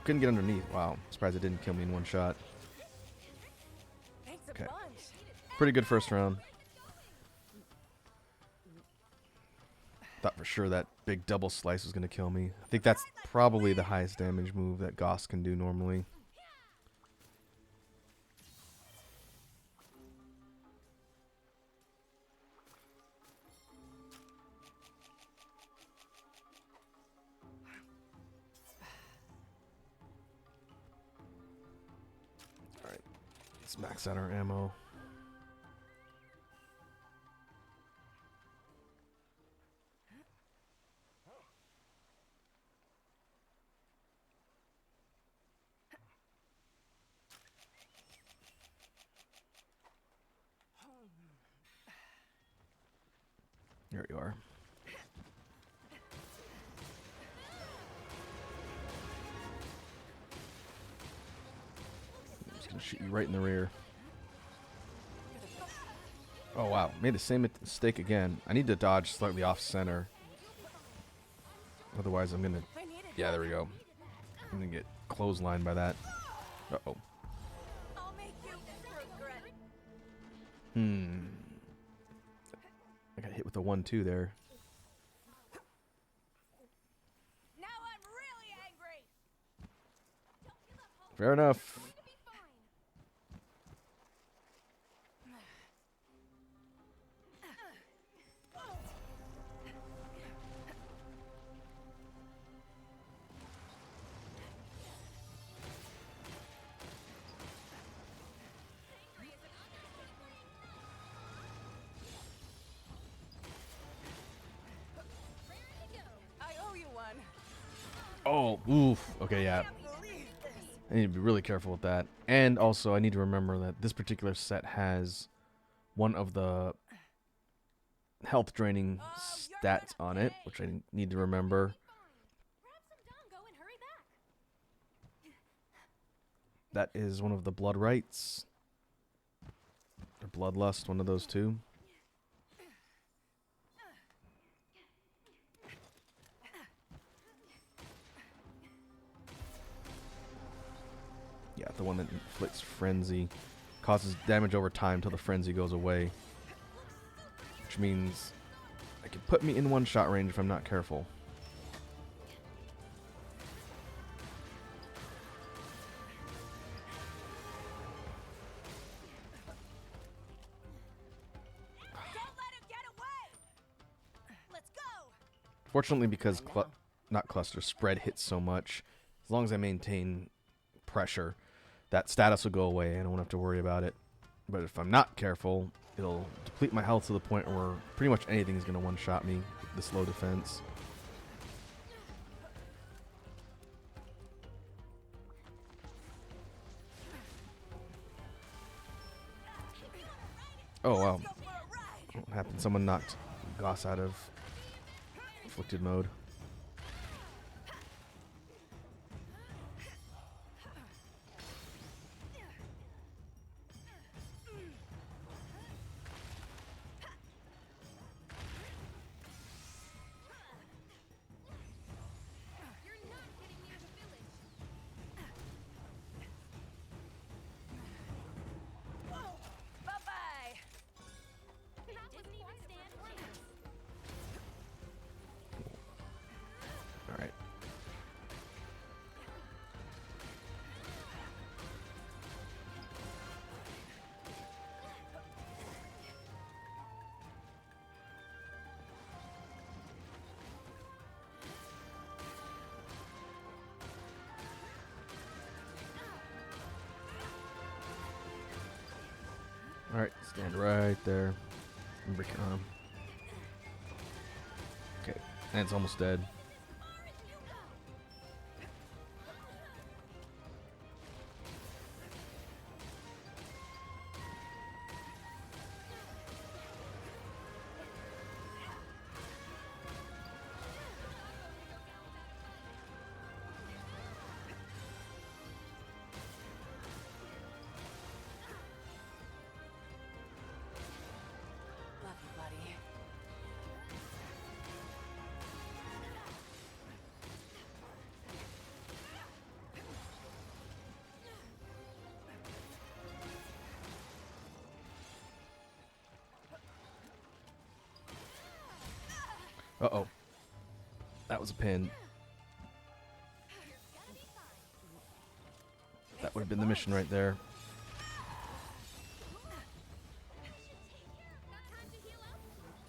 Couldn't get underneath. Wow. Surprised it didn't kill me in one shot. Thanks a Okay. bunch. Pretty good first round. Thought for sure that big double slice was going to kill me. I think that's probably the highest damage move that Goss can do normally. Alright. Let's max out our ammo. There you are. I'm just gonna shoot you right in the rear. Oh wow, made the same mistake again. I need to dodge slightly off center. Otherwise I'm gonna... Yeah, there we go. I'm gonna get clotheslined by that. Uh-oh. I'll make you regret it. I got hit with a 1-2 there. Now I'm really angry. Fair enough. I owe you one. Oh, oof. Okay, yeah. Believe this. I need to be really careful with that. And also, I need to remember that this particular set has one of the health draining stats on it, which I need to remember. Grab some Dongo and hurry back. That is one of the blood rights. Or bloodlust, one of those two. Yeah, the one that inflicts frenzy. Causes damage over time till the frenzy goes away. Which means it can put me in one-shot range if I'm not careful. Don't let him get away. Let's go. Fortunately, because not cluster, spread hits so much, as long as I maintain pressure, that status will go away and I won't have to worry about it. But if I'm not careful, it'll deplete my health to the point where pretty much anything is going to one-shot me with this low defense. Oh wow. Go for a ride. What happened? Someone knocked Goss out of afflicted mode. You're not getting near the village. Bye-bye. That didn't even stand a chance. All right. All right, stand right there. I'm breaking on him. Okay, and it's almost dead. Uh-oh. That was a pin. That would have been the mission right there.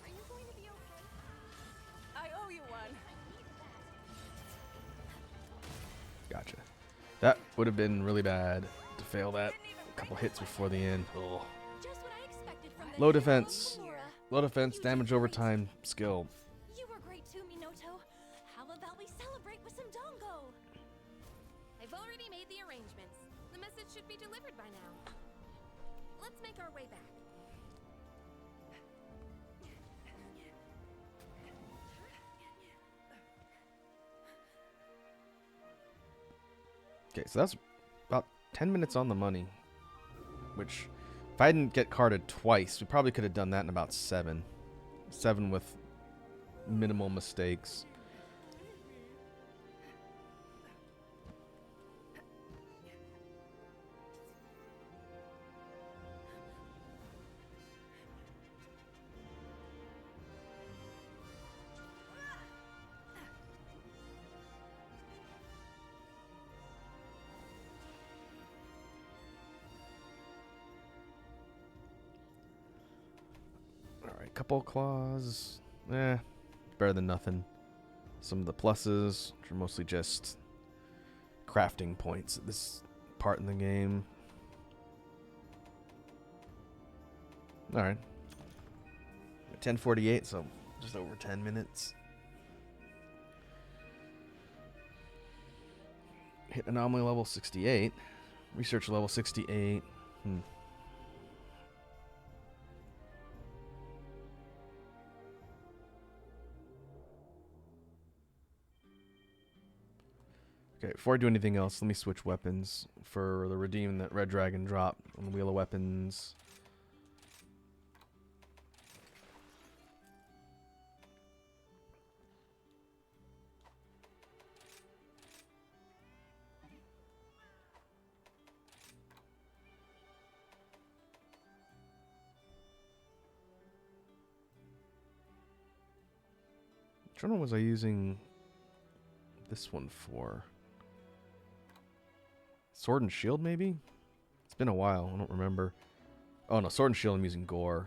Are you going to be okay? I owe you one. Gotcha. That would have been really bad to fail that. A couple hits before the end. Ugh. Just what I expected from the Low hero defense. Laura. Low defense, damage over time, skill. You were great too, Minoto. How about we celebrate with some dongo? I've already made the arrangements. The message should be delivered by now. Let's make our way back. Okay, so that's about 10 minutes on the money. Which, if I didn't get carded twice, we probably could have done that in about 7. 7 with minimal mistakes. Alright, couple claws. Better than nothing. Some of the pluses, which are mostly just crafting points at this part in the game. Alright. 10:48, so just over 10 minutes. Hit Anomaly level 68. Research level 68. Okay, before I do anything else, let me switch weapons for the redeem that Red Dragon dropped on the Wheel of Weapons. Which one was I using this one for? Sword and Shield, maybe? It's been a while. I don't remember. Oh, no. Sword and Shield, I'm using Gore.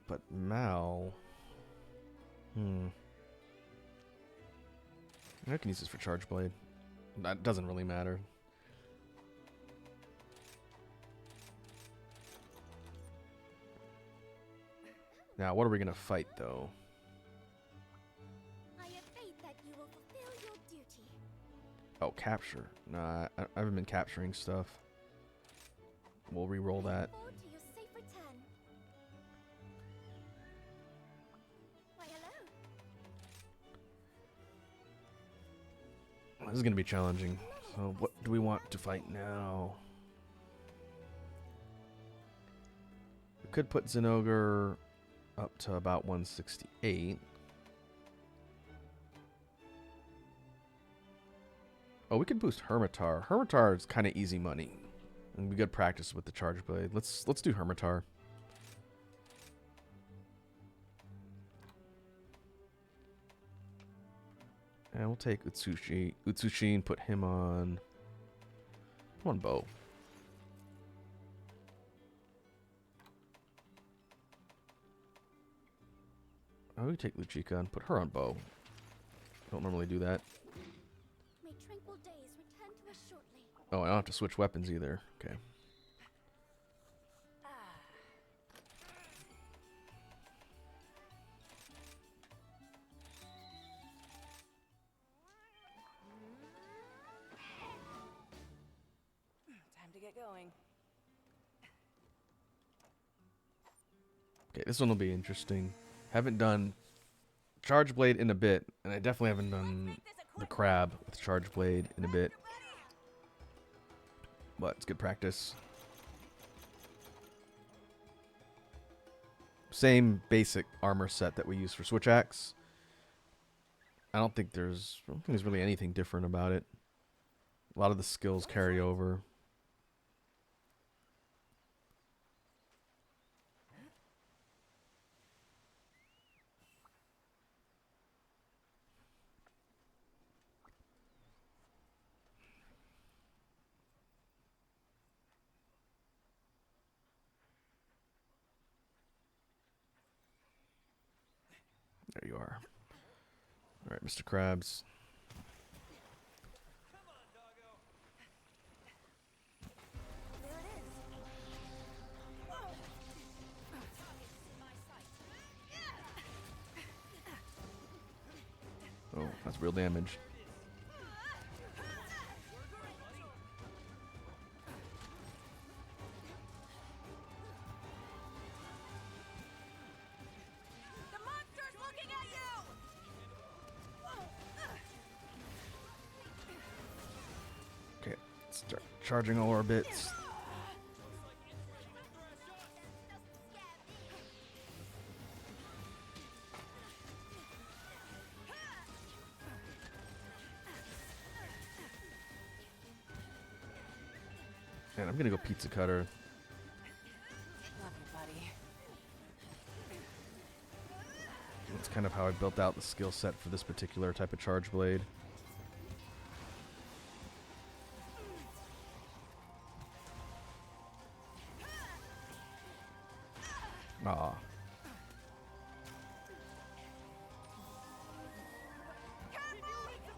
But Mal... I can use this for Charge Blade. That doesn't really matter. Now, what are we going to fight, though? I have faith that you will fulfill your duty. Oh, capture. Nah, I haven't been capturing stuff. We'll re-roll that. Look forward to your safe return. Why, hello. This is going to be challenging. So, what do we want to fight now? We could put Zinogre up to about 168. Oh, we could boost Hermitar. Hermitar is kind of easy money. And be good practice with the Charge Blade. Let's do Hermitar. And we'll take Utsushi and put him on bow. I would take Luchika and put her on bow. Don't normally do that. May tranquil days return to us shortly. Oh, I don't have to switch weapons either. Okay. Time to get going. Okay, this one will be interesting. Haven't done Charge Blade in a bit, and I definitely haven't done the crab with Charge Blade in a bit. But it's good practice. Same basic armor set that we use for Switch Axe. I don't think there's really anything different about it. A lot of the skills carry over. There you are. All right, Mr. Krabs. Come on, doggo. There it is. Oh, that's real damage. The monster's looking at you! Okay, start charging all our bits. And I'm gonna go pizza cutter. Love you, buddy. That's kind of how I built out the skill set for this particular type of charge blade. Ah.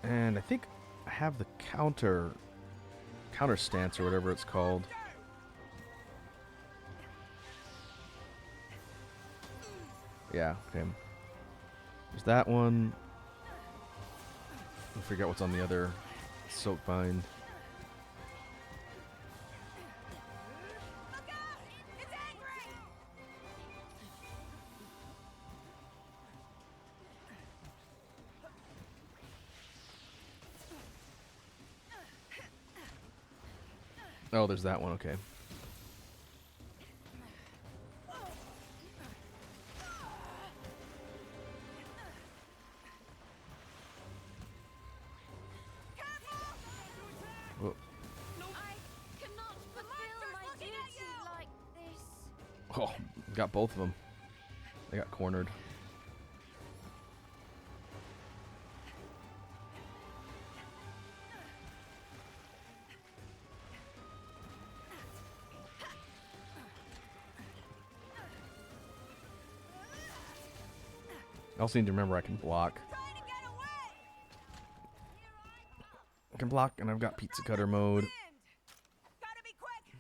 And I think I have the counter stance or whatever it's called. Yeah, okay. There's that one. I forget what's on the other soak bind. Look out! It's angry! Oh, there's that one, okay. Whoa. I cannot fulfill my looking at duty you! like this. Oh, got both of them. They got cornered. I also need to remember I can block. Trying to get away! I can block, and I've got pizza cutter mode. Wind! Gotta be quick!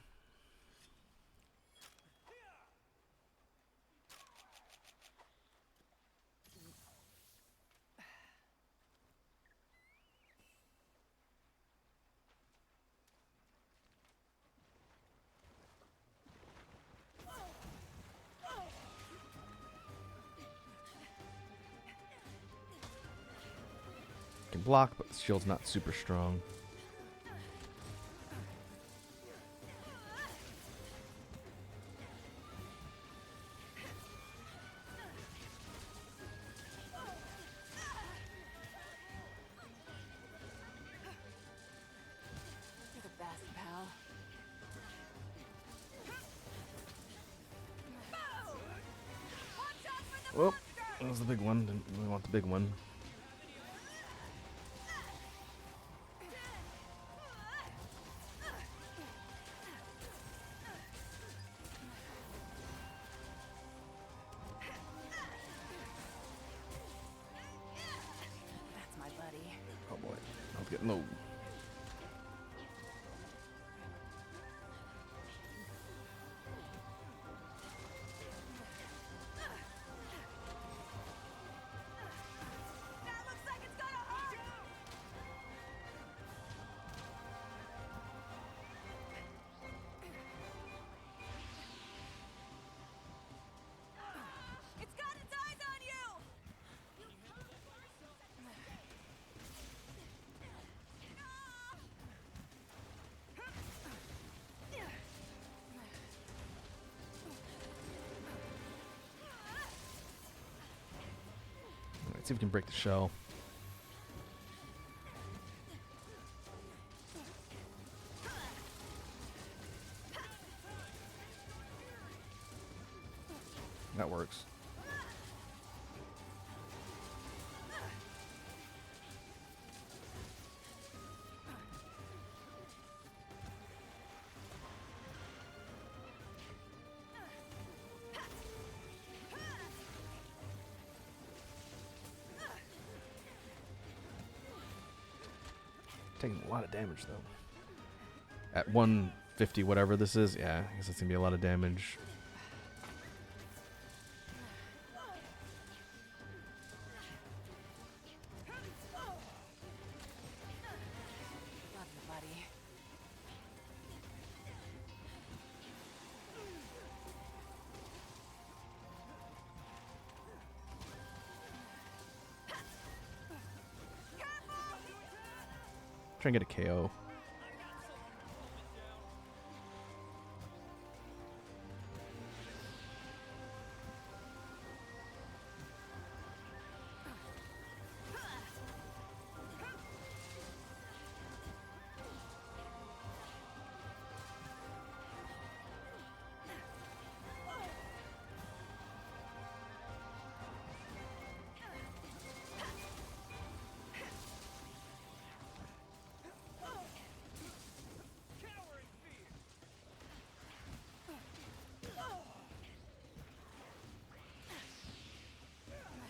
Can block, but the shield's not super strong. You're the best, pal. Watch out for the Well, monster! that was the big one. Didn't really want the big one. That's my buddy. Oh boy, I was getting low. That looks like it's gonna hurt! It's got its eyes on you! Let's see if we can break the shell. That works. Taking a lot of damage though. At 150, whatever this is, yeah, I guess it's gonna be a lot of damage. Love you, buddy. Try and get a KO.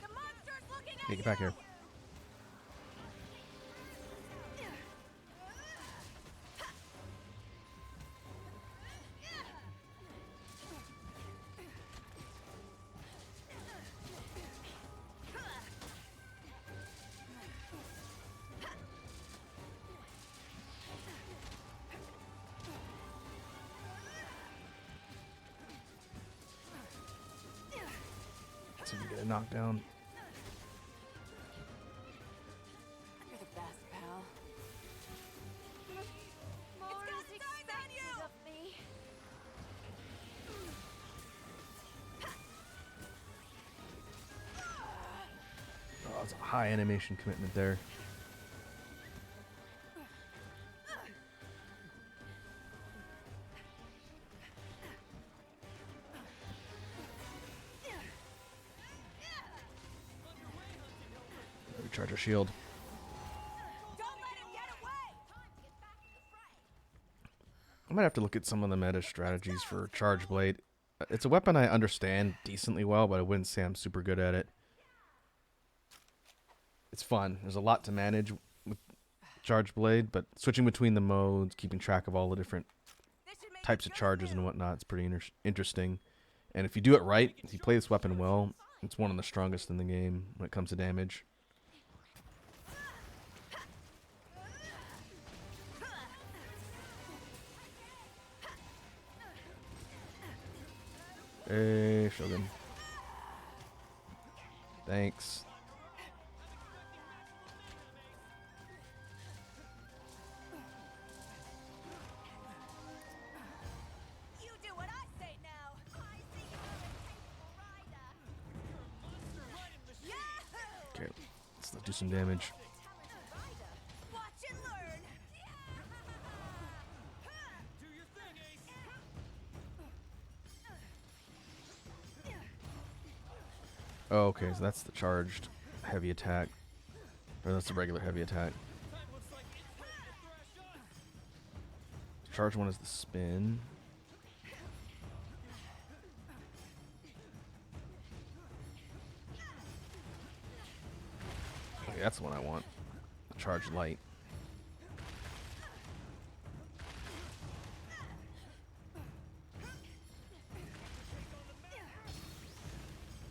The monster's looking at Hey, get back here. Let's see if we get a knockdown. You're the best, pal. More is expected of me. Oh, it's a high animation commitment there. Recharge our shield. Don't let him get away. Time to get back in the fray. I might have to look at some of the meta strategies for Charge Blade. It's a weapon I understand decently well, but I wouldn't say I'm super good at it. It's fun. There's a lot to manage with Charge Blade, but switching between the modes, keeping track of all the different This should make types it of go charges through. and whatnot, it's pretty interesting. And if you do it right, if you play this weapon well, it's one of the strongest in the game when it comes to damage. Hey, Shogun. Thanks. You do what I say now. I see you're a capable rider. Yahoo! Okay, let's do some damage. Talented rider. Watch and learn. Do your thing, Ace. Oh, okay, so that's the charged heavy attack. Or that's the regular heavy attack. Time looks like it's ready to thrash us. The charged one is the spin. Okay, that's the one I want. The charged light.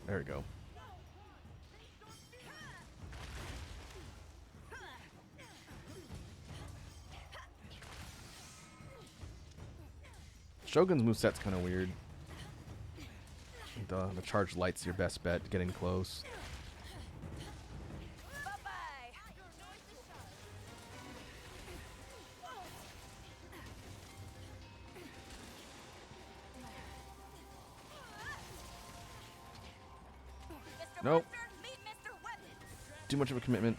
There we go. Shogun's moveset's kind of weird. The charged light's your best bet, getting close. Bye-bye. Mr. Nope. Monster, meet Mr. Weapon. Too much of a commitment.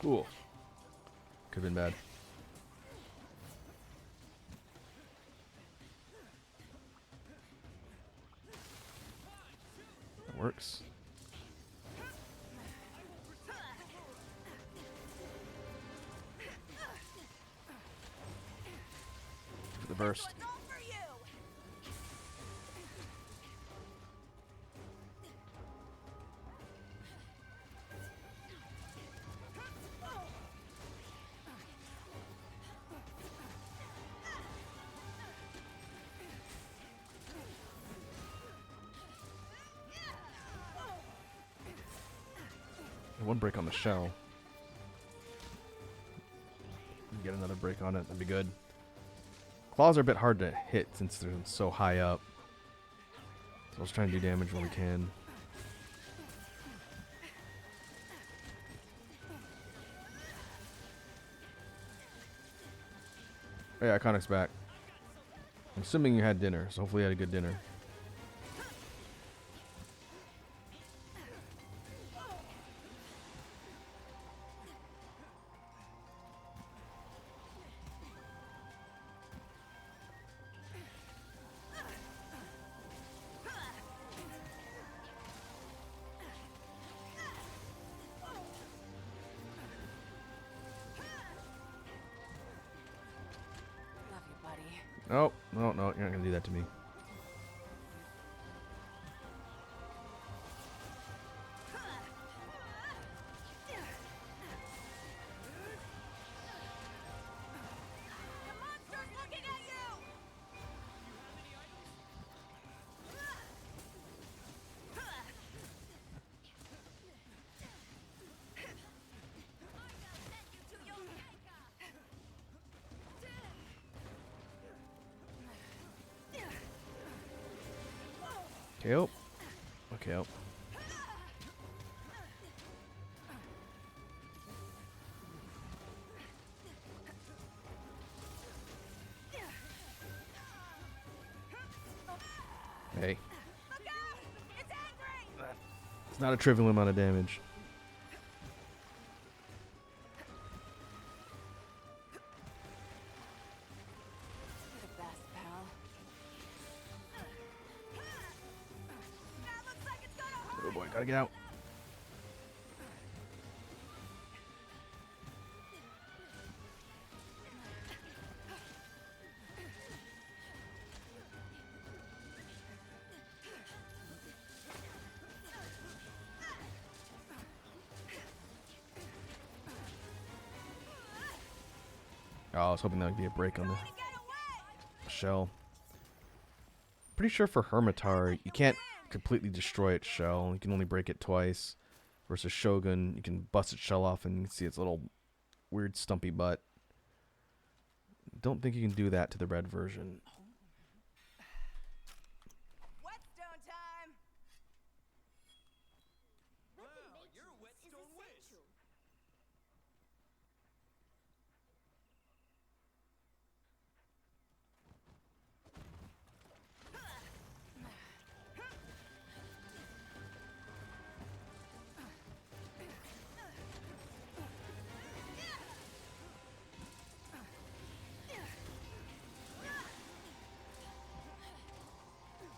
Cool. Could have been bad. That works. For the burst. What's all for you? One break on the shell. Get another break on it. That'd be good. Claws are a bit hard to hit since they're so high up. So let's try and do damage when we can. Oh yeah, Iconic's back. I'm assuming you had dinner, so hopefully you had a good dinner. Love you, buddy. Oh, no, no, you're not gonna do that to me. The monster's looking at you! KO. Okay. Oh. Hey. Look out! It's angry! It's not a trivial amount of damage. You're the best, pal. That looks like it's gonna hurt! Oh boy, gotta get out. Oh, I was hoping that would be a break on the Get away! shell. Pretty sure for Hermitar, you can't completely destroy its shell. You can only break it twice. Versus Shogun, you can bust its shell off and you can see its little weird stumpy butt. Don't think you can do that to the red version. Whetstone time! Wow, you're a whetstone whiz.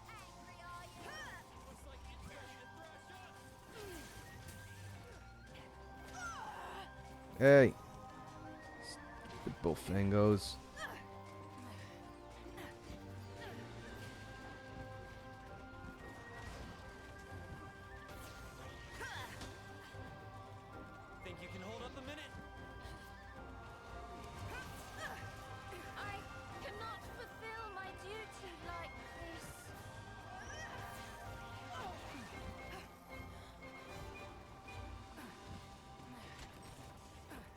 Angry, are you? Looks like it's ready to thrash us. Hey! Stupid Bofangos. Think you can hold up a minute? I cannot fulfill my duty like this.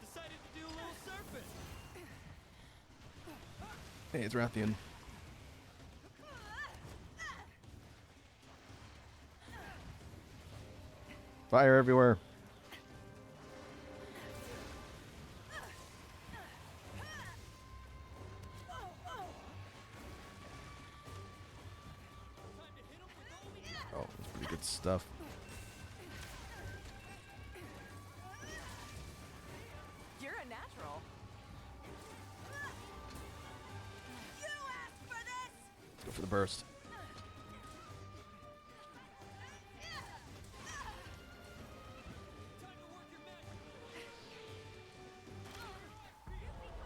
Decided to do a little surfing. Hey, it's Rathian. Fire everywhere. Oh, that's pretty good stuff. You're a natural. for the burst.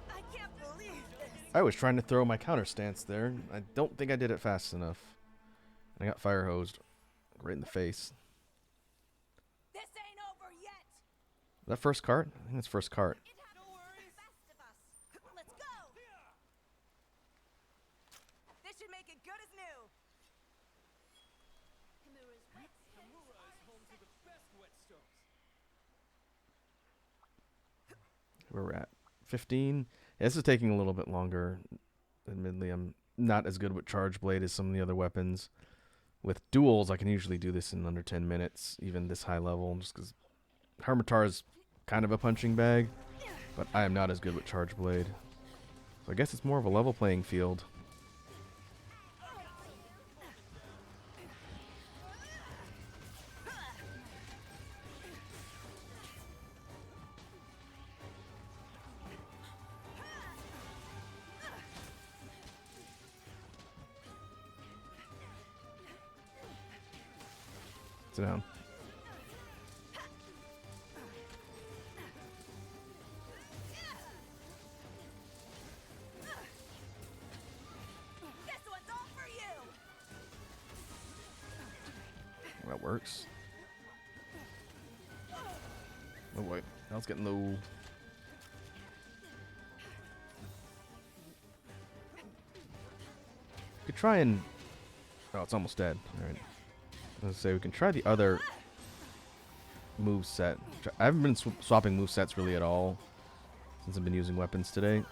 I can't believe this. I was trying to throw my counter stance there. I don't think I did it fast enough. I got fire hosed right in the face. This ain't over yet. That first cart? I think it's first cart. It happens to the best of us. Let's go. This should make it good as new. Kimura's whetstones Hamura is home to the best whetstones. Where we're at. 15. Yeah, this is taking a little bit longer. Admittedly, I'm not as good with Charge Blade as some of the other weapons. With duels, I can usually do this in under 10 minutes, even this high level, just because Hermitar is kind of a punching bag, but I am not as good with Charge Blade. So I guess it's more of a level playing field. Sit down. This one's all for you. That works. Oh wait, that was getting low. Could try and... Oh, it's almost dead. Alright. Let's say we can try the other move set. I haven't been swapping move sets really at all since I've been using weapons today.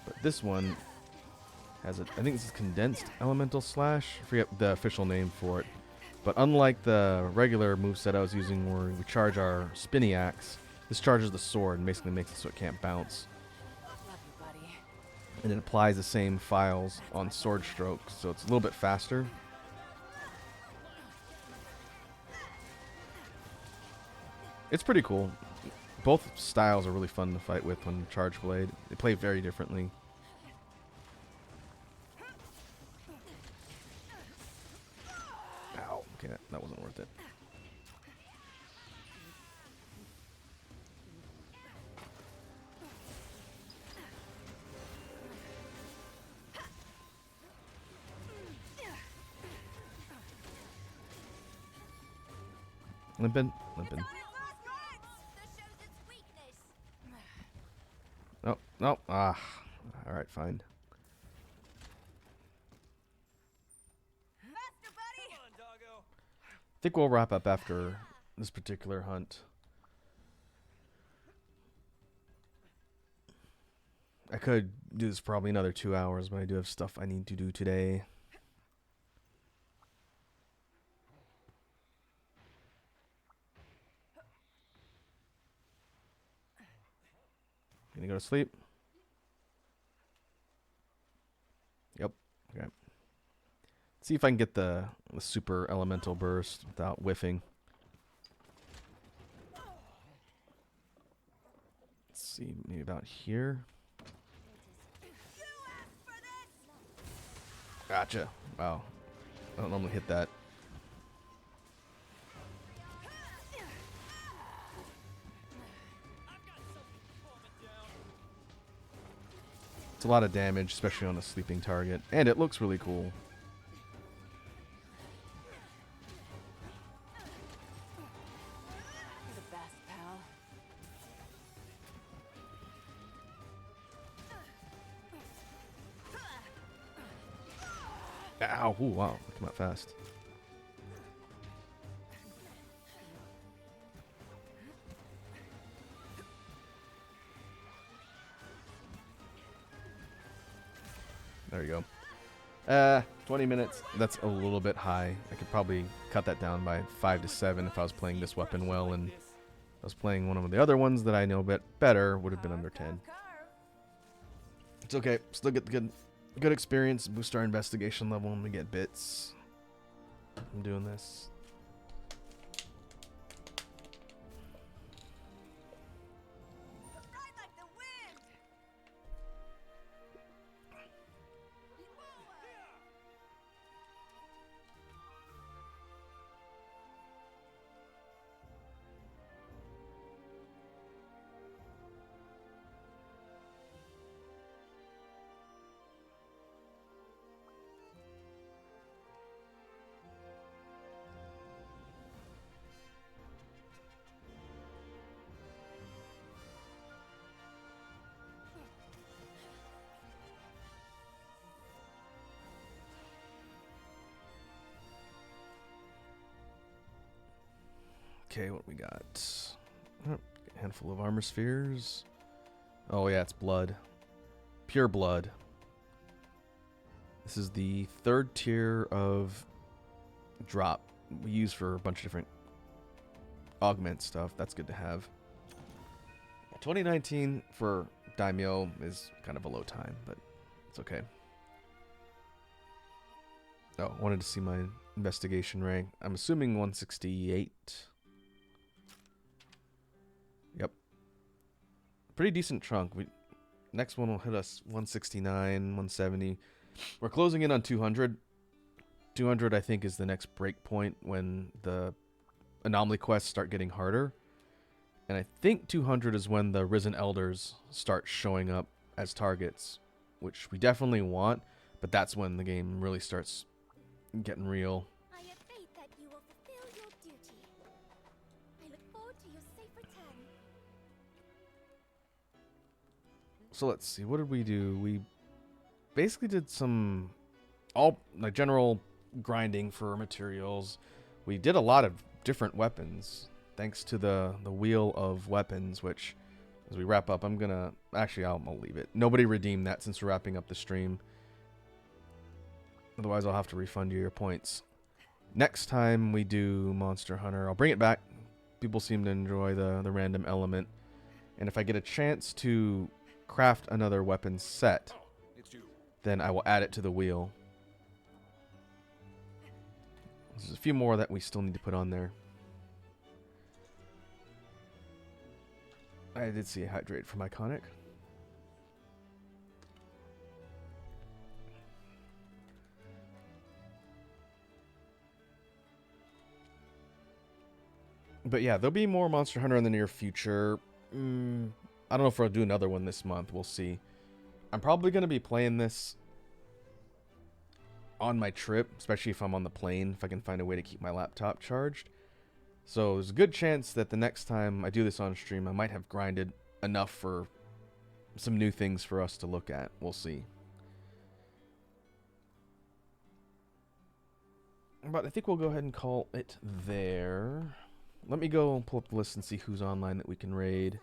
But this one has a, I think this is condensed elemental slash. I forget the official name for it. But unlike the regular move set I was using where we charge our spinny axe, this charges the sword and basically makes it so it can't bounce. Love you, buddy. And it applies the same files on sword strokes, so it's a little bit faster. It's pretty cool. Both styles are really fun to fight with on Charge Blade. They play very differently. Ow. Okay, that wasn't worth it. Limpin', limpin'. On its last rights. This shows its weakness. Nope, nope. Ah. Alright, fine. Faster, buddy. Come on, doggo. I think we'll wrap up after this particular hunt. I could do this probably another 2 hours, but I do have stuff I need to do today. Gonna go to sleep? Yep. Okay. See if I can get the super elemental burst without whiffing. Let's see, maybe about here. You asked for this. Gotcha. Wow. I don't normally hit that. I've got something to calm it down. It's a lot of damage, especially on a sleeping target. And it looks really cool. You're the best, pal. Ow. Ooh, wow. That came out fast. There you go. 20 minutes. That's a little bit high. I could probably cut that down by 5 to 7 if I was playing this weapon well, and if I was playing one of the other ones that I know a bit better, would have been under 10. It's okay. Still get the good experience. Boost our investigation level and we get bits. I'm doing this. Ride like the wind. Okay, what we got? Oh, a handful of armor spheres. Oh yeah, it's blood. Pure blood. This is the 3rd tier of drop we use for a bunch of different augment stuff. That's good to have. 2019 for Daimyo is kind of a low time, but it's okay. Oh, wanted to see my investigation rank. I'm assuming 168. Yep. Pretty decent chunk. Next one will hit us 169, 170. We're closing in on 200. 200, I think, is the next break point when the Anomaly quests start getting harder. And I think 200 is when the Risen Elders start showing up as targets, which we definitely want, but that's when the game really starts getting real. I have faith that you will fulfill your duty. I look forward to your safe return. So let's see, what did we do? We basically did some general grinding for materials. We did a lot of different weapons thanks to the wheel of weapons, which as we wrap up, I'm gonna actually I'll leave it. Nobody redeemed that since we're wrapping up the stream. Otherwise I'll have to refund you your points. Next time we do Monster Hunter, I'll bring it back. People seem to enjoy the random element. And if I get a chance to craft another weapon set, then I will add it to the wheel. There's a few more that we still need to put on there. I did see a hydrate from Iconic. But yeah, there'll be more Monster Hunter in the near future. I don't know if I'll do another one this month. We'll see. I'm probably going to be playing this on my trip, especially if I'm on the plane, if I can find a way to keep my laptop charged. So there's a good chance that the next time I do this on stream, I might have grinded enough for some new things for us to look at. We'll see. But I think we'll go ahead and call it there. Let me go pull up the list and see who's online that we can raid.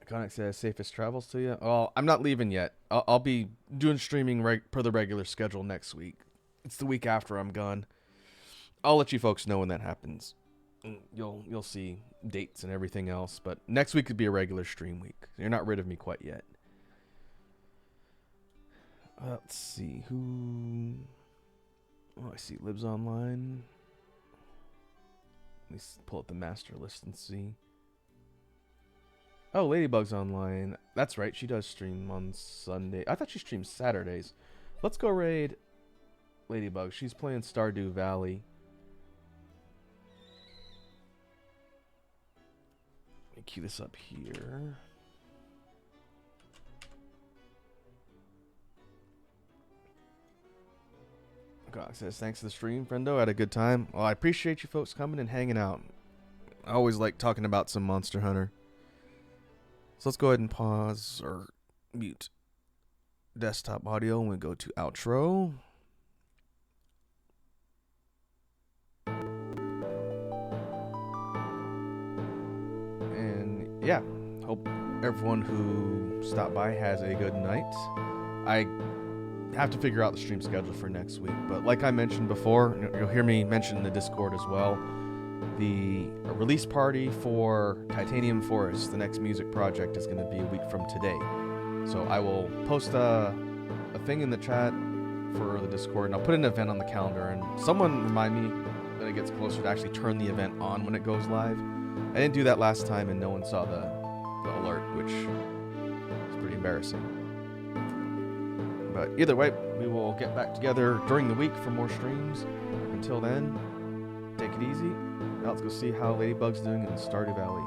Iconic says safest travels to you. Oh, I'm not leaving yet. I'll be doing streaming per the regular schedule next week. It's the week after I'm gone. I'll let you folks know when that happens. You'll see dates and everything else. But next week could be a regular stream week. You're not rid of me quite yet. Let's see who. Oh, I see lives online. Let me pull up the master list and see. Oh, Ladybug's online. That's right, she does stream on Sunday. I thought she streams Saturdays. Let's go raid Ladybug. She's playing Stardew Valley. Let me cue this up here. God says, thanks for the stream, friendo. Had a good time. Well, I appreciate you folks coming and hanging out. I always like talking about some Monster Hunter. So let's go ahead and pause or mute desktop audio and we go to outro. And yeah, hope everyone who stopped by has a good night. I have to figure out the stream schedule for next week, but like I mentioned before, you'll hear me mention in the Discord as well, the release party for Titanium Forest, the next music project, is going to be a week from today. So I will post a thing in the chat for the Discord, and I'll put an event on the calendar, and someone remind me when it gets closer to actually turn the event on when it goes live. I didn't do that last time, and no one saw the alert, which is pretty embarrassing. But either way, we will get back together during the week for more streams. Until then, take it easy. Now let's go see how Ladybug's doing in Stardew Valley.